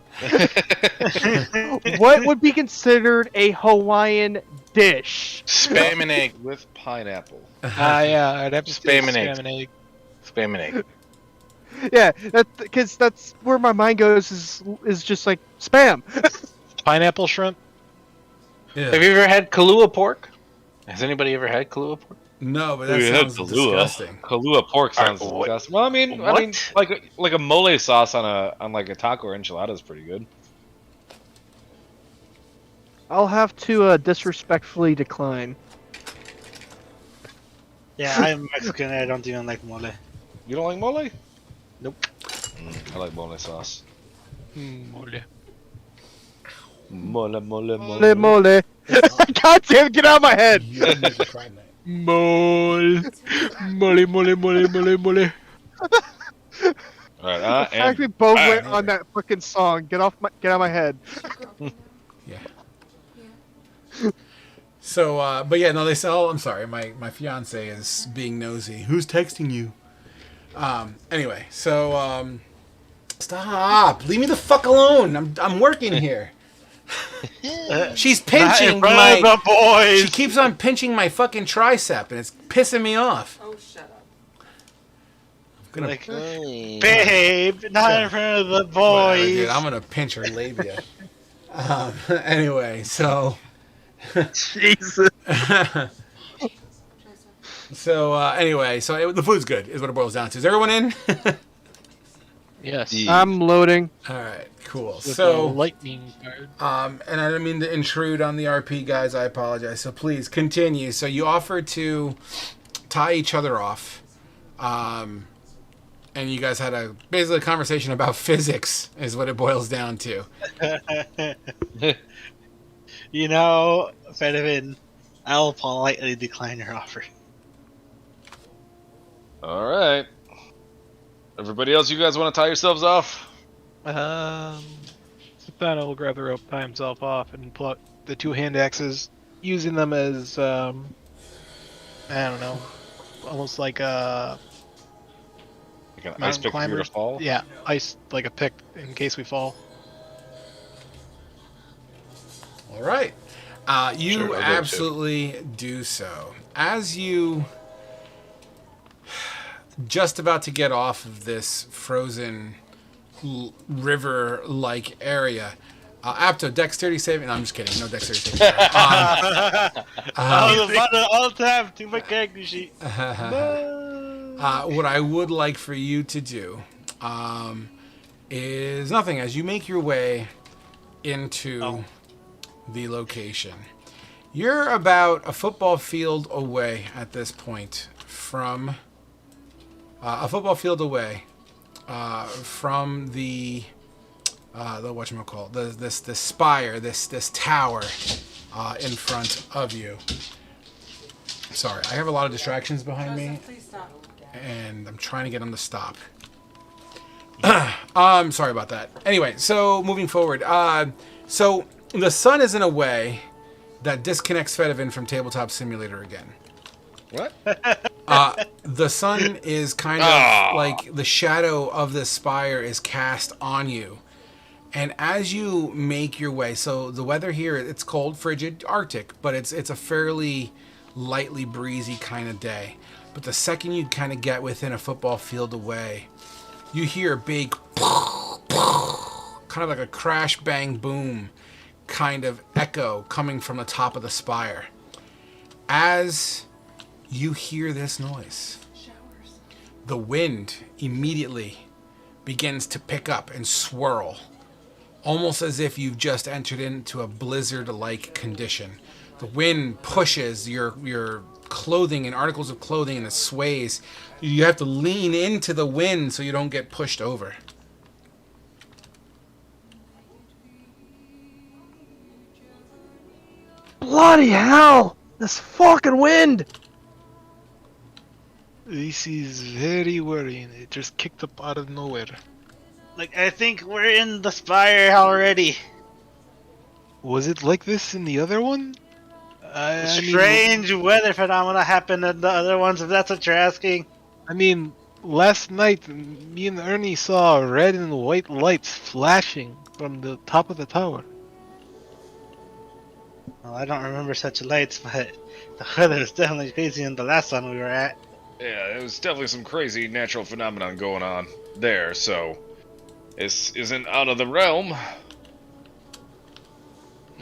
What would be considered a Hawaiian dish? Spam and egg. With pineapple. Yeah, I'd have to say Spam and eggs. spam and egg. Spam and egg. Yeah, because that's where my mind goes is just like spam. Pineapple shrimp. Yeah. Have you ever had Kahlua pork? Has anybody ever had Kahlua pork? No, but that We had sounds disgusting. Kahlua pork sounds Alright, what- disgusting. Well, I mean, what? like a mole sauce on like a taco or enchilada is pretty good. I'll have to disrespectfully decline. Yeah, I'm Mexican. I don't even like mole. You don't like mole? Nope. I like mole sauce. Mole. Mole, mole, Mole, mole. God damn, get out of my head. You need to try that. Mole. Mole, mole, mole, mole, mole. All right, The I fact we am. both back. went on that fucking song. Get out of my head. Yeah. Yeah. So, but yeah, no, they say, oh, I'm sorry, my fiance is being nosy. Who's texting you? Anyway, so, stop. Leave me the fuck alone. I'm working here. She's pinching my... the boys. She keeps on pinching my fucking tricep, and it's pissing me off. Oh, shut up. I'm gonna, Like, babe, not in front of the whatever, boys. dude, I'm gonna pinch her labia. Anyway, so... Jesus. So, anyway, the food's good, is what it boils down to. Is everyone in? Yes. I'm loading. All right, cool. With So, a lightning card. and I didn't mean to intrude on the RP, guys. I apologize. So please continue. So you offered to tie each other off, and you guys had basically a conversation about physics, is what it boils down to. You know, Fedivin, I'll politely decline your offer. All right. Everybody else, you guys want to tie yourselves off? Sithana will grab the rope, tie himself off, and pull out the two hand axes, using them as, I don't know, almost like a Like an ice mountain pick for you climber. to fall? Yeah, ice, like a pick in case we fall. All right. You Sure, I'll do it too. absolutely do so. As you just about to get off of this frozen river-like area, Apto, dexterity saving. No, I'm just kidding. No dexterity saving. I was about to alt-tab to my character sheet. What I would like for you to do is nothing. As you make your way into the location, you're about a football field away at this point from from the whatchamacallit, this spire, this tower in front of you. Sorry, I have a lot of distractions behind me, Please stop. and I'm trying to get them to stop. Sorry about that. Anyway, so moving forward, so the sun is in a way that disconnects Fedivin from Tabletop Simulator again. What? The sun is kind of like the shadow of the spire is cast on you. And as you make your way, so the weather here, it's cold, frigid, Arctic, but it's a fairly lightly breezy kind of day. But the second you kind of get within a football field away, you hear a big kind of like a crash, bang, boom kind of echo coming from the top of the spire. As you hear this noise, the wind immediately begins to pick up and swirl, almost as if you've just entered into a blizzard-like condition. The wind pushes your clothing and articles of clothing, and it sways. You have to lean into the wind so you don't get pushed over. Bloody hell! This fucking wind! This is very worrying. It just kicked up out of nowhere. Like, I think we're in the spire already. Was it like this in the other one? Strange weather phenomena happened in the other ones, if that's what you're asking. I mean, last night me and Ernie saw red and white lights flashing from the top of the tower. Well, I don't remember such lights, but the weather was definitely crazy in the last one we were at. Yeah, there was definitely some crazy natural phenomenon going on there, so this isn't out of the realm.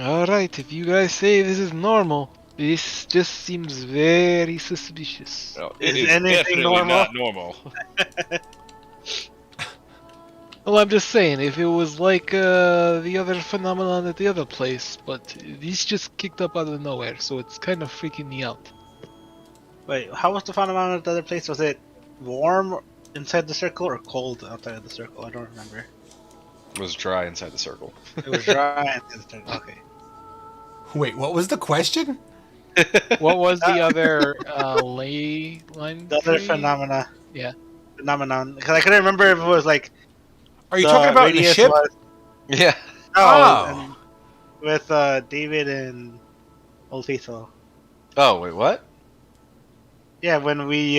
Alright, if you guys say this is normal, this just seems very suspicious. No, Is it is anything definitely normal? not normal. Well, I'm just saying, if it was like the other phenomenon at the other place, but this just kicked up out of nowhere, so it's kind of freaking me out. Wait, how was the phenomenon at the other place? Was it warm inside the circle or cold outside of the circle? I don't remember. It was dry inside the circle. It was dry inside the circle. Okay. Wait, what was the question? What was the other ley line? The other tree? phenomenon. Yeah. Phenomenon. Because I couldn't remember if it was like. Are you talking about in the radius ship? Was, Yeah. oh, Oh. and with David and Old Faithful. Oh wait, what? Yeah, when we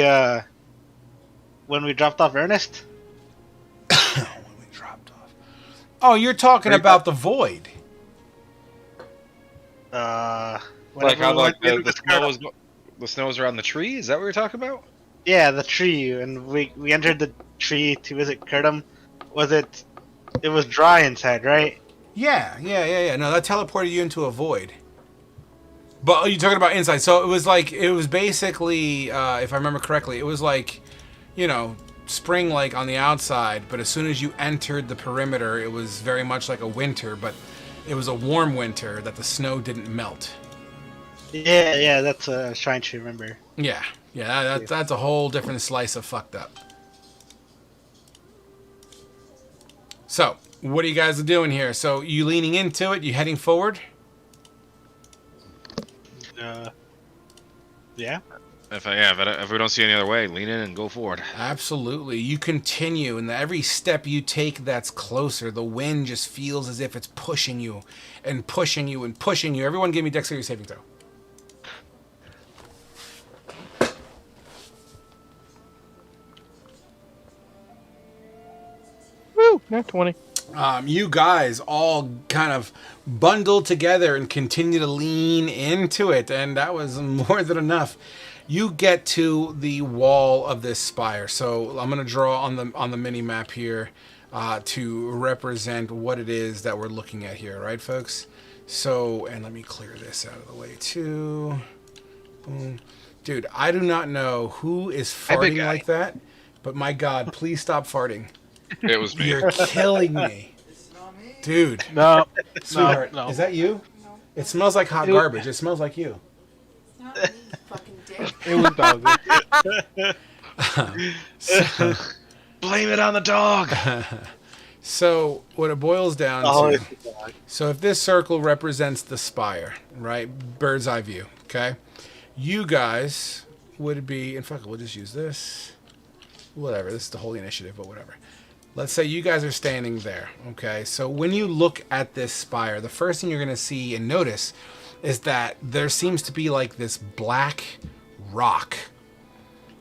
dropped off Ernest. When we dropped off. Oh, you're talking about the void. Whenever Like how we like went the into snow was around the tree? Is that what you're talking about? Yeah, the tree, and we entered the tree to visit Kurtum. Was it? It was dry inside, right? Yeah. No, that teleported you into a void. But you're talking about inside. So it was basically, if I remember correctly, it was like, spring like on the outside, but as soon as you entered the perimeter, it was very much like a winter, but it was a warm winter that the snow didn't melt. Yeah, that's what I was trying to remember. Yeah, that's a whole different slice of fucked up. So, what are you guys doing here? So, you leaning into it? You heading forward? Yeah. If we don't see any other way, lean in and go forward. Absolutely. You continue, and every step you take that's closer, the wind just feels as if it's pushing you and pushing you and pushing you. Everyone give me dexterity saving throw. Woo! Not 20. You guys all kind of bundle together and continue to lean into it, and that was more than enough. You get to the wall of this spire. So I'm going to draw on the mini map here to represent what it is that we're looking at here, right, folks? So, and let me clear this out of the way too. Boom. Dude, I do not know who is farting like that, but my God, please stop farting. It was me. You're killing me. Dude. No. Sweetheart, no. is that you? It smells like hot garbage. It smells like you. Not me, fucking dick. It was Bowser. Blame it on the dog. So what it boils down Oh, to, so if this circle represents the spire, right? Bird's eye view, okay? You guys would be, and fuck it, we'll just use this. Whatever, this is the holy initiative, but whatever. Let's say you guys are standing there, okay? So when you look at this spire, the first thing you're going to see and notice is that there seems to be like this black rock.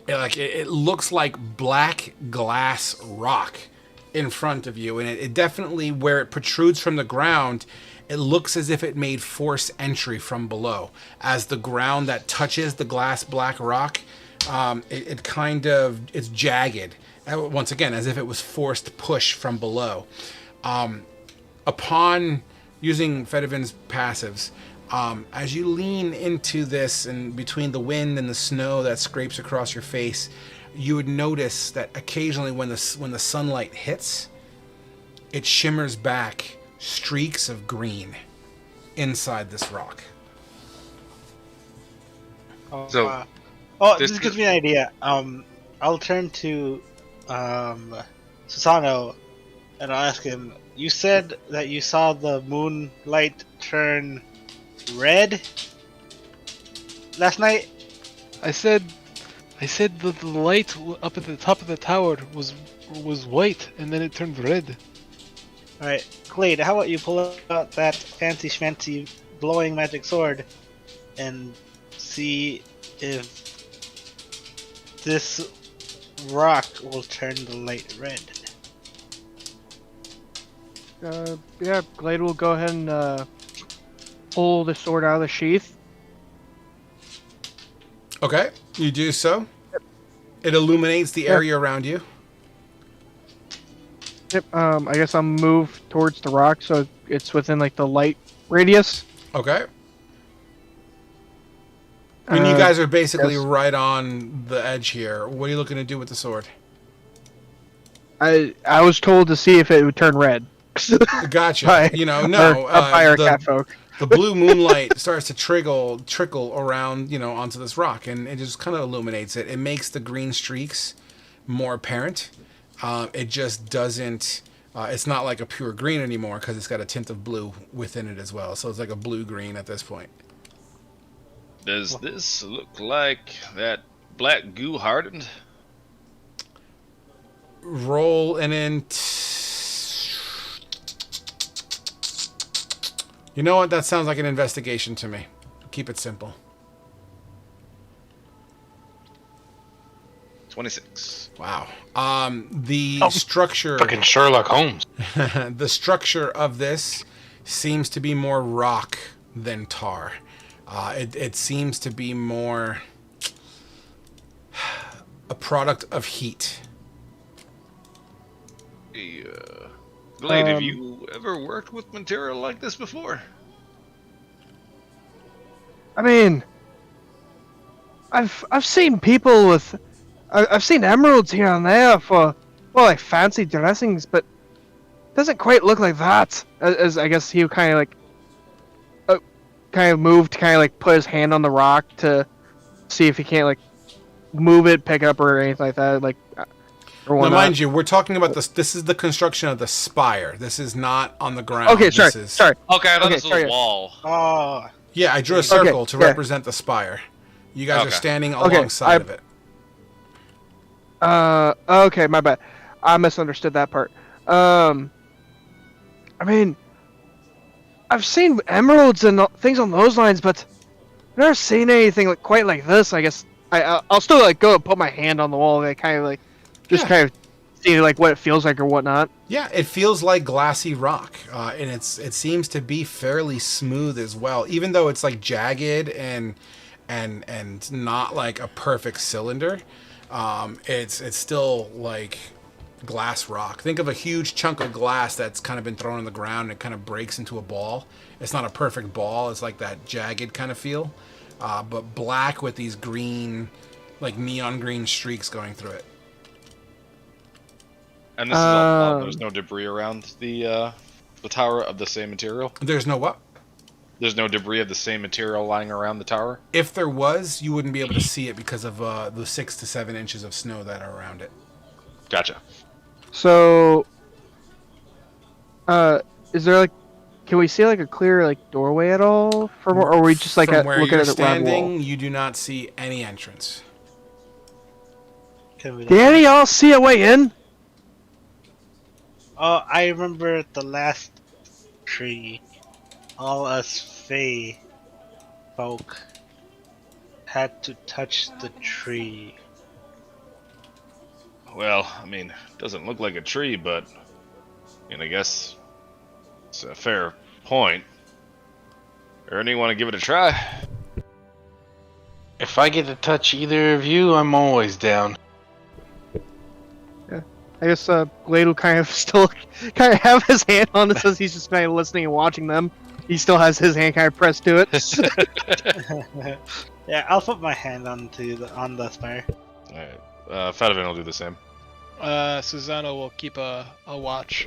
It looks like black glass rock in front of you, and it definitely, where it protrudes from the ground, it looks as if it made forced entry from below. As the ground that touches the glass black rock, it's jagged. Once again, as if it was forced push from below. Upon using Fedovin's passives, as you lean into this and between the wind and the snow that scrapes across your face, you would notice that occasionally when the sunlight hits, it shimmers back streaks of green inside this rock. So, this gives me an idea. I'll turn to Susano and I'll ask him. You said that you saw the moonlight turn red last night. I said that the light up at the top of the tower was white and then it turned red. All right, Glade. How about you pull out that fancy schmancy blowing magic sword and see if this rock will turn the light red. Yeah, Glade will go ahead and pull the sword out of the sheath. Okay, you do so. It illuminates the area around you. Yep. I guess I'll move towards the rock so it's within like the light radius. Okay. And you guys are basically yes. right on the edge here. What are you looking to do with the sword? I was told to see if it would turn red. Gotcha. By- No. by our cat folk. the blue moonlight starts to trickle around, onto this rock, and it just kind of illuminates it. It makes the green streaks more apparent. It just doesn't. It's not like a pure green anymore because it's got a tint of blue within it as well. So it's like a blue-green at this point. Does this look like that black goo hardened? Roll an You know what? That sounds like an investigation to me. Keep it simple. 26. Wow. The structure... Fucking Sherlock Holmes. The structure of this seems to be more rock than tar. It seems to be more a product of heat. Hey, Glade, have you ever worked with material like this before? I mean, I've seen people with, I've seen emeralds here and there for, well, like fancy dressings, but it doesn't quite look like that. As I guess he kind of like, kind of moved to kind of like put his hand on the rock to see if he can't like move it, pick it up, or anything like that. Like, or now, whatnot. mind you, we're talking about this. This is the construction of the spire. This is not on the ground. Okay, sorry, This is, sorry. Okay, I thought Okay, this was sorry. a wall. Oh, Yeah, I drew a circle to yeah. represent the spire. You guys are Okay. standing Okay, alongside of it. Okay, my bad. I misunderstood that part. I mean, I've seen emeralds and things on those lines, but I've never seen anything like quite like this. I guess I'll still like go and put my hand on the wall and kind of like just Yeah. kind of see like what it feels like or whatnot. Yeah, it feels like glassy rock, and it seems to be fairly smooth as well, even though it's like jagged and not like a perfect cylinder. It's still like glass rock. Think of a huge chunk of glass that's kind of been thrown on the ground and it kind of breaks into a ball. It's not a perfect ball. It's like that jagged kind of feel, but black with these green, like neon green streaks going through it. And this is all there's no debris around the tower of the same material? There's no what? There's no debris of the same material lying around the tower? If there was, you wouldn't be able to see it because of the 6 to 7 inches of snow that are around it. Gotcha. So, is there like, can we see like a clear like doorway at all from, or are we just like From where looking you're at the round wall? standing, you do not see any entrance. can we? Did any of y'all see a way in? Oh, I remember the last tree. All us Fey folk had to touch the tree. Well, I mean, it doesn't look like a tree, but I guess it's a fair point. Ernie, want to give it a try? If I get to touch either of you, I'm always down. I guess Glade will kind of still kind of have his hand on it since he's just kind of listening and watching them. He still has his hand kind of pressed to it. Yeah, I'll put my hand on the spire. Alright. Fedivin will do the same. Susanna will keep a watch.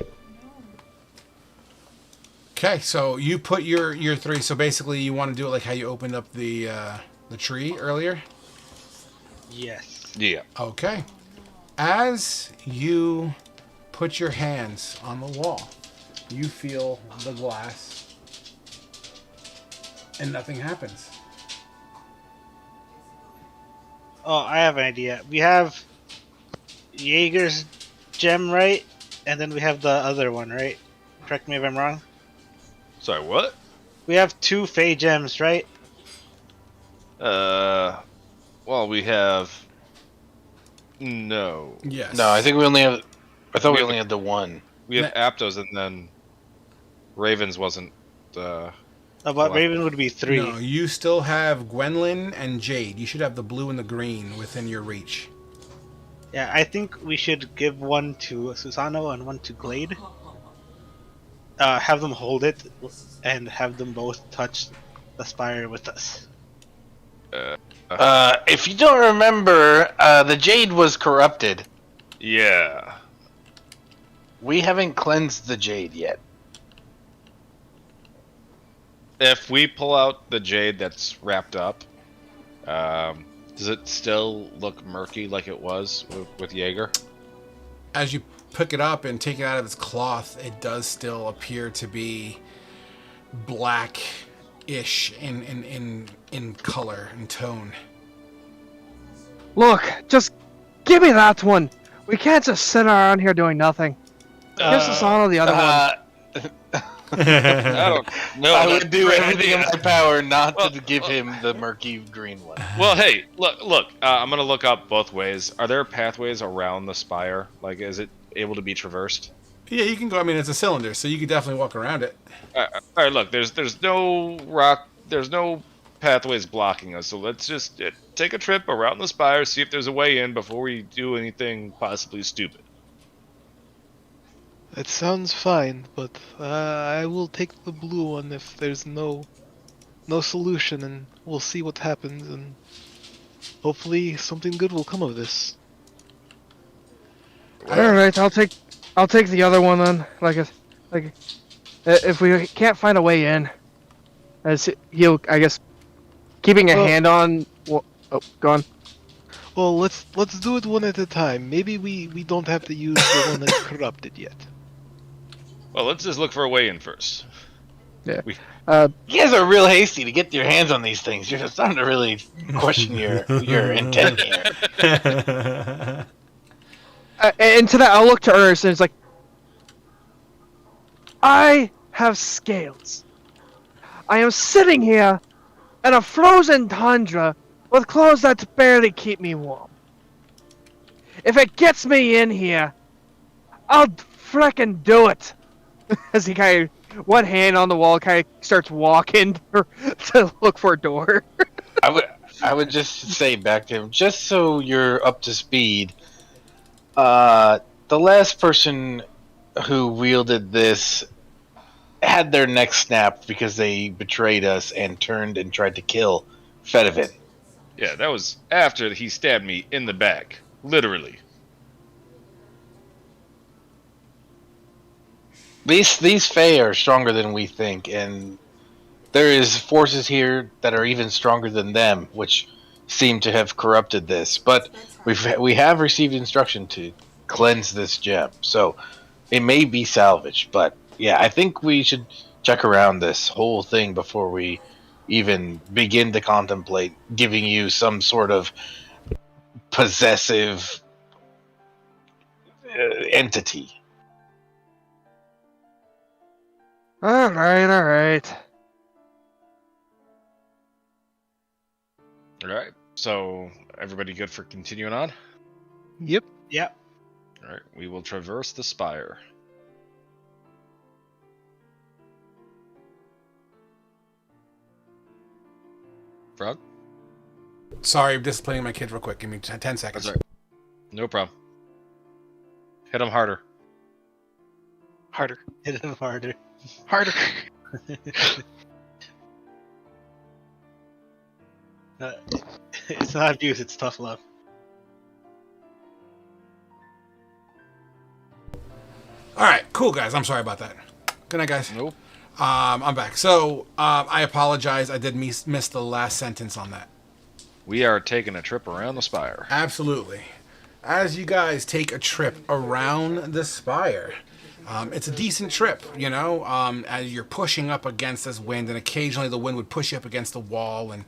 Okay, so you put your 3. So basically, you want to do it like how you opened up the tree earlier. Yes. Yeah. Okay. As you put your hands on the wall, you feel the glass, and nothing happens. Oh, I have an idea. We have Jaeger's gem, right? And then we have the other one, right? Correct me if I'm wrong. Sorry, what? We have 2 Fey gems, right? Well, we have... No. Yes. No, I think we only have. I thought we We only had the one. We have Aptos, and then Ravens wasn't... But Well, Raven would be 3. No, you still have Gwendolyn and Jade. You should have the blue and the green within your reach. Yeah, I think we should give one to Susano and one to Glade. Have them hold it, and have them both touch the spire with us. If you don't remember, the Jade was corrupted. Yeah. We haven't cleansed the Jade yet. if we pull out the jade that's wrapped up, does it still look murky like it was with Jaeger? As you pick it up and take it out of its cloth, it does still appear to be black-ish in color and tone. Look, just give me that one. We can't just sit around here doing nothing. Give us on the other one. I don't know. I would do everything in my power not to give him the murky green one. Well, hey, look. I'm gonna look up both ways. Are there pathways around the spire? Like, is it able to be traversed? Yeah, you can go. I mean, it's a cylinder, so you could definitely walk around it. All right, look. There's no rock. There's no pathways blocking us. So let's just take a trip around the spire, see if there's a way in before we do anything possibly stupid. That sounds fine, but I will take the blue one if there's no solution, and we'll see what happens, and hopefully something good will come of this. All right, I'll take the other one then. If we can't find a way in, as he'll, I guess, keeping a hand on. Well, oh, go on. Well, let's do it one at a time. Maybe we don't have to use the one that's corrupted yet. Well, let's just look for a way in first. Yeah. You guys are real hasty to get your hands on these things. You're starting to really question your intent here. And to that, I'll look to Ernest, and it's like, I have scales. I am sitting here in a frozen tundra with clothes that barely keep me warm. If it gets me in here, I'll frickin' do it. As he kind of, one hand on the wall, kind of starts walking to look for a door. I would just say back to him, just so you're up to speed. The last person who wielded this had their neck snapped because they betrayed us and turned and tried to kill Fedivin. Yeah, that was after he stabbed me in the back, literally. These Fae are stronger than we think, and there is forces here that are even stronger than them, which seem to have corrupted this. But we have received instruction to cleanse this gem, so it may be salvaged. But yeah, I think we should check around this whole thing before we even begin to contemplate giving you some sort of possessive entity. All right. All right. So everybody good for continuing on? Yep. Yep. All right. We will traverse the spire. Frog? Sorry, I'm disciplining my kid real quick. Give me 10 seconds. That's right. No problem. Hit him harder. Harder. Hit him harder. Harder. It's not abuse, it's tough love. All right, cool, guys. I'm sorry about that. Good night, guys. Nope. I'm back. So, I apologize. I did miss the last sentence on that. We are taking a trip around the spire. Absolutely. As you guys take a trip around the spire, it's a decent trip, you know, as you're pushing up against this wind, and occasionally the wind would push you up against the wall, and,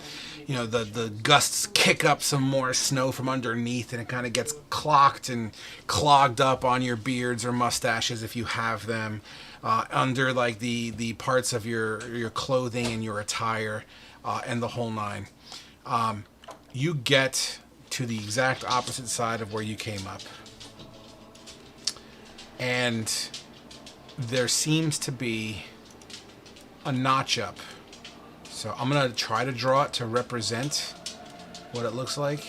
you know, the gusts kick up some more snow from underneath, and it kind of gets clocked and clogged up on your beards or mustaches if you have them, under, like, the parts of your clothing and your attire, and the whole nine. You get to the exact opposite side of where you came up. And there seems to be a notch up. So I'm going to try to draw it to represent what it looks like.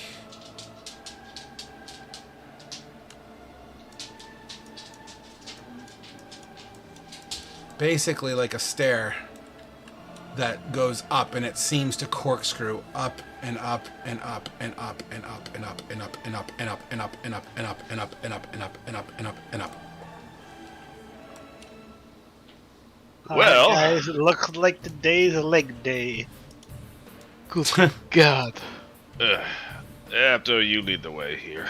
Basically like a stair that goes up, and it seems to corkscrew up and up and up and up and up and up and up and up and up and up and up and up and up and up and up and up and up and up and up. Well- guys, it looks like today's a leg day. Good God. After you lead the way here.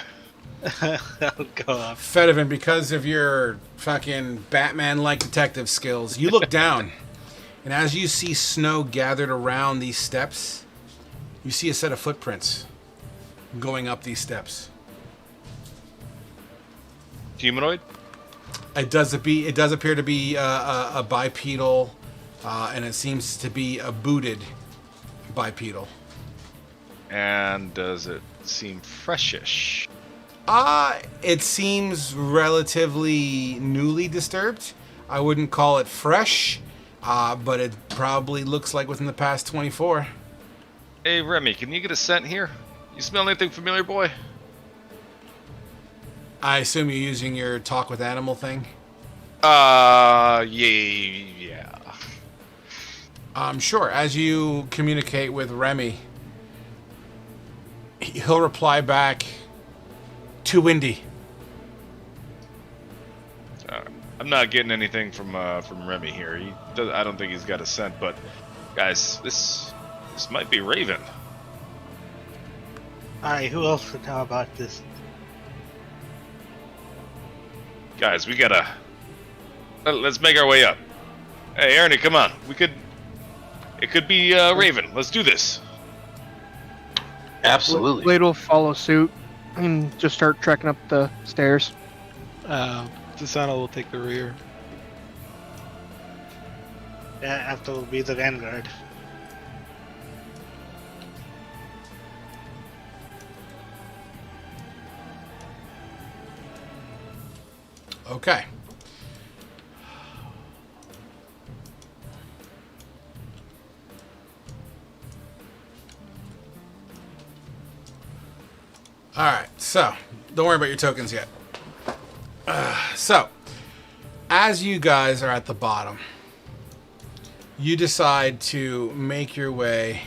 Oh god. Fedivin, because of your fucking Batman-like detective skills, you look down, and as you see snow gathered around these steps, you see a set of footprints going up these steps. Humanoid? It does appear to be a bipedal, and it seems to be a booted bipedal. And does it seem freshish? It seems relatively newly disturbed. I wouldn't call it fresh, but it probably looks like within the past 24. Hey, Remy, can you get a scent here? You smell anything familiar, boy? I assume you're using your talk with animal thing? Yeah. Sure. As you communicate with Remy, he'll reply back, too windy. I'm not getting anything from Remy here. I don't think he's got a scent, but guys, this might be Raven. Alright, who else would know about this? Guys, we gotta let's make our way up. Hey, Ernie, come on. It could be Raven. Let's do this. Absolutely. Blade will follow suit and just start trekking up the stairs. Susano will take the rear. Yeah, after will be the vanguard. Okay. Alright, so, don't worry about your tokens yet. So, as you guys are at the bottom, you decide to make your way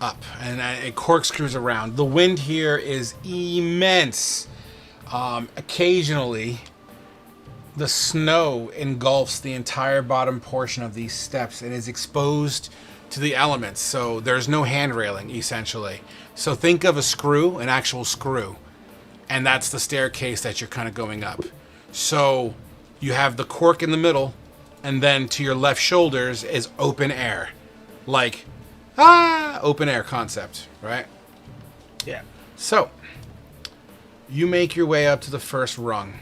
up, and it corkscrews around. The wind here is immense. Occasionally, the snow engulfs the entire bottom portion of these steps and is exposed to the elements, so there's no hand railing, essentially. So think of a screw, an actual screw, and that's the staircase that you're kind of going up. So you have the cork in the middle, and then to your left shoulders is open air. Like, open air concept, right? Yeah. So, you make your way up to the first rung.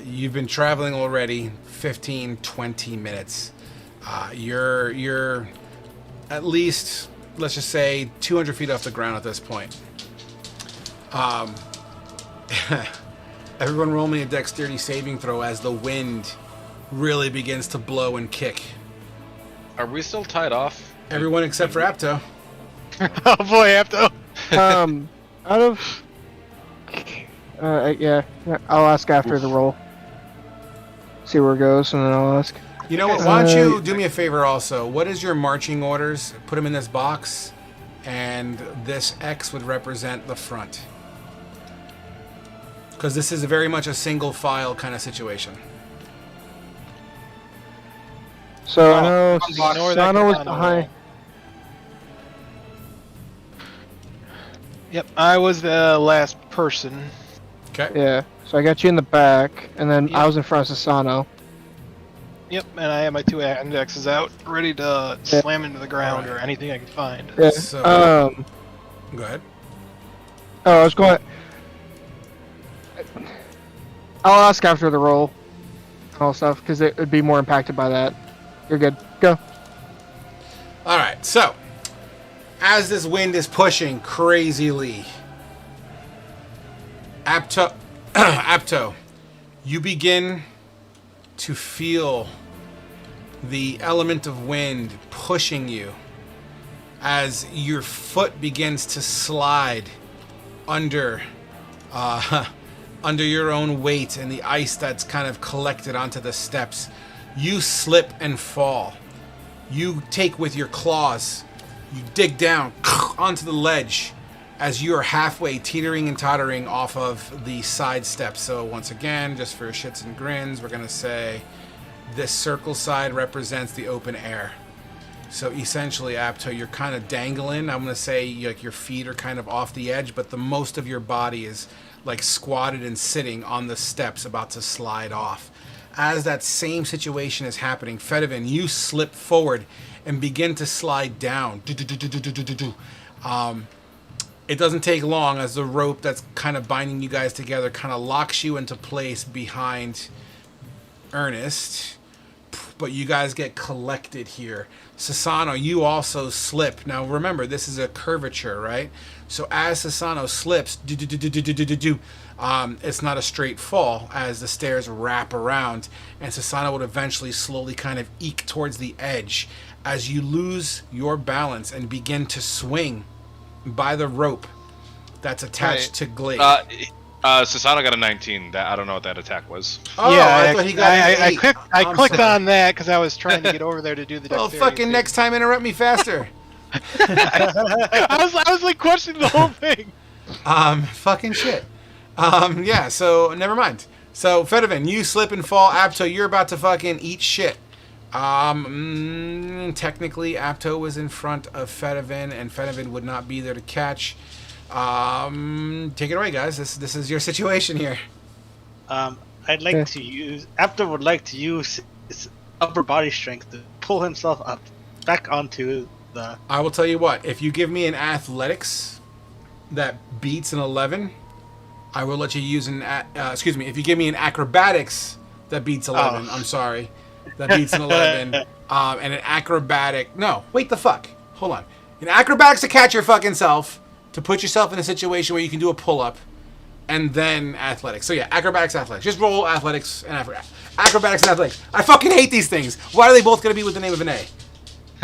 You've been traveling already 15, 20 minutes. You're at least, let's just say, 200 feet off the ground at this point. Everyone roll me a dexterity saving throw as the wind really begins to blow and kick. Are we still tied off? Everyone except for Apto. Oh boy, Apto. Out of... yeah, I'll ask after the roll. See where it goes, and then I'll ask. You know what? Why don't you do me a favor also? What is your marching orders? Put them in this box, and this X would represent the front. Because this is very much a single file kind of situation. So I know Ignore that Sano was katana behind. Yep, I was the last person. Okay. Yeah, so I got you in the back, and then Yep. I was in front of Sasano. Yep, and I have my two indexes out, ready to Yeah. slam into the ground or anything I can find. Yeah. So- Go ahead. Oh, I was going. I'll ask after the roll. All stuff, because it would be more impacted by that. You're good. Go. All right. So, as this wind is pushing crazily, Apto, you begin to feel the element of wind pushing you as your foot begins to slide under under your own weight and the ice that's kind of collected onto the steps. You slip and fall. You take with your claws, you dig down onto the ledge as you are halfway teetering and tottering off of the side steps. So once again, just for shits and grins, we're going to say This circle side represents the open air. So essentially, Apto, you're kind of dangling. I'm going to say like your feet are kind of off the edge, but the most of your body is like squatted and sitting on the steps about to slide off. As that same situation is happening, Fedivin, you slip forward and begin to slide down. It doesn't take long as the rope that's kind of binding you guys together kind of locks you into place behind Ernest. But you guys get collected here. Sasano, you also slip. Now remember, this is a curvature, right? So as Sasano slips, it's not a straight fall as the stairs wrap around, and Sasano would eventually slowly kind of eke towards the edge as you lose your balance and begin to swing by the rope that's attached to Glade. Sasano got a 19. That I don't know what that attack was. Oh, yeah, I thought he got an 8. I I'm clicked sorry. on that because I was trying to get over there to do the. Well, dexterity fucking thing. next time interrupt me faster. I was like questioning the whole thing. Fucking shit. Yeah, so never mind. So Fedivin, you slip and fall. Apto, you're about to fucking eat shit. Technically, Apto was in front of Fedivin, and Fedivin would not be there to catch. Take it away, guys. This is your situation here. I'd like to use. Apto would like to use his upper body strength to pull himself up back onto the. I will tell you what. If you give me an athletics that beats an 11, I will let you use an. Excuse me. If you give me an acrobatics that beats 11, I'm sorry, that beats an 11, and an acrobatic. No, wait the fuck. Hold on. An acrobatics to catch your fucking self, to put yourself in a situation where you can do a pull-up, and then athletics. So yeah, acrobatics, athletics. Just roll athletics and acrobatics and athletics. I fucking hate these things. Why are they both going to be with the name of an A?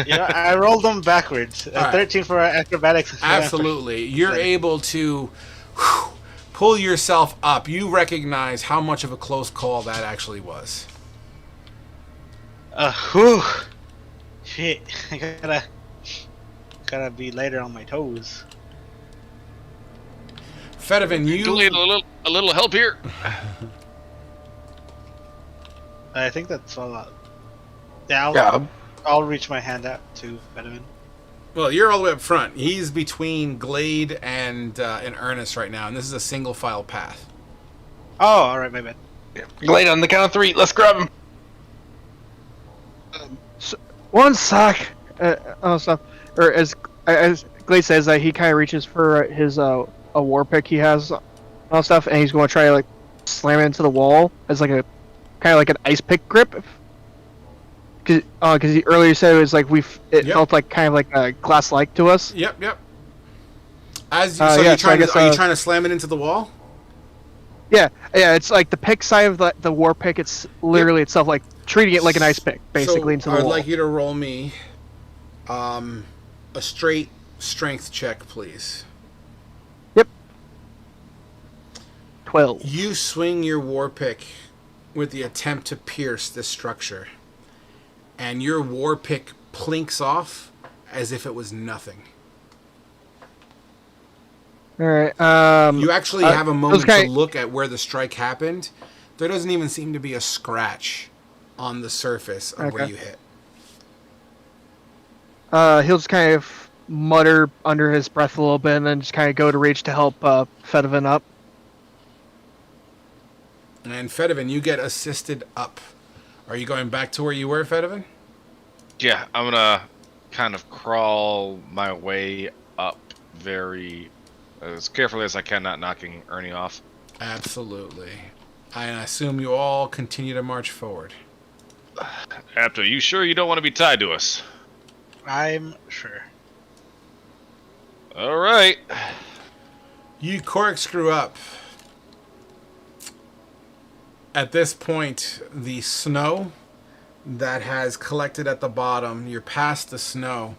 Yeah, I rolled them backwards. right. 13 for acrobatics. Absolutely. You're able to pull yourself up. You recognize how much of a close call that actually was. Whew. Shit. I gotta be lighter on my toes. Fedivin, You need a little help here. I think that's all. Yeah, I'll reach my hand out to Fedivin. Well, you're all the way up front. He's between Glade and Ernest right now, and this is a single file path. Oh, alright, my bad. Glade on the count of 3. Let's grab him. One sec. Stuff. Or as Glade says, that he kind of reaches for his a war pick he has and stuff, and he's going to try to like slam it into the wall as like a kind of like an ice pick grip. Because he earlier said it was like it felt like kind of like a glass-like to us. Yep. As yeah, are you so I guess, trying to slam it into the wall? Yeah. It's like the pick side of the war pick. It's literally itself like treating it like an ice pick, basically, into the I'd wall. like you to roll me a straight strength check, please. 12. You swing your war pick with the attempt to pierce this structure, and your war pick plinks off as if it was nothing. All right. You actually have a moment okay. to look at where the strike happened. There doesn't even seem to be a scratch on the surface of where you hit. He'll just kind of mutter under his breath a little bit, and then just kind of go to reach to help Fedivin up. And Fedivin, you get assisted up. Are you going back to where you were, Fedivin? Yeah, I'm gonna kind of crawl my way up very as carefully as I can, not knocking Ernie off. Absolutely. I assume you all continue to march forward. Apto, you sure you don't want to be tied to us? I'm sure. All right. You corkscrew up. At this point, the snow that has collected at the bottom, you're past the snow,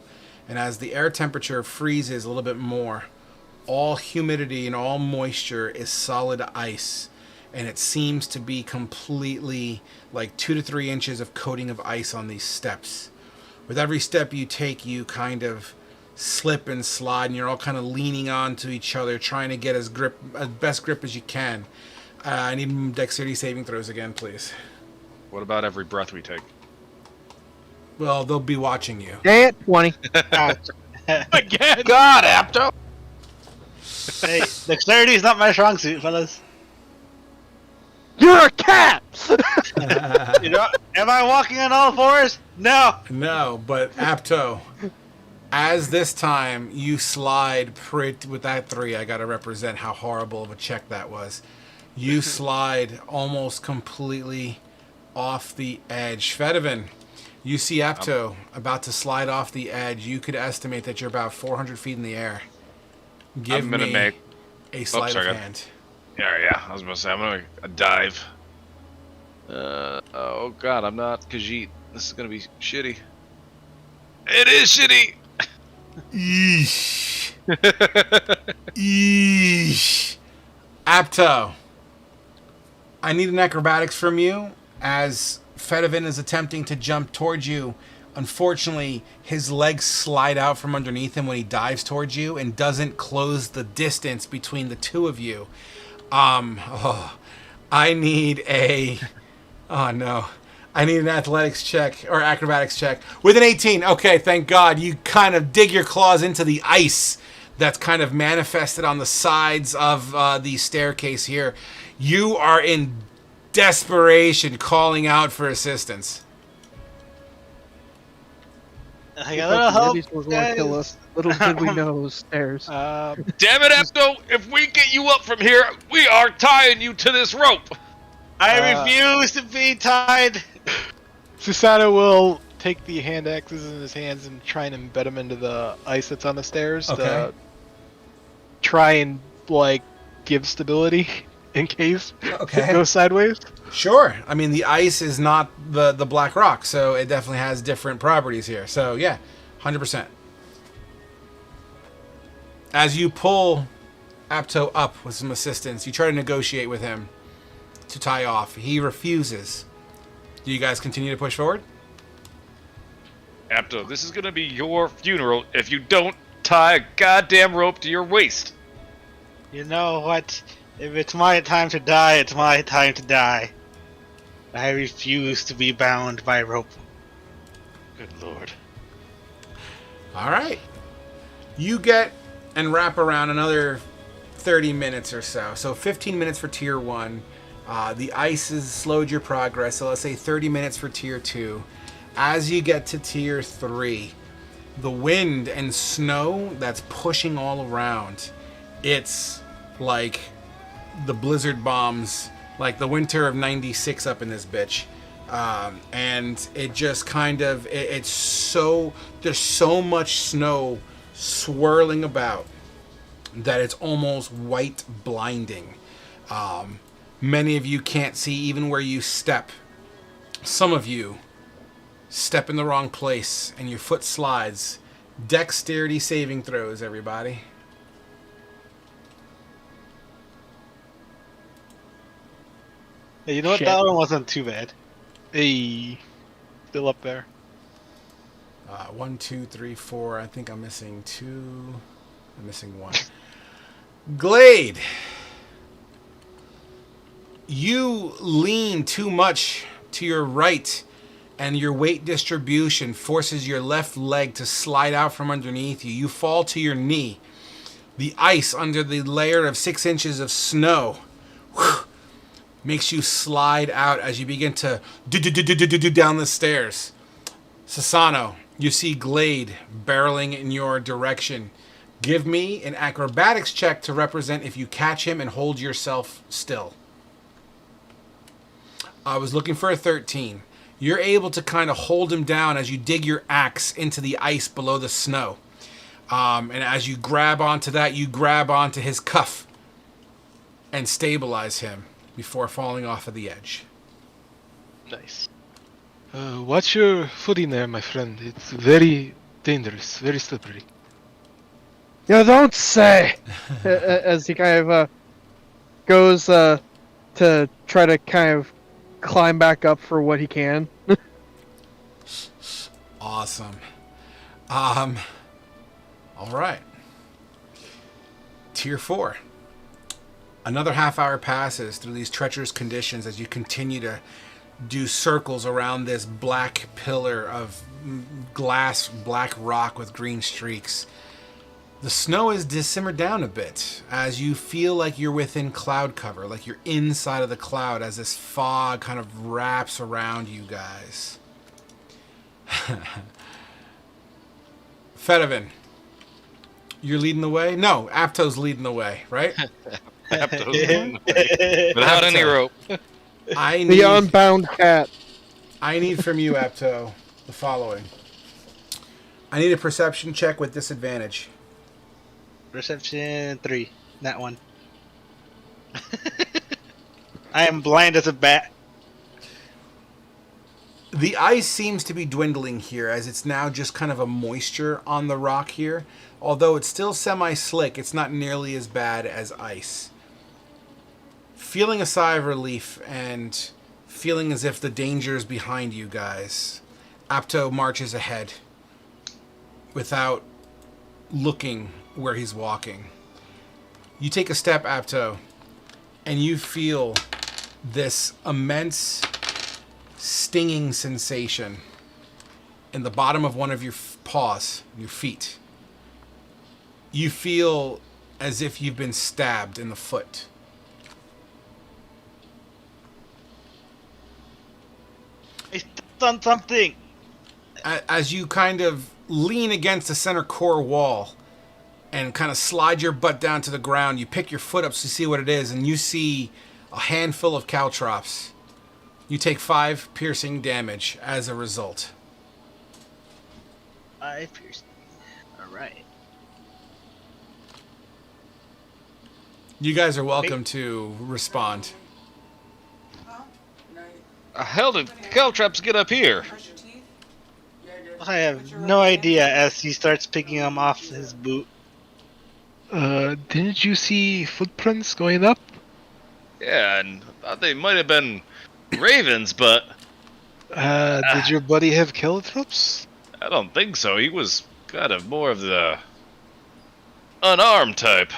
and as the air temperature freezes a little bit more, all humidity and all moisture is solid ice, and it seems to be completely like 2 to 3 inches of coating of ice on these steps. With every step you take, you kind of slip and slide, and you're all kind of leaning onto each other, trying to get as best grip as you can. I need dexterity saving throws again, please. What about every breath we take? Well, they'll be watching you. Dang it, 20. Again. God, Apto! Hey, dexterity is not my strong suit, fellas. You're a cat! You know, am I walking on all fours? No. No, but Apto, as this time you slide with that 3, I gotta represent how horrible of a check that was. You slide almost completely off the edge. Fedivin, you see Apto about to slide off the edge. You could estimate that you're about 400 feet in the air. Give I'm gonna me make a sleight of sorry. hand. Yeah. I was gonna say I'm gonna make a dive. Oh god, I'm not Khajiit. This is gonna be shitty. It is shitty. Eesh. Eesh. Apto, I need an acrobatics from you as Fedivin is attempting to jump towards you. Unfortunately, his legs slide out from underneath him when he dives towards you and doesn't close the distance between the two of you. I need a... Oh, no. I need an athletics check or acrobatics check. With an 18, okay, thank God. You kind of dig your claws into the ice that's kind of manifested on the sides of the staircase here. You are in desperation calling out for assistance. I got a little help. These was going to kill us. Little did we know those stairs. Damn it, Apto! If we get you up from here, we are tying you to this rope. I refuse to be tied. Susanoo will take the hand axes in his hands and try and embed them into the ice that's on the stairs Okay. to try and like give stability in case Okay. it goes sideways. Sure. I mean, the ice is not the black rock, so it definitely has different properties here. So, yeah, 100%. As you pull Apto up with some assistance, you try to negotiate with him to tie off. He refuses. Do you guys continue to push forward? Apto, this is gonna be your funeral if you don't tie a goddamn rope to your waist. You know what? If it's my time to die, it's my time to die. I refuse to be bound by rope. Good lord. All right. You get and wrap around another 30 minutes or so. So 15 minutes for Tier 1. The ice has slowed your progress, so let's say 30 minutes for Tier 2. As you get to Tier 3, the wind and snow that's pushing all around, it's like the blizzard bombs, like the winter of 96 up in this bitch. And it just kind of, it's so, there's so much snow swirling about that it's almost white blinding. Many of you can't see even where you step. Some of you step in the wrong place and your foot slides. Dexterity saving throws, everybody. Hey, you know what? Shit. That one wasn't too bad. Hey, still up there. 1, 2, 3, 4. I think I'm missing 2. I'm missing 1. Glade. You lean too much to your right, and your weight distribution forces your left leg to slide out from underneath you. You fall to your knee. The ice under the layer of 6 inches of snow makes you slide out as you begin to down the stairs. Susanoo, you see Glade barreling in your direction. Give me an acrobatics check to represent if you catch him and hold yourself still. I was looking for a 13. You're able to kind of hold him down as you dig your axe into the ice below the snow. And as you grab onto that, you grab onto his cuff and stabilize him before falling off of the edge. Nice. Watch your footing there, my friend. It's very dangerous, very slippery. You don't say! As he kind of goes to try to kind of climb back up for what he can. Awesome. All right. Tier 4. Another half hour passes through these treacherous conditions as you continue to do circles around this black pillar of glass, black rock with green streaks. The snow has simmered down a bit as you feel like you're within cloud cover, like you're inside of the cloud as this fog kind of wraps around you guys. Fedivin, you're leading the way? No, Apto's leading the way, right? Without any rope. The unbound cat. I need from you, Apto, the following. I need a perception check with disadvantage. Perception 3. That one. I am blind as a bat. The ice seems to be dwindling here as it's now just kind of a moisture on the rock here. Although it's still semi-slick, it's not nearly as bad as ice. Feeling a sigh of relief and feeling as if the danger is behind you guys, Apto marches ahead without looking where he's walking. You take a step, Apto, and you feel this immense stinging sensation in the bottom of one of your paws, your feet. You feel as if you've been stabbed in the foot. I stepped on something. As you kind of lean against the center core wall and kind of slide your butt down to the ground, you pick your foot up to see what it is, and you see a handful of caltrops. You take 5 piercing damage as a result. 5 piercing. Alright. You guys are welcome to respond. How did caltrops get up here? I have no idea as he starts picking them off his boot. Didn't you see footprints going up? Yeah, and I thought they might have been ravens, but Did your buddy have caltrops? I don't think so. He was kind of more of the unarmed type.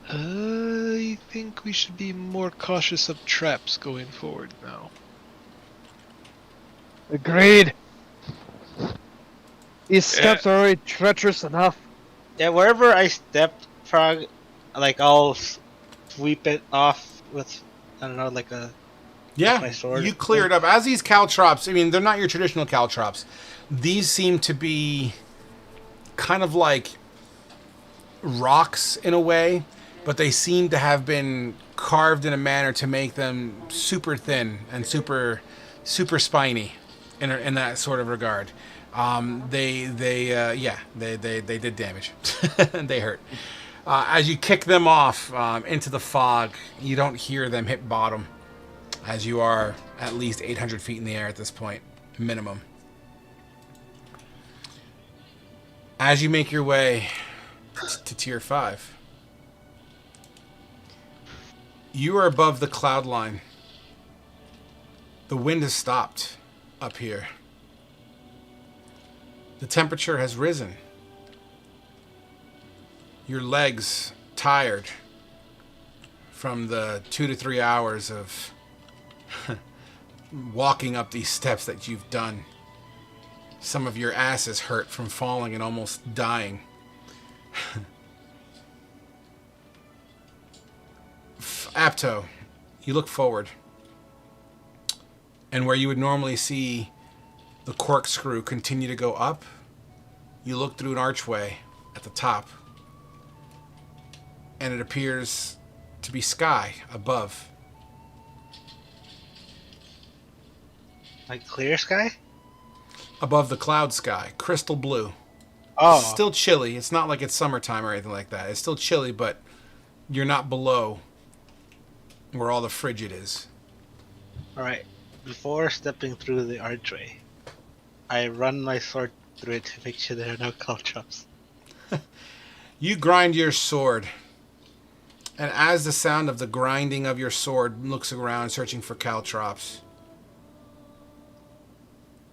I think we should be more cautious of traps going forward now. Agreed. These steps are already treacherous enough. Yeah, wherever I step, Frog, like I'll sweep it off with, I don't know, like a... Yeah, my sword. you clear it up. As these caltrops, I mean, they're not your traditional caltrops. These seem to be kind of like rocks in a way, but they seem to have been carved in a manner to make them super thin and super spiny in that sort of regard. They did damage. They hurt. As you kick them off into the fog, you don't hear them hit bottom, as you are at least 800 feet in the air at this point, minimum. As you make your way to Tier 5, you are above the cloud line. The wind has stopped up here. The temperature has risen. Your legs tired from the 2 to 3 hours of walking up these steps that you've done. Some of your asses hurt from falling and almost dying. Apto, you look forward. And where you would normally see the corkscrew continue to go up, you look through an archway at the top, and it appears to be sky above. Like clear sky? Above the cloud sky, crystal blue. Oh. It's still chilly. It's not like it's summertime or anything like that. It's still chilly, but you're not below where all the frigid is. Alright. Before stepping through the archway, I run my sword through it to make sure there are no caltrops. You grind your sword, and as the sound of the grinding of your sword looks around searching for caltrops,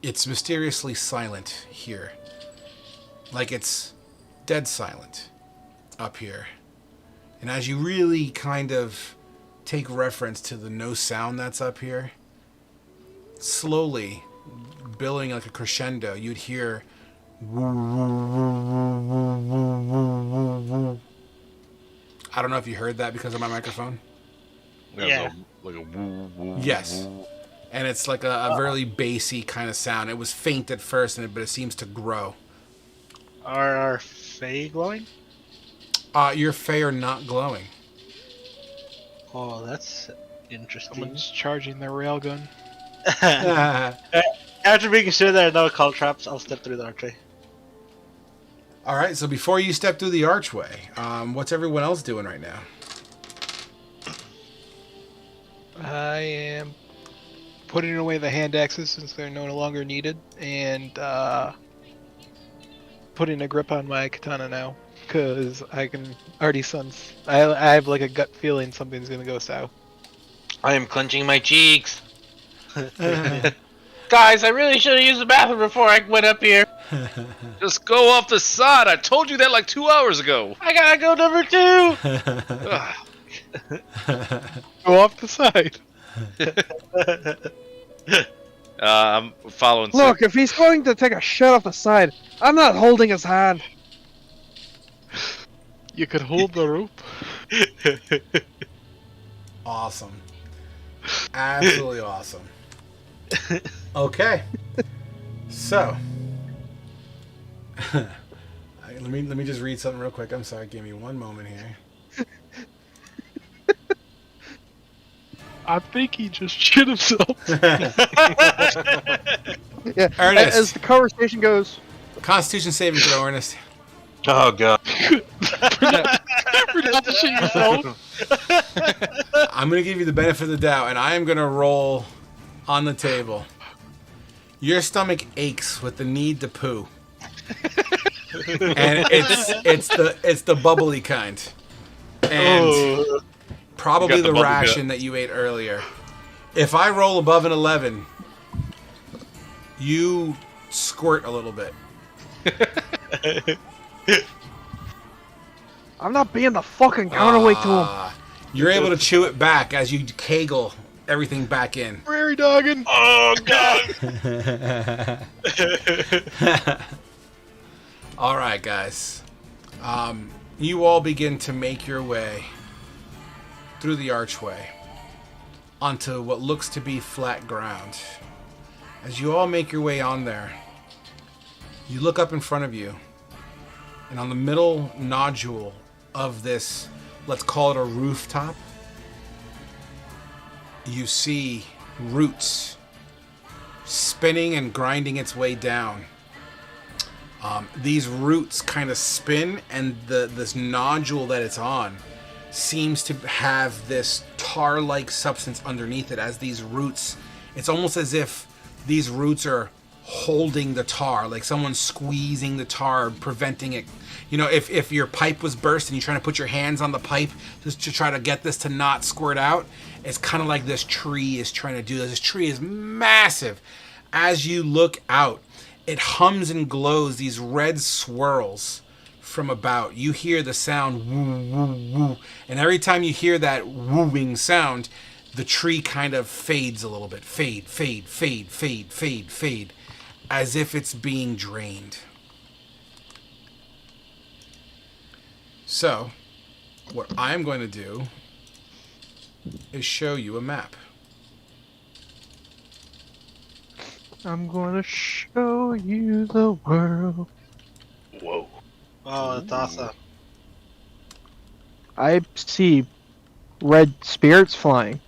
it's mysteriously silent here. Like it's dead silent up here. And as you really kind of take reference to the no sound that's up here, slowly, billowing like a crescendo, you'd hear. I don't know if you heard that because of my microphone. Yeah. Like a woo, woo, Yes. woo. And it's like a very bassy kind of sound. It was faint at first, but it seems to grow. Are our Fae glowing? Your Fae are not glowing. Oh, that's interesting. Someone's charging their railgun. After making sure there are no call traps, I'll step through the archway. All right, so before you step through the archway, what's everyone else doing right now? I am putting away the hand axes since they're no longer needed, and putting a grip on my katana now because I can already sense. I have like a gut feeling something's gonna go south. I am clenching my cheeks. Guys, I really should have used the bathroom before I went up here. Just go off the side. I told you that like 2 hours ago. I gotta go number 2. Ugh. Go off the side. I'm following. Look, if he's going to take a shot off the side, I'm not holding his hand. You could hold the rope. Awesome. Absolutely awesome. Okay. So, let me just read something real quick. I'm sorry. Give me one moment here. I think he just shit himself. Yeah. Ernest. As the conversation goes, Constitution saving throw, Ernest. Oh god. For not to shit yourself. I'm going to give you the benefit of the doubt, and I am going to roll on the table. Your stomach aches with the need to poo. And it's the bubbly kind. And probably You got the the bubble ration that you ate earlier. If I roll above an 11, you squirt a little bit. I'm not being the fucking counterweight to him. You're able to chew it back as you kegel everything back in. Prairie dogging. Oh god. All right, guys. You all begin to make your way through the archway onto what looks to be flat ground. As you all make your way on there, you look up in front of you, and on the middle nodule of this, let's call it a rooftop, you see roots spinning and grinding its way down. These roots kind of spin, and this nodule that it's on seems to have this tar-like substance underneath it. As these roots, it's almost as if these roots are holding the tar, like someone's squeezing the tar, preventing it. You know, if your pipe was burst and you're trying to put your hands on the pipe just to try to get this to not squirt out, it's kind of like this tree is trying to do this. This tree is massive. As you look out, it hums and glows, these red swirls from about. You hear the sound woo, woo, woo. And every time you hear that wooing sound, the tree kind of fades a little bit. Fade, fade, fade, fade, fade, fade. As if it's being drained. So, what I'm going to do is show you a map. I'm gonna show you the world. Whoa. Oh, that's awesome. I see red spirits flying.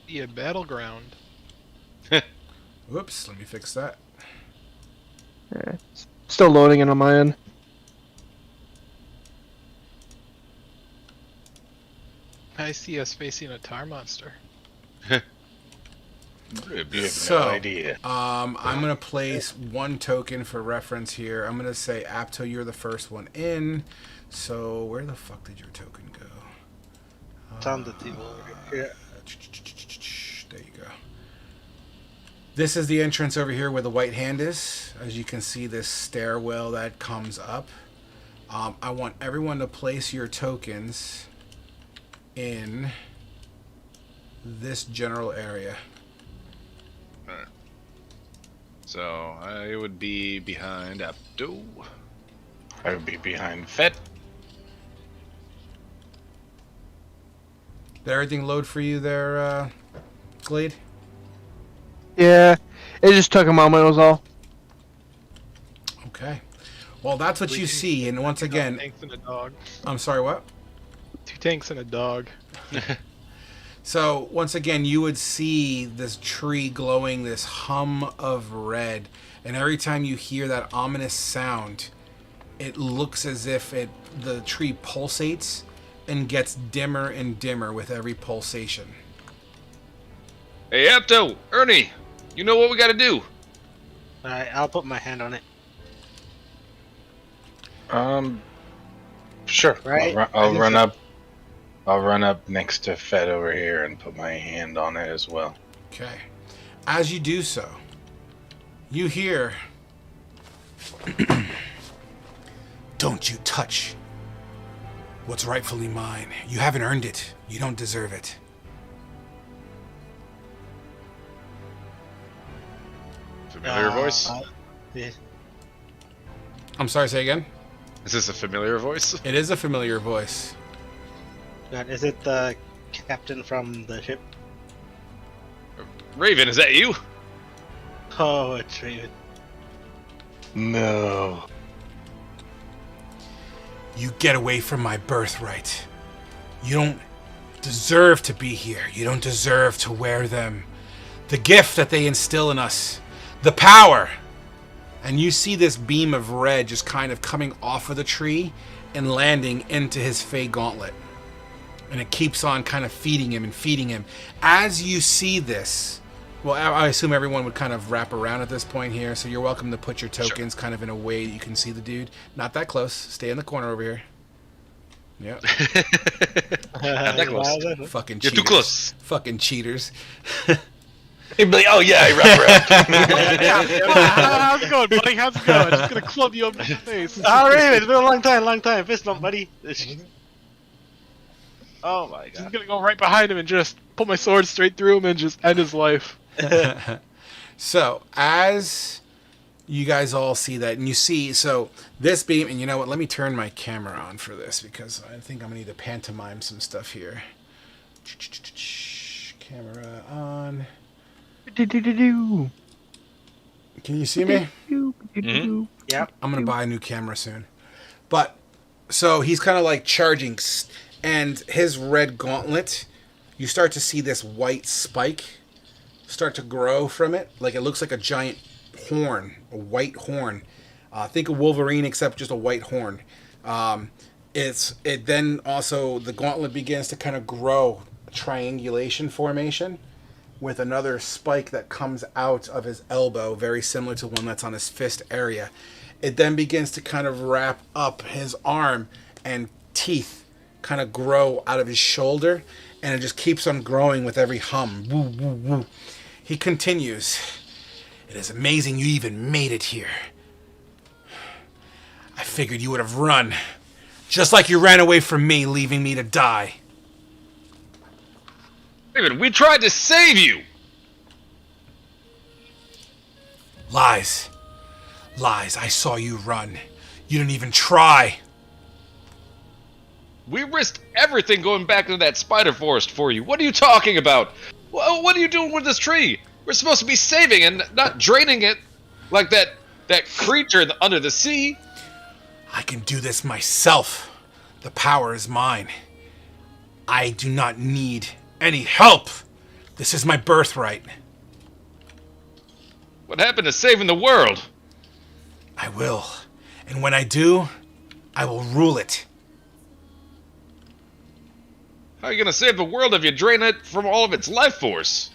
Yeah, battleground. Whoops, let me fix that. Yeah, it's still loading in on my end. I see us facing a tar monster. So, no idea. I'm going to place one token for reference here. I'm going to say, Apto, you're the first one in. So, where the fuck did your token go? It's on the table over here. There you go. This is the entrance over here where the white hand is. As you can see, this stairwell that comes up. I want everyone to place your tokens in this general area. Alright. So I would be behind Apto. I would be behind Fet. Did everything load for you there, Glade? Yeah, it just took a moment. Was all. Okay. Well, that's what you see, and once again, Tanks and a dog. I'm sorry, what? 2 tanks and a dog. So, once again, you would see this tree glowing this hum of red, and every time you hear that ominous sound, it looks as if the tree pulsates and gets dimmer and dimmer with every pulsation. Hey, Apto, Ernie, you know what we gotta do? Alright, I'll put my hand on it. Sure. Right. I'll run up. I'll run up next to Fed over here and put my hand on it as well. Okay. As you do so, you hear, "Don't you touch what's rightfully mine. You haven't earned it. You don't deserve it." Familiar voice? Yeah. I'm sorry, say again? Is this a familiar voice? It is a familiar voice. God, is it the captain from the ship? Raven, is that you? Oh, it's Raven. No. You get away from my birthright. You don't deserve to be here. You don't deserve to wear them. The gift that they instill in us. The power. And you see this beam of red just kind of coming off of the tree and landing into his Fey gauntlet. And it keeps on kind of feeding him and feeding him. As you see this, well, I assume everyone would kind of wrap around at this point here, so you're welcome to put your tokens kind of in a way that you can see the dude. Not that close. Stay in the corner over here. Yep. Not that close. Fucking You're cheaters. too close. Fucking cheaters. He'd be like, "Oh yeah, I wrap How's it going, buddy? How's it going? I'm just gonna club you up in the face. Oh, Raven, it's been a long time. Fist bump, buddy. Oh my Just god. gonna go right behind him and just put my sword straight through him and just end his life. So, as you guys all see that, and you see, so this beam, and you know what, let me turn my camera on for this, because I think I'm going to need to pantomime some stuff here. Camera on. Do-do-do-do. Can you see me? Do-do-do-do. Yep. I'm going to buy a new camera soon. But, so he's kind of like charging, and his red gauntlet, you start to see this white spike start to grow from it. Like it looks like a giant horn, a white horn. Think of Wolverine, except just a white horn. It then also, the gauntlet begins to kind of grow, triangulation formation, with another spike that comes out of his elbow, very similar to one that's on his fist area. It then begins to kind of wrap up his arm, and teeth kind of grow out of his shoulder, and it just keeps on growing with every hum. Woo, woo, woo. He continues. "It is amazing you even made it here. I figured you would have run, just like you ran away from me, leaving me to die." Raven, we tried to save you! Lies. Lies. I saw you run. You didn't even try. We risked everything going back into that spider forest for you. What are you talking about? What are you doing with this tree? We're supposed to be saving and not draining it like that creature under the sea. I can do this myself. The power is mine. I do not need any help. This is my birthright. What happened to saving the world? I will. And when I do, I will rule it. How are you gonna save the world if you drain it from all of its life force?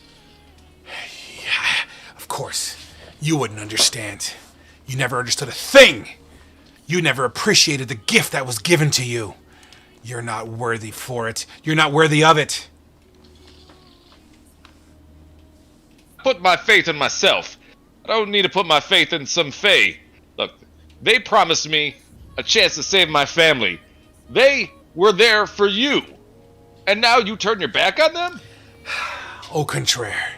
Yeah, of course. You wouldn't understand. You never understood a thing. You never appreciated the gift that was given to you. You're not worthy for it. You're not worthy of it. Put my faith in myself. I don't need to put my faith in some fae. Look, they promised me a chance to save my family. They were there for you. And now you turn your back on them? Au contraire.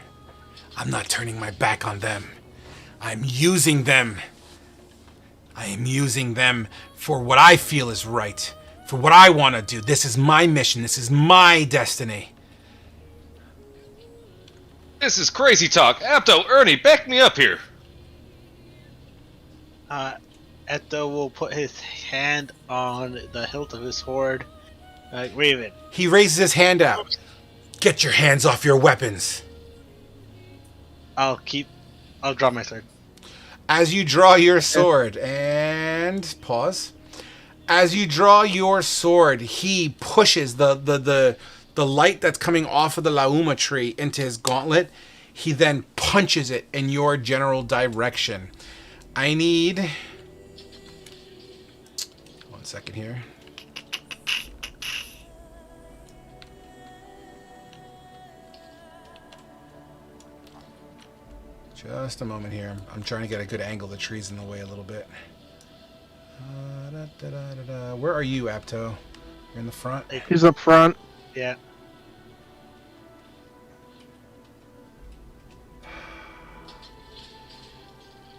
I'm not turning my back on them. I'm using them. I am using them for what I feel is right, for what I want to do. This is my mission. This is my destiny. This is crazy talk. Apto, Ernie, back me up here. Etto will put his hand on the hilt of his sword, like Raven. He raises his hand out. Get your hands off your weapons. I'll draw my sword. As you draw your sword, and pause. As you draw your sword, he pushes the light that's coming off of the Lauma tree into his gauntlet. He then punches it in your general direction. I need 1 second here. Just a moment here. I'm trying to get a good angle. The tree's in the way a little bit. Where are you, Apto? You're in the front? He's up front. Yeah.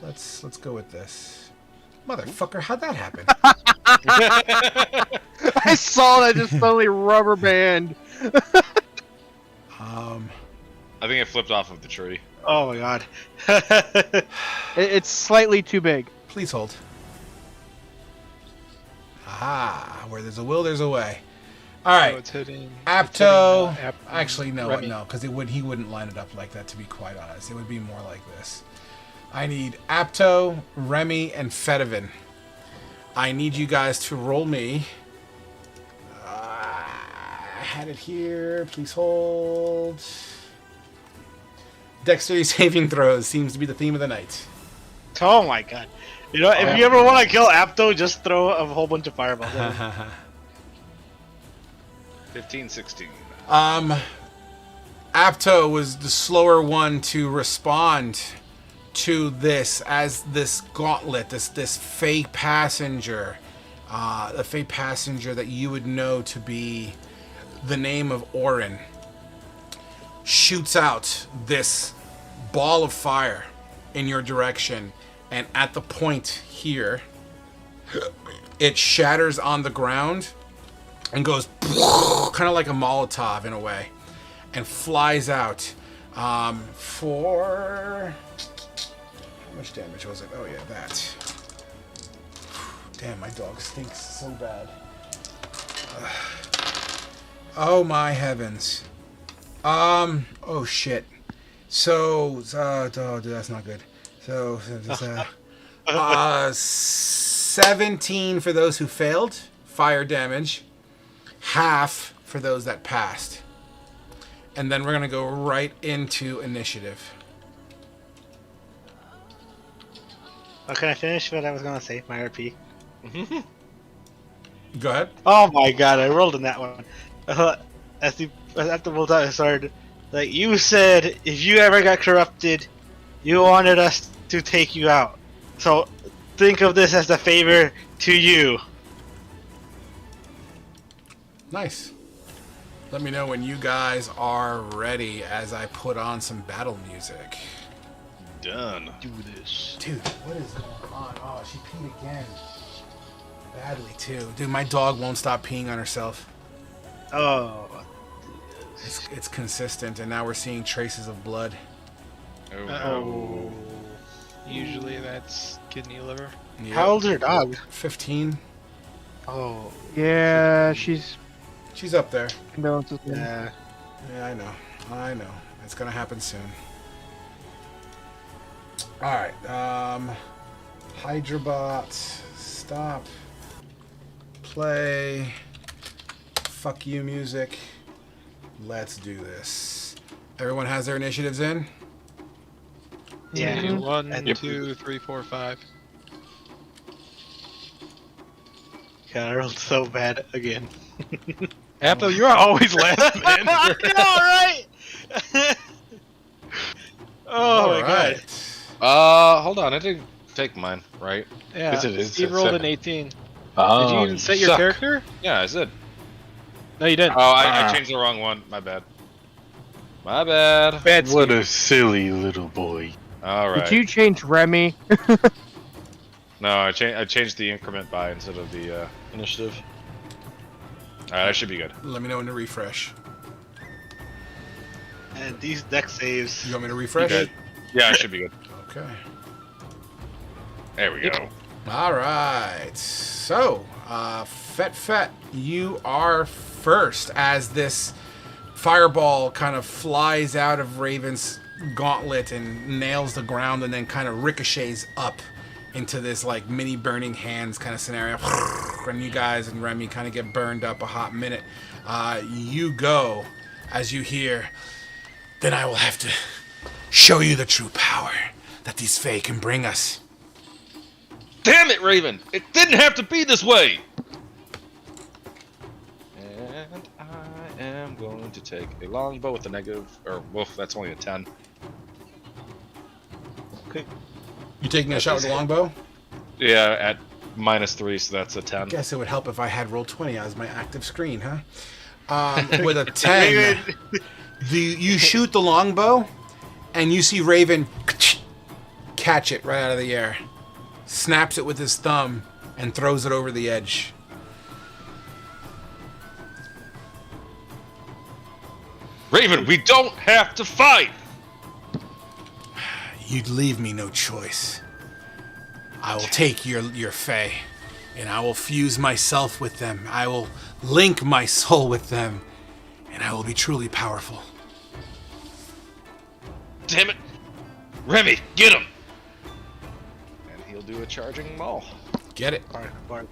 Let's go with this. Motherfucker, how'd that happen? I saw that just suddenly rubber band. I think it flipped off of the tree. Oh my god. It's slightly too big. Please hold. Aha, where there's a will, there's a way. All right, So it's hitting. Apto. it's hitting, Actually, no, Remy. no, because he wouldn't line it up like that. To be quite honest, it would be more like this. I need Apto, Remy, and Fedivin. I need you guys to roll me. I had it here. Please hold. Dexterity saving throws seems to be the theme of the night. Oh my god. You know, if you ever want to kill Apto, just throw a whole bunch of fireballs at him. 15, 16. Apto was the slower one to respond to this, as this gauntlet, this fake passenger, the fake passenger that you would know to be the name of Orin, shoots out this ball of fire in your direction, and at the point here, it shatters on the ground and goes kind of like a Molotov in a way, and flies out for... How much damage was it? Oh yeah, that. Damn, my dog stinks so bad. Oh my heavens. Oh shit. So, oh, dude, that's not good. So, 17 for those who failed, fire damage. Half for those that passed. And then we're gonna go right into initiative. Oh, can I finish what I was gonna say? My RP. Go ahead. Oh my god, I rolled in that one. As the pulled out his sword, like you said, if you ever got corrupted, you wanted us to take you out. So think of this as a favor to you. Nice. Let me know when you guys are ready as I put on some battle music. Done. Do this. Dude, what is going on? Oh, she peed again. Badly, too. Dude, my dog won't stop peeing on herself. Oh. It's consistent, and now we're seeing traces of blood. Oh. Usually that's kidney liver. Yep. How old's your dog? 15. Oh. Yeah, she's She's up there. condolences. Yeah. Yeah, I know. It's gonna happen soon. Alright, Hydrabot, stop. Play. Fuck you music. Let's do this. Everyone has their initiatives in? Yeah. 1, Yep. 2, 3, 4, 5. God, I rolled so bad again. Apto, you're always last, man. I know, right? Oh my god. Hold on. I didn't take mine, right? Yeah, Yes, it is. Steve It's rolled an 7. 18. Oh, Did you even set your suck. character? Yeah, I said. No, you didn't. Oh, I changed the wrong one. My bad. My bad. Bad What Steve. a silly little boy. All right. Did you change Remy? No, I changed the increment by instead of the initiative. All right, that should be good. Let me know when to refresh. And these deck saves. You want me to refresh? Good. Yeah, I should be good. Okay. There we go. All right. So, Fet, you are first as this fireball kind of flies out of Raven's gauntlet and nails the ground and then kind of ricochets up into this like mini burning hands kind of scenario. And you guys and Remy kind of get burned up a hot minute. You go as you hear, then I will have to show you the true power that these Fae can bring us. Damn it, Raven! It didn't have to be this way! And I am going to take a longbow with a negative, or woof, that's only a 10. Okay. You taking a shot with the longbow? Yeah, at -3, so that's a 10. Guess it would help if I had roll 20 as my active screen, huh? With a 10, you shoot the longbow, and you see Raven catch it right out of the air, snaps it with his thumb, and throws it over the edge. Raven, we don't have to fight! You'd leave me no choice. I will take your Fae, and I will fuse myself with them. I will link my soul with them, and I will be truly powerful. Damn it! Remy, get him! And he'll do a charging maul. Get it? Bark.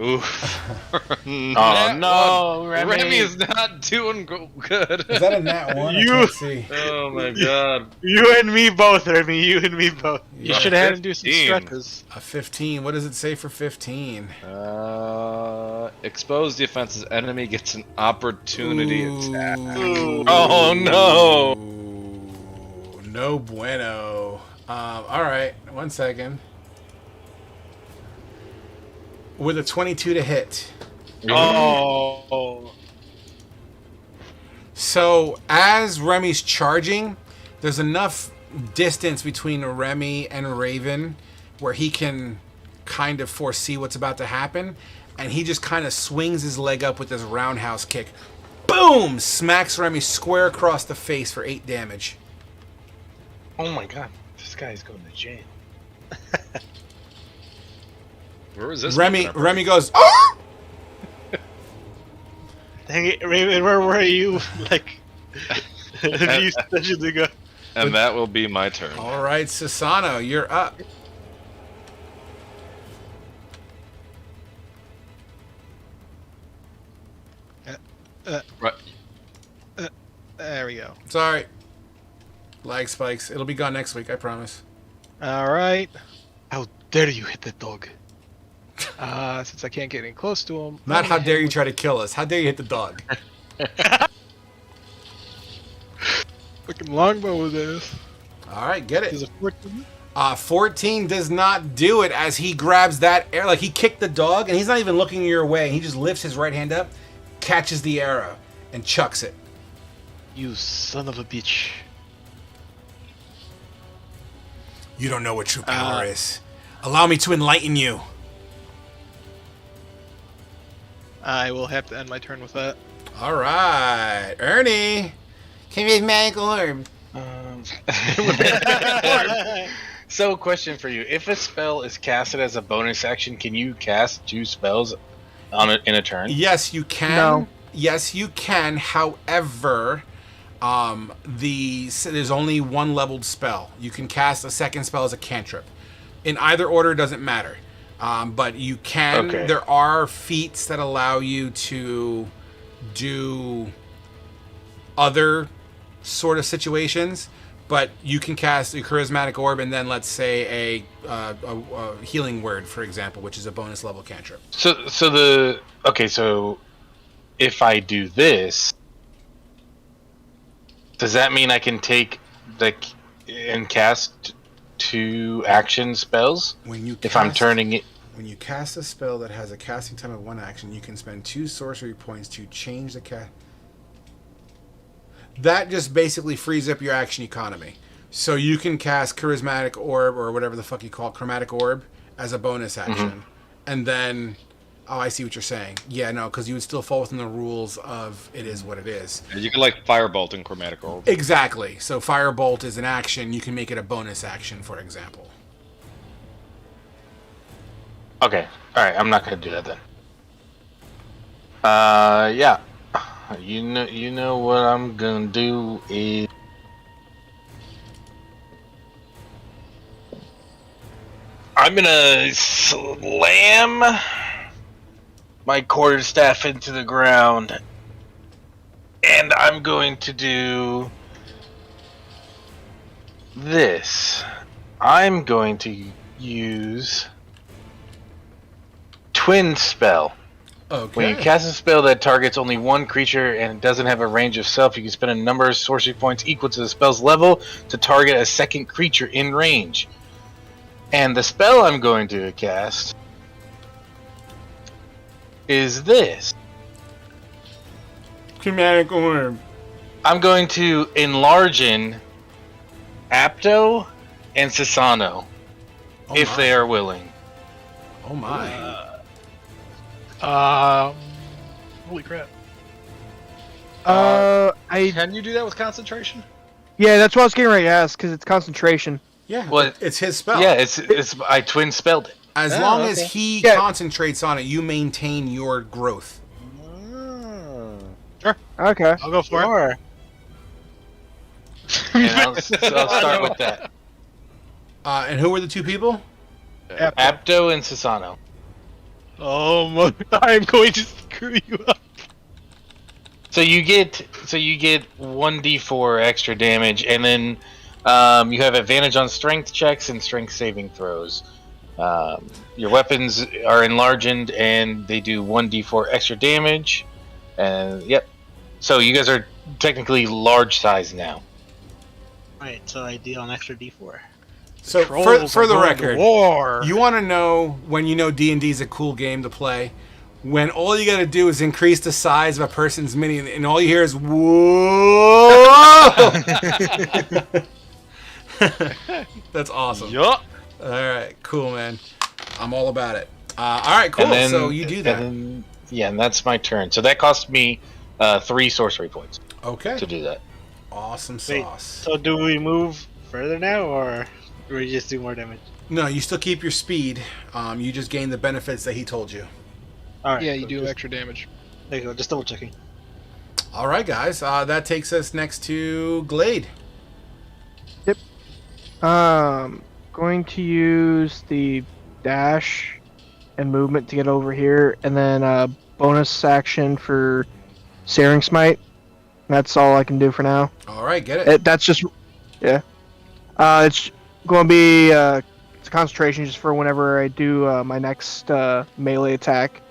Ooh. Oh no, Remy. Remy is not doing good. Is that a nat 1? I You- can't see. Oh my god. You and me both, Remy. You and me both. You should have had him do some 15. stretches. A 15. What does it say for 15? Expose the offense's enemy gets an opportunity attack. Ooh. Oh no! Ooh, no bueno. All right, 1 second. With a 22 to hit. Oh. So as Remy's charging, there's enough distance between Remy and Raven where he can kind of foresee what's about to happen, and he just kind of swings his leg up with this roundhouse kick. Boom! Smacks Remy square across the face for 8 damage. Oh my god, this guy's going to jail. Where was this? Remy goes, "Oh!" Dang it, Raven, where were you? Like, a few sessions ago. And that will be my turn. All right, Susano, you're up. Right. There we go. Sorry. Lag spikes. It'll be gone next week, I promise. All right. How dare you hit the dog? Since I can't get any close to him. Not how dare you try to kill us. How dare you hit the dog? Fucking longbow with this. All right, get Is it. it 14? 14 does not do it as he grabs that air. Like, he kicked the dog, and he's not even looking your way. He just lifts his right hand up, catches the arrow, and chucks it. You son of a bitch. You don't know what true power is. Allow me to enlighten you. I will have to end my turn with that. All right, Ernie. Give me his magic orb. So, question for you: if a spell is casted as a bonus action, can you cast 2 spells in a turn? Yes, you can. No. Yes, you can. However, there's only 1 leveled spell. You can cast a second spell as a cantrip. In either order, doesn't matter. But you can. Okay. There are feats that allow you to do other sort of situations. But you can cast a charismatic orb and then, let's say, a healing word, for example, which is a bonus level cantrip. So if I do this, does that mean I can take and cast 2 action spells When you if I'm cast- turning it? When you cast a spell that has a casting time of 1 action, you can spend 2 sorcery points to change the cast. That just basically frees up your action economy. So you can cast Charismatic Orb, or whatever the fuck you call it, Chromatic Orb, as a bonus action. And then... Oh, I see what you're saying. Yeah, no, because you would still fall within the rules of it is what it is. You can like Firebolt and Chromatic Orb. Exactly. So Firebolt is an action. You can make it a bonus action, for example. Okay. All right. I'm not gonna do that then. Yeah. You know what I'm gonna do is. I'm gonna slam my quarterstaff into the ground, and I'm going to do this. I'm going to use Twin Spell. Okay. When you cast a spell that targets only one creature and doesn't have a range of self, you can spend a number of sorcery points equal to the spell's level to target a second creature in range. And the spell I'm going to cast is this. Chromatic Orb. I'm going to enlarge in Apto and Sasano, if they are willing. Oh my. Holy crap. Can you do that with concentration? Yeah, that's what I was getting ready to ask, because it's concentration. Yeah, Well, it's his spell. Yeah, it's I twin spelled it. As long as he concentrates on it, you maintain your growth. Sure. Okay. I'll go for it. And I'll start with that. And who were the 2 people? Apto and Sasano. Oh my! I'm going to screw you up. So you get 1d4 extra damage, and then you have advantage on strength checks and strength saving throws. Your weapons are enlarged, and they do 1d4 extra damage. And yep. So you guys are technically large size now. Right, so I deal an extra D4. So Trolls for are the going record, to war. you want to know when you know D&D is a cool game to play? When all you got to do is increase the size of a person's minion, and all you hear is whoa. That's awesome. Yup. All right, cool, man. I'm all about it. All right, cool. And then, so you do that. And that's my turn. So that cost me 3 sorcery points Okay. to do that. Awesome Wait, sauce. so do we move further now, or do we just do more damage? No, you still keep your speed. You just gain the benefits that he told you. Alright. Yeah, you so do just, extra damage. There you go, just double checking. All right, guys. That takes us next to Glade. Going to use the dash and movement to get over here, and then bonus action for Searing Smite. That's all I can do for now. All right, get it. That's just, yeah. It's going to be it's a concentration just for whenever I do my next melee attack.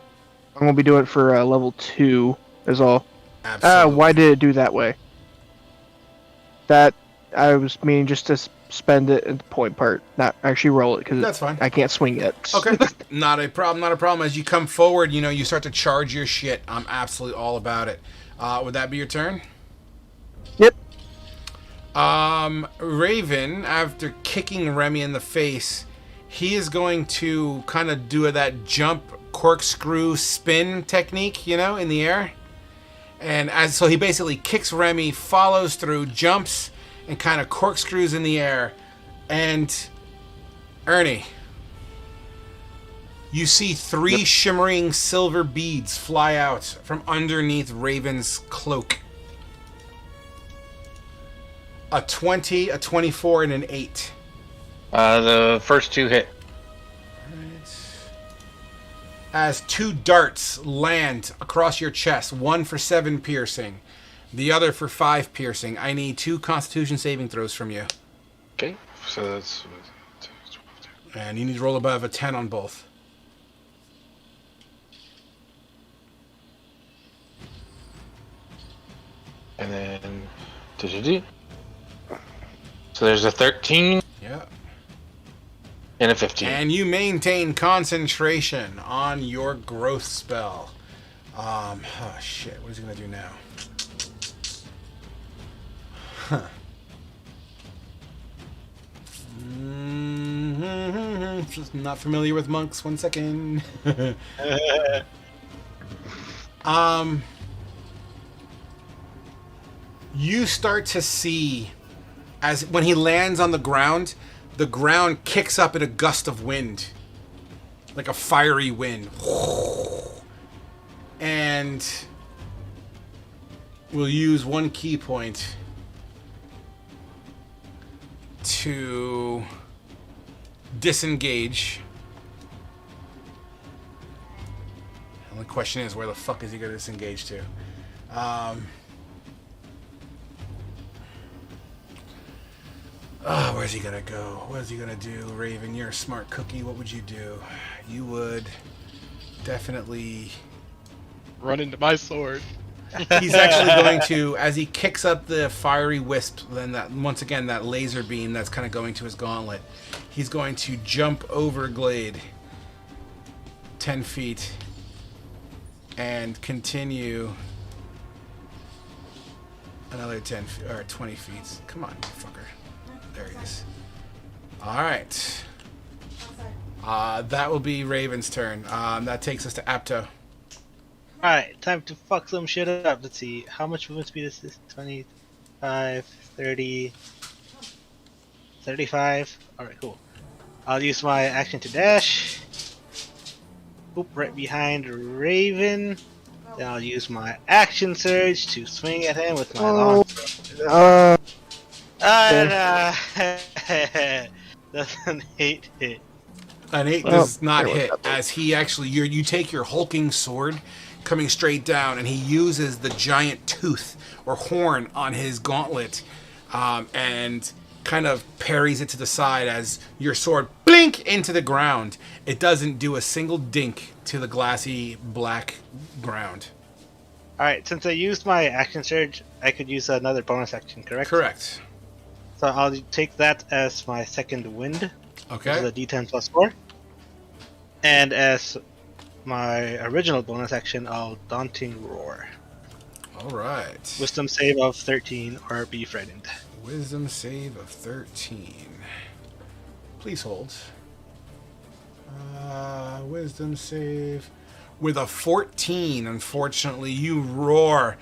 I'm going to be doing it for level 2 is all. Absolutely. Why did it do that way? That I was meaning just to spend it in the point part, not actually roll it, because That's fine. I can't swing it. Okay, not a problem. As you come forward, you start to charge your shit. I'm absolutely all about it. Would that be your turn? Yep. Raven, after kicking Remy in the face, he is going to kind of do that jump corkscrew spin technique, in the air. And so he basically kicks Remy, follows through, jumps, and kind of corkscrews in the air. And Ernie, you see 3 shimmering silver beads fly out from underneath Raven's cloak. A 20, a 24, and an 8. The first 2 hit. As 2 darts land across your chest, one for 7 piercing, the other for 5 piercing. I need 2 Constitution saving throws from you. Okay, so that's... And you need to roll above a 10 on both. And then... So there's a 13. Yeah. And a 15. And you maintain concentration on your growth spell. Oh shit, what is he gonna do now? Huh. Just not familiar with monks. 1 second. You start to see, as when he lands on the ground kicks up in a gust of wind, like a fiery wind, and we'll use 1 key point to disengage. The only question is, where the fuck is he going to disengage to? Where's he gonna go? What is he gonna do? Raven, you're a smart cookie. What would you do? You would definitely Run into my sword. He's actually going to, as he kicks up the fiery wisp, then that once again that laser beam that's kind of going to his gauntlet. He's going to jump over Glade 10 feet and continue another 10 or 20 feet. Come on, fucker. There he is. All right. That will be Raven's turn. That takes us to Apto. Alright, time to fuck some shit up. Let's see. How much movement speed is this? 25, 30, 35. Alright, cool. I'll use my action to dash. Oop, right behind Raven. Then I'll use my action surge to swing at him with my long throw. That's an 8 hit. An 8 does not hit, as he actually, you take your hulking sword coming straight down, and he uses the giant tooth or horn on his gauntlet and kind of parries it to the side as your sword blink into the ground. It doesn't do a single dink to the glassy black ground. Alright, since I used my action surge, I could use another bonus action, correct? Correct. So I'll take that as my second wind. Okay. Which is a D10 plus 4. And as my original bonus action, I'll Daunting Roar. Alright. Wisdom save of 13 or be frightened. Wisdom save of 13. Please hold. Wisdom save. With a 14, unfortunately, you roar.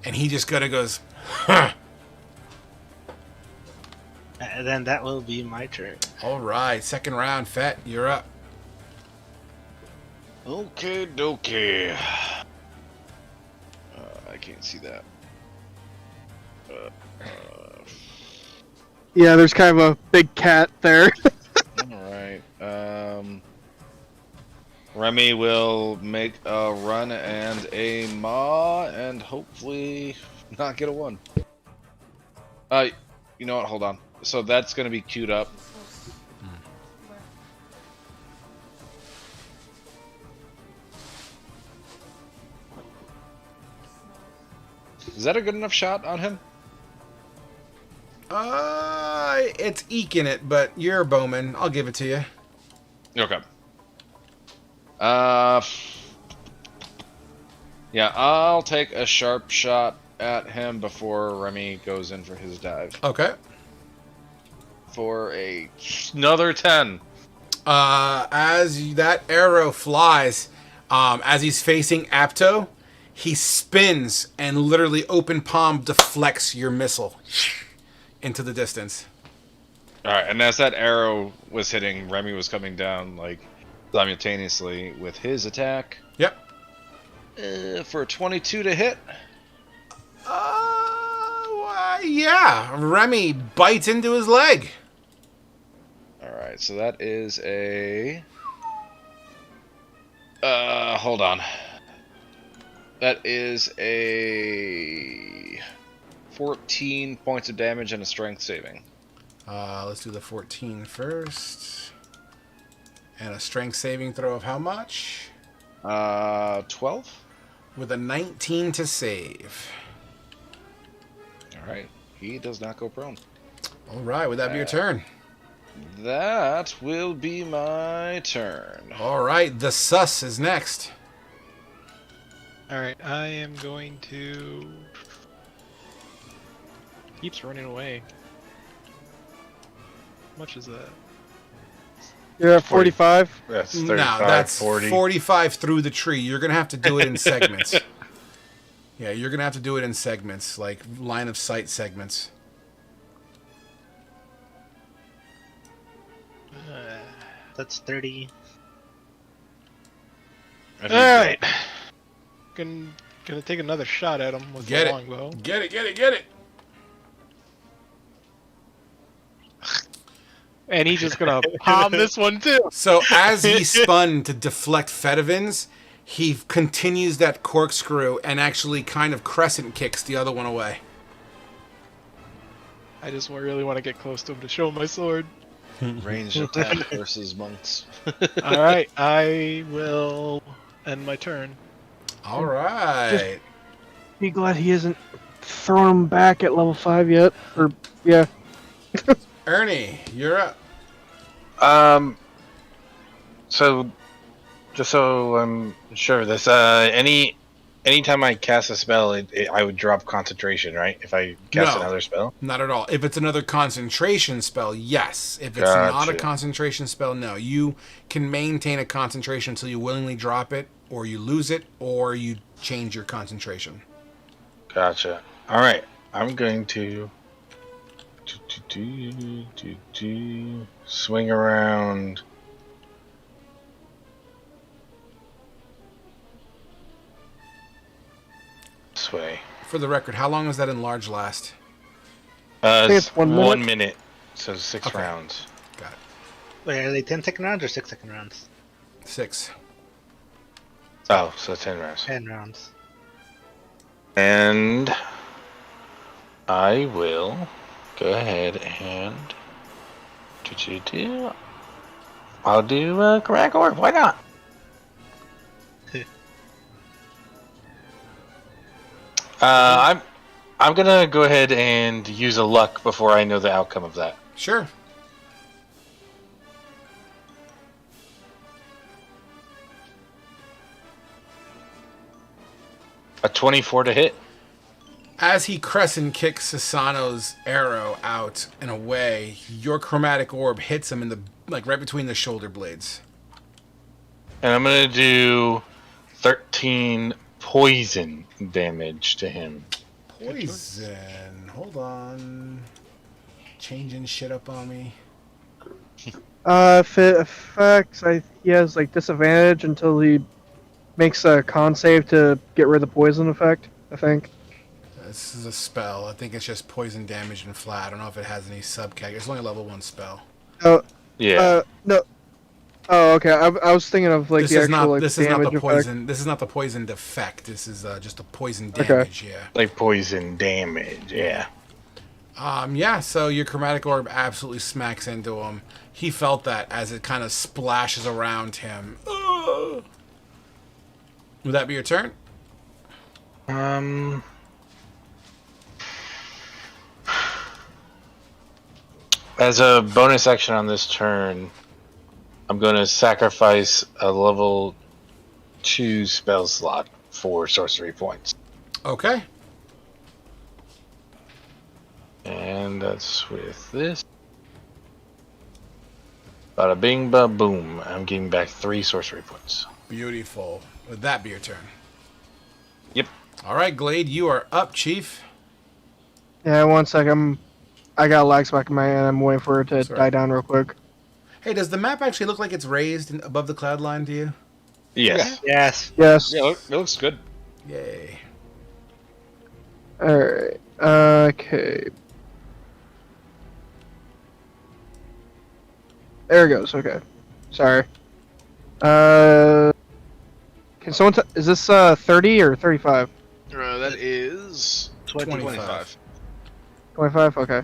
And he just kind of goes, huh. And then that will be my turn. Alright, second round, Fett, you're up. Okay, dokie. I can't see that. Yeah, there's kind of a big cat there. Alright. Remy will make a run and a maw and hopefully not get a 1. You know what? Hold on. So that's going to be queued up. Is that a good enough shot on him? It's eking it, but you're a bowman. I'll give it to you. Okay. Yeah, I'll take a sharp shot at him before Remy goes in for his dive. Okay. For another 10. As that arrow flies, as he's facing Apto, he spins and literally open palm deflects your missile into the distance. Alright, and as that arrow was hitting, Remy was coming down like simultaneously with his attack. Yep. For a 22 to hit. Yeah. Remy bites into his leg. Alright, so that is a... hold on. That is a 14 points of damage and a strength saving. Let's do the 14 first. And a strength saving throw of how much? 12? With a 19 to save. Alright, he does not go prone. Alright, would that be your turn? that will be my turn. All right, the sus is next. Alright, I am going to... Keeps running away. How much is that? You're at 45. That's No, 35, that's 40. 45 through the tree. You're going to have to do it in segments. Yeah, you're going to have to do it in segments, like line of sight segments. That's 30. Alright! Gonna take another shot at him with Get the it. longbow. Get it, get it, get it. And he's just gonna palm this one too. So as he spun to deflect Fedivins, he continues that corkscrew and actually kind of crescent kicks the other one away. I just really want to get close to him to show him my sword. Ranged attack versus monks. Alright, I will end my turn. All right. Be glad he isn't throwing him back at level 5 yet. Or yeah. Ernie, you're up. So, just so I'm sure of this, anytime I cast a spell, I would drop concentration, right? If I cast No. another spell? Not at all. If it's another concentration spell, yes. If it's not a Gotcha. concentration spell, no. You can maintain a concentration until you willingly drop it, or you lose it, or you change your concentration. Gotcha. Alright, I'm going to swing around. This way. For the record, how long does that enlarge last? think it's 1 minute. 1 minute. So 6 Okay. rounds. Got it. Wait, are they 10-second rounds or 6-second rounds? 6. Oh, so 10 rounds. 10 rounds. And I will go ahead and I'll do a Chromatic Orb. Why not? I'm gonna go ahead and use a luck before I know the outcome of that. Sure. A 24 to hit. As he crescent kicks Sasano's arrow out and away, your chromatic orb hits him in the right between the shoulder blades. And I'm gonna do 13 poison damage to him. Poison. Hold on. Changing shit up on me. If it affects, he has like disadvantage until he makes a con save to get rid of the poison effect. I think. This is a spell. I think it's just poison damage and flat. I don't know if it has any subcategory. It's only a level 1 spell. Oh. Yeah. No. Oh, okay. I was thinking of like This the is actual not. like, This is not damage the effect. poison. This is not the poisoned effect. This is just the poison damage. Yeah. Like poison damage. Yeah. Yeah. So your chromatic orb absolutely smacks into him. He felt that as it kind of splashes around him. Ugh. Would that be your turn? As a bonus action on this turn, I'm going to sacrifice a level 2 spell slot for sorcery points. Okay. And that's with this. Bada bing, ba boom. I'm getting back 3 sorcery points. Beautiful. Would that be your turn? Yep. All right, Glade, you are up, Chief. Yeah, 1 sec. I got a lag spike in my hand. I'm waiting for it to Sorry. die down real quick. Hey, does the map actually look like it's raised above the cloud line to you? Yes. Yes. Yes. Yeah, it looks good. Yay. Alright. Okay. There it goes. Okay. Sorry. Can someone is this 30 or 35? That is 25. 25? Okay.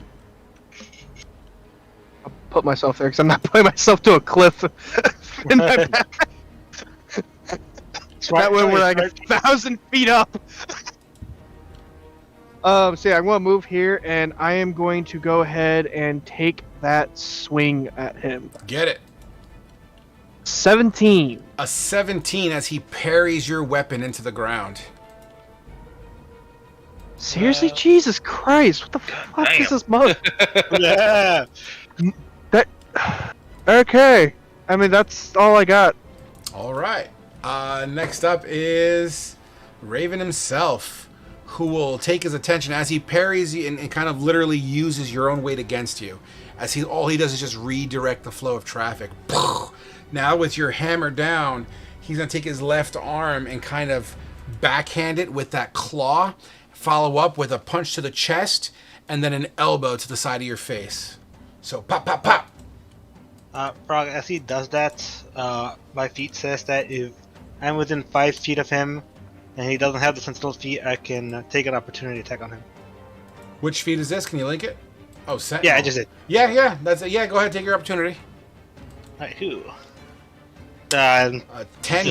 I'll put myself there because I'm not putting myself to a cliff in my back. That way we're like 1,000 feet up. So yeah, I'm going to move here, and I am going to go ahead and take that swing at him. Get it. 17. A 17 as he parries your weapon into the ground. Seriously, Jesus Christ! What the fuck damn. is this mug? Yeah. Okay, I mean that's all I got. All right. Next up is Raven himself, who will take his attention as he parries you and kind of literally uses your own weight against you. As all he does is just redirect the flow of traffic. Now with your hammer down, he's going to take his left arm and kind of backhand it with that claw, follow up with a punch to the chest, and then an elbow to the side of your face. So pop, pop, pop. Frog, as he does that, my feat says that if I'm within 5 feet of him and he doesn't have the sentinel feat, I can take an opportunity attack on him. Which feat is this? Can you link it? Oh, Sentinel. Yeah, I just did. Yeah, that's it. Yeah, go ahead, take your opportunity. Alright, who? 10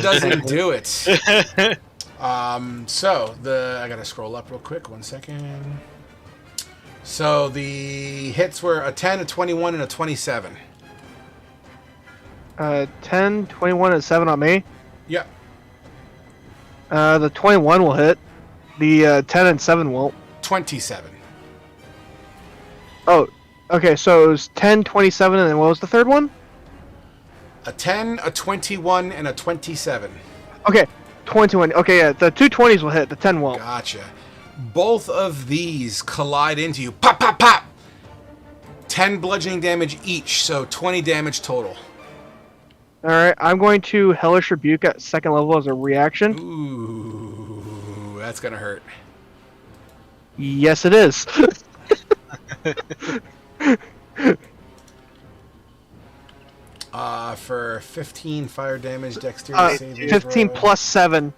doesn't do it. So I gotta scroll up real quick. 1 second. So the hits were a 10, a 21, and a 27. 10, 21, and 7 on me. Yep. The 21 will hit. The 10 and 7 won't. 27. Oh, okay, so it was 10, 27, and then what was the third one? A 10, a 21, and a 27. Okay, 21. Okay, yeah, the two 20s will hit, the 10 won't. Gotcha. Both of these collide into you. Pop, pop, pop! 10 bludgeoning damage each, so 20 damage total. Alright, I'm going to Hellish Rebuke at second level as a reaction. Ooh, that's gonna hurt. Yes, it is. For 15 fire damage, dexterity saving 15 throw. plus 7.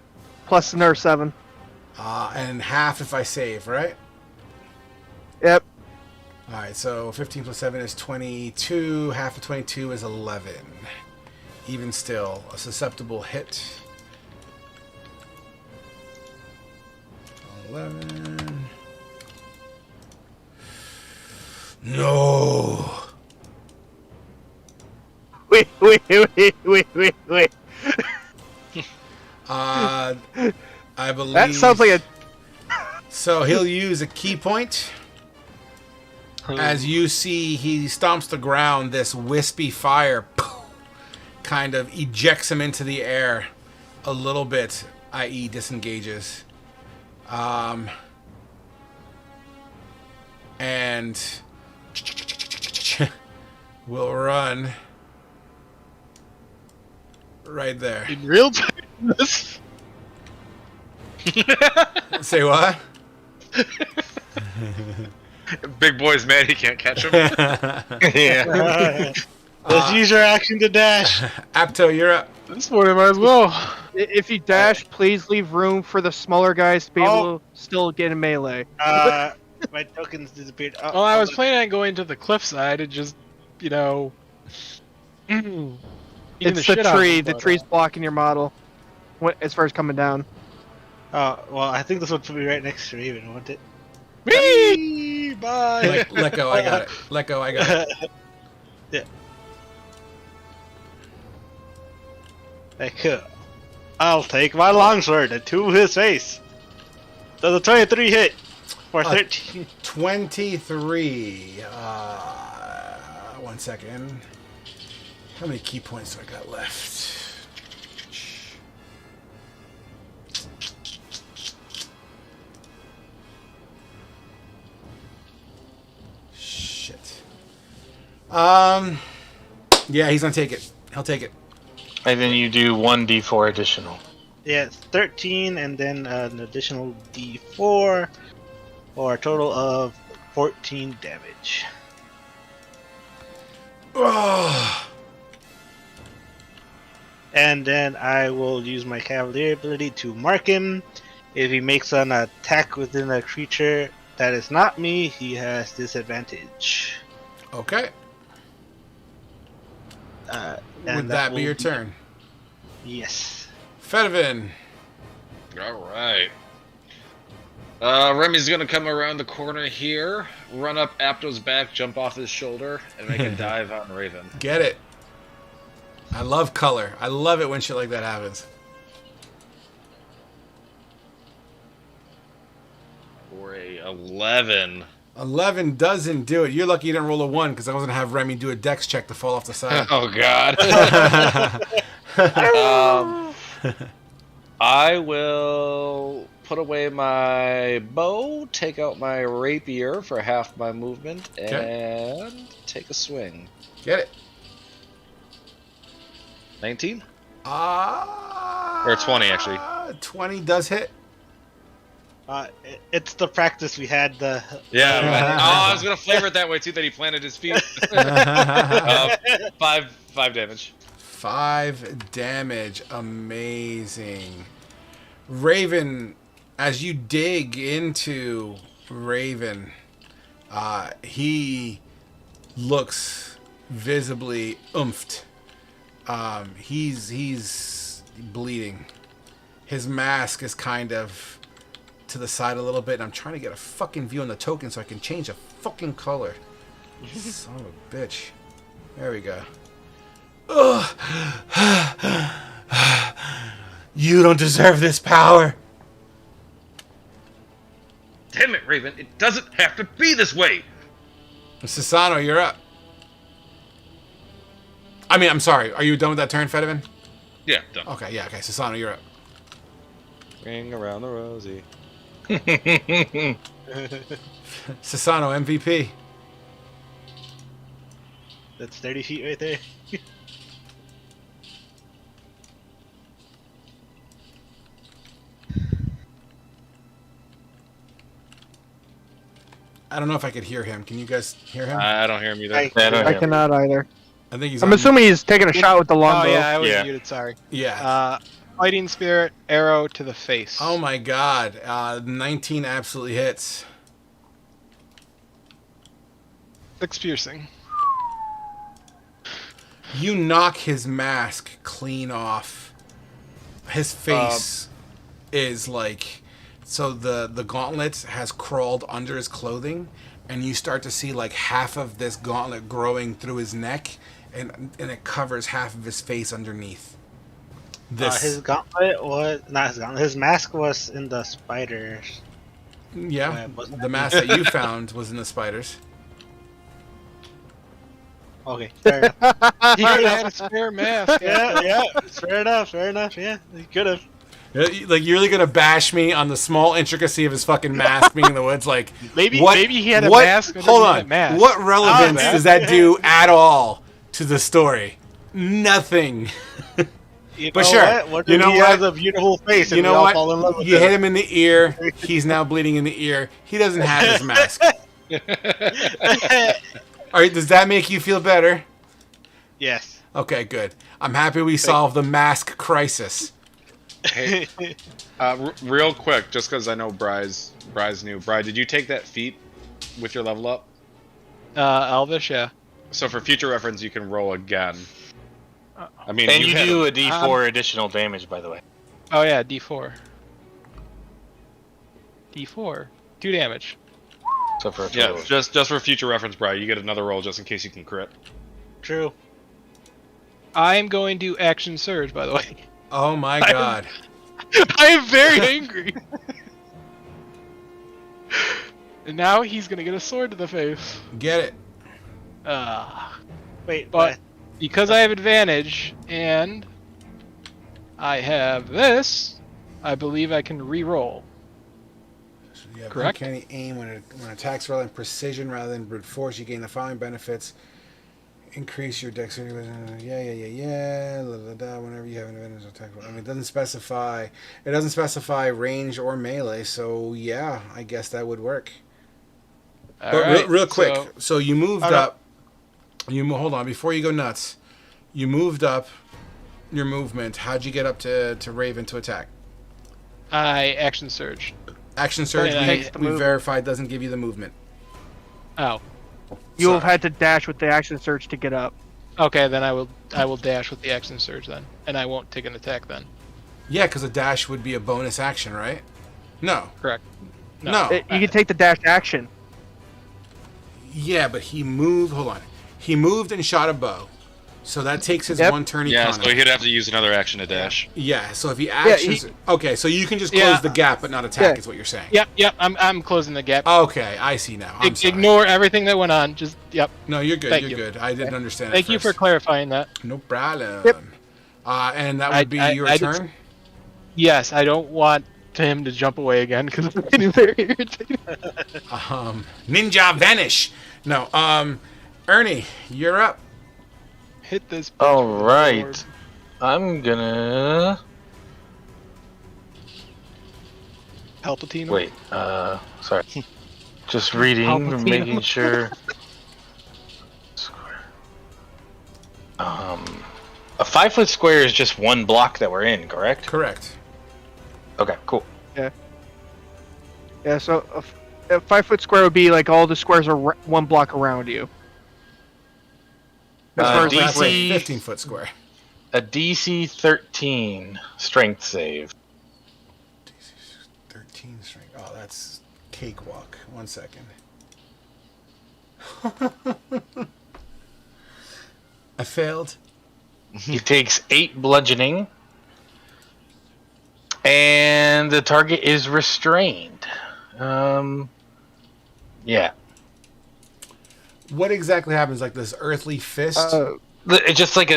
Plus nerve 7. And half if I save, right? Yep. Alright, so 15 plus 7 is 22. Half of 22 is 11. Even still, a susceptible hit. 11. No. Wait. I believe That sounds like a... So he'll use a key point. As you see, he stomps the ground. This wispy fire kind of ejects him into the air a little bit, i.e. disengages. And we'll run right there. In real time. Say what? Big boy's mad he can't catch him. Yeah. Let's use your action to dash. Apto, you're up. This morning might as well. If you dash, please leave room for the smaller guys to be able to still get in melee. My tokens disappeared. Well, I was planning on going to the cliffside and just, you know... eating It's the shit out of tree. them, The but, tree's blocking your model as far as coming down. Well, I think this would be right next to Raven, won't it? Whee! Bye! Let go, I got it. Let go, I got it. Yeah. Like, I'll take my longsword and to his face. Does a 23 hit for 13? 23. 1 second. How many key points do I got left? Shit. Yeah, he's gonna take it. He'll take it. And then you do 1d4 additional. Yeah, it's 13 and then an additional d4 for a total of 14 damage. Oh. And then I will use my Cavalier ability to mark him. If he makes an attack within a creature that is not me, he has disadvantage. Okay. And Would that be will your turn? Yes. Fedivin. All right. Remy's gonna come around the corner here, run up Apto's back, jump off his shoulder, and make a dive on Raven. Get it. I love color. I love it when shit like that happens. For a 11. 11 doesn't do it. You're lucky you didn't roll a 1 because I was going to have Remy do a dex check to fall off the side. Oh God. I will put away my bow, take out my rapier for half my movement, and take a swing. Get it. 19? Or 20, actually. 20 does hit. It's the practice we had. Yeah. I was gonna flavor it that way too. That he planted his feet. 5 damage. 5 damage. Amazing. Raven, as you dig into Raven, he looks visibly oomphed. He's bleeding. His mask is kind of to the side a little bit, and I'm trying to get a fucking view on the token so I can change the fucking color. Son of a bitch. There we go. Ugh. You don't deserve this power. Damn it, Raven! It doesn't have to be this way. Sasano, you're up. I mean, I'm sorry. Are you done with that turn, Fedivin? Yeah, done. Okay, yeah, okay. Sasano, you're up. Ring around the rosy. Sasano, MVP. That's 30 feet right there. I don't know if I could hear him. Can you guys hear him? I don't hear him either. I cannot either. I think he's. I'm assuming he's taking a shot with the Oh longbow. yeah, I was Yeah. muted. Sorry. Yeah. Fighting spirit, arrow to the face. Oh my God. 19 absolutely hits. 6 piercing. You knock his mask clean off. His face is like, so the gauntlet has crawled under his clothing, and you start to see like half of this gauntlet growing through his neck, and it covers half of his face underneath. His gauntlet was not his gauntlet. His mask was in the spiders. Yeah, the mask that you found was in the spiders. Okay, fair enough. He could have had a spare mask. yeah, fair enough. Yeah, he could have. Like, you're really gonna bash me on the small intricacy of his fucking mask being in the woods? Like, Maybe what, maybe he had a what, mask. Hold underneath on. that mask. What relevance Oh, does that do at all to the story? Nothing. You But know sure, what? What you if know he what? has a beautiful face, and You we know all what? fall in love with You hit him in the ear. He's now bleeding in the ear. He doesn't have his mask. All right, does that make you feel better? Yes. Okay, good. I'm happy we solved the mask crisis. Hey, real quick, just because I know Bry's new. Bry, did you take that feat with your level up? Elvish, yeah. So for future reference, you can roll again. I mean, And you had do a D4 additional damage, by the way. Oh yeah, D4. D4. 2 damage. So for a Yeah, total. just for future reference, Bry, you get another roll just in case you can crit. True. I'm going to action surge, by the way. Oh my God. I am very angry. And now he's gonna get a sword to the face. Get it. Wait, But because I have advantage and I have this, I believe I can re-roll. You have Correct. uncanny aim when attacks roll in precision rather than brute force. You gain the following benefits: increase your dexterity. Yeah. Whenever you have an advantage attack. I mean, it doesn't specify. It doesn't specify range or melee. So yeah, I guess that would work. All But right, real quick, so- so you moved up. Hold on before you go nuts. You moved up your movement. How'd you get up to Raven to attack? I action surge. Action surge. Yeah, we verified doesn't give you the movement. Oh. You'll have had to dash with the action surge to get up. Okay, then I will dash with the action surge then, and I won't take an attack then. Yeah, because a dash would be a bonus action, right? No. Correct. No. You can take the dash action. Yeah, but he moved. Hold on. He moved and shot a bow. So that takes his Yep. one turn Yeah, economy. so he'd have to use another action to dash. Yeah, so if he actions... okay, so you can just close the gap but not attack is what you're saying. Yep. I'm closing the gap. Okay, I see now. I'm sorry. Ignore everything that went on. Just yep. No, you're good. Thank You're you. good. I didn't understand Thank it you for first. clarifying that. No problem. Yep. And that would be your I turn? Yes, I don't want him to jump away again because it's getting very irritating. Ninja vanish! No, Ernie, you're up. Hit this. All right. I'm gonna Palpatine. wait. Sorry. Just reading, Palpatine. making sure. Square. A 5-foot square is just one block that we're in, correct? Correct. Okay, cool. Yeah, so a 5-foot square would be like all the squares are one block around you. As far as like That's a range. 15-foot square. A DC 13 strength save. 13 strength. Oh, that's cakewalk. 1 second. I failed. He takes 8 bludgeoning. And the target is restrained. Yeah. What exactly happens? Like this earthly fist? It's just like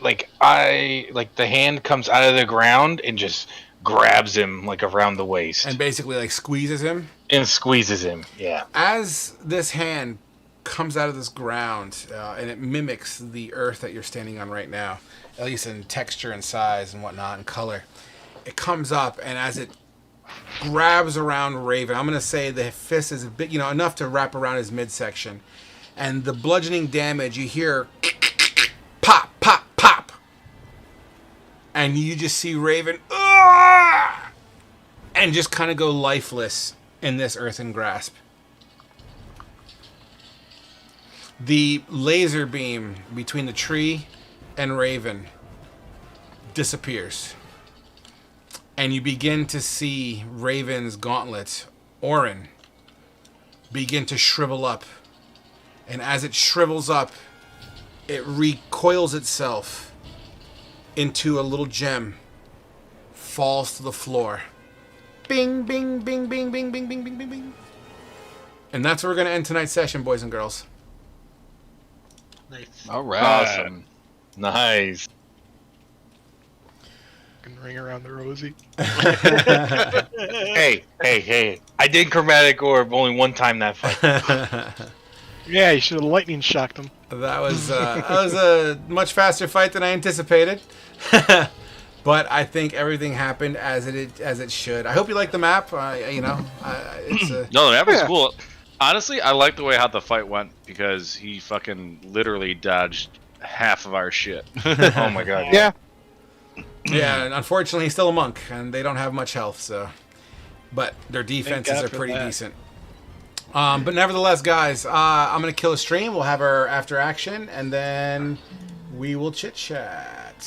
like the hand comes out of the ground and just grabs him like around the waist and basically like squeezes him? and squeezes him. Yeah. As this hand comes out of this ground, and it mimics the earth that you're standing on right now, at least in texture and size and whatnot and color, it comes up, and as it grabs around Raven, I'm going to say the fist is a bit, enough to wrap around his midsection, and the bludgeoning damage, you hear pop, pop, pop, and you just see Raven and just kind of go lifeless in this earthen grasp. The laser beam between the tree and Raven disappears. And you begin to see Raven's gauntlet, Orin, begin to shrivel up. And as it shrivels up, it recoils itself into a little gem, falls to the floor. Bing, bing, bing, bing, bing, bing, bing, bing, bing, bing. And that's where we're going to end tonight's session, boys and girls. Nice. All right. Awesome. Nice. Can ring around the rosy. Hey. I did chromatic orb only one time that fight. Yeah, you should have lightning shocked him. That was a much faster fight than I anticipated. But I think everything happened as it should. I hope you like the map. It's No, that was cool. Honestly, I like the way how the fight went because he fucking literally dodged half of our shit. Oh my god. Yeah. yeah. And unfortunately, he's still a monk, and they don't have much health. So, but their defenses God are for pretty that. decent. But nevertheless, guys, I'm gonna kill a stream. We'll have our after action, and then we will chit chat.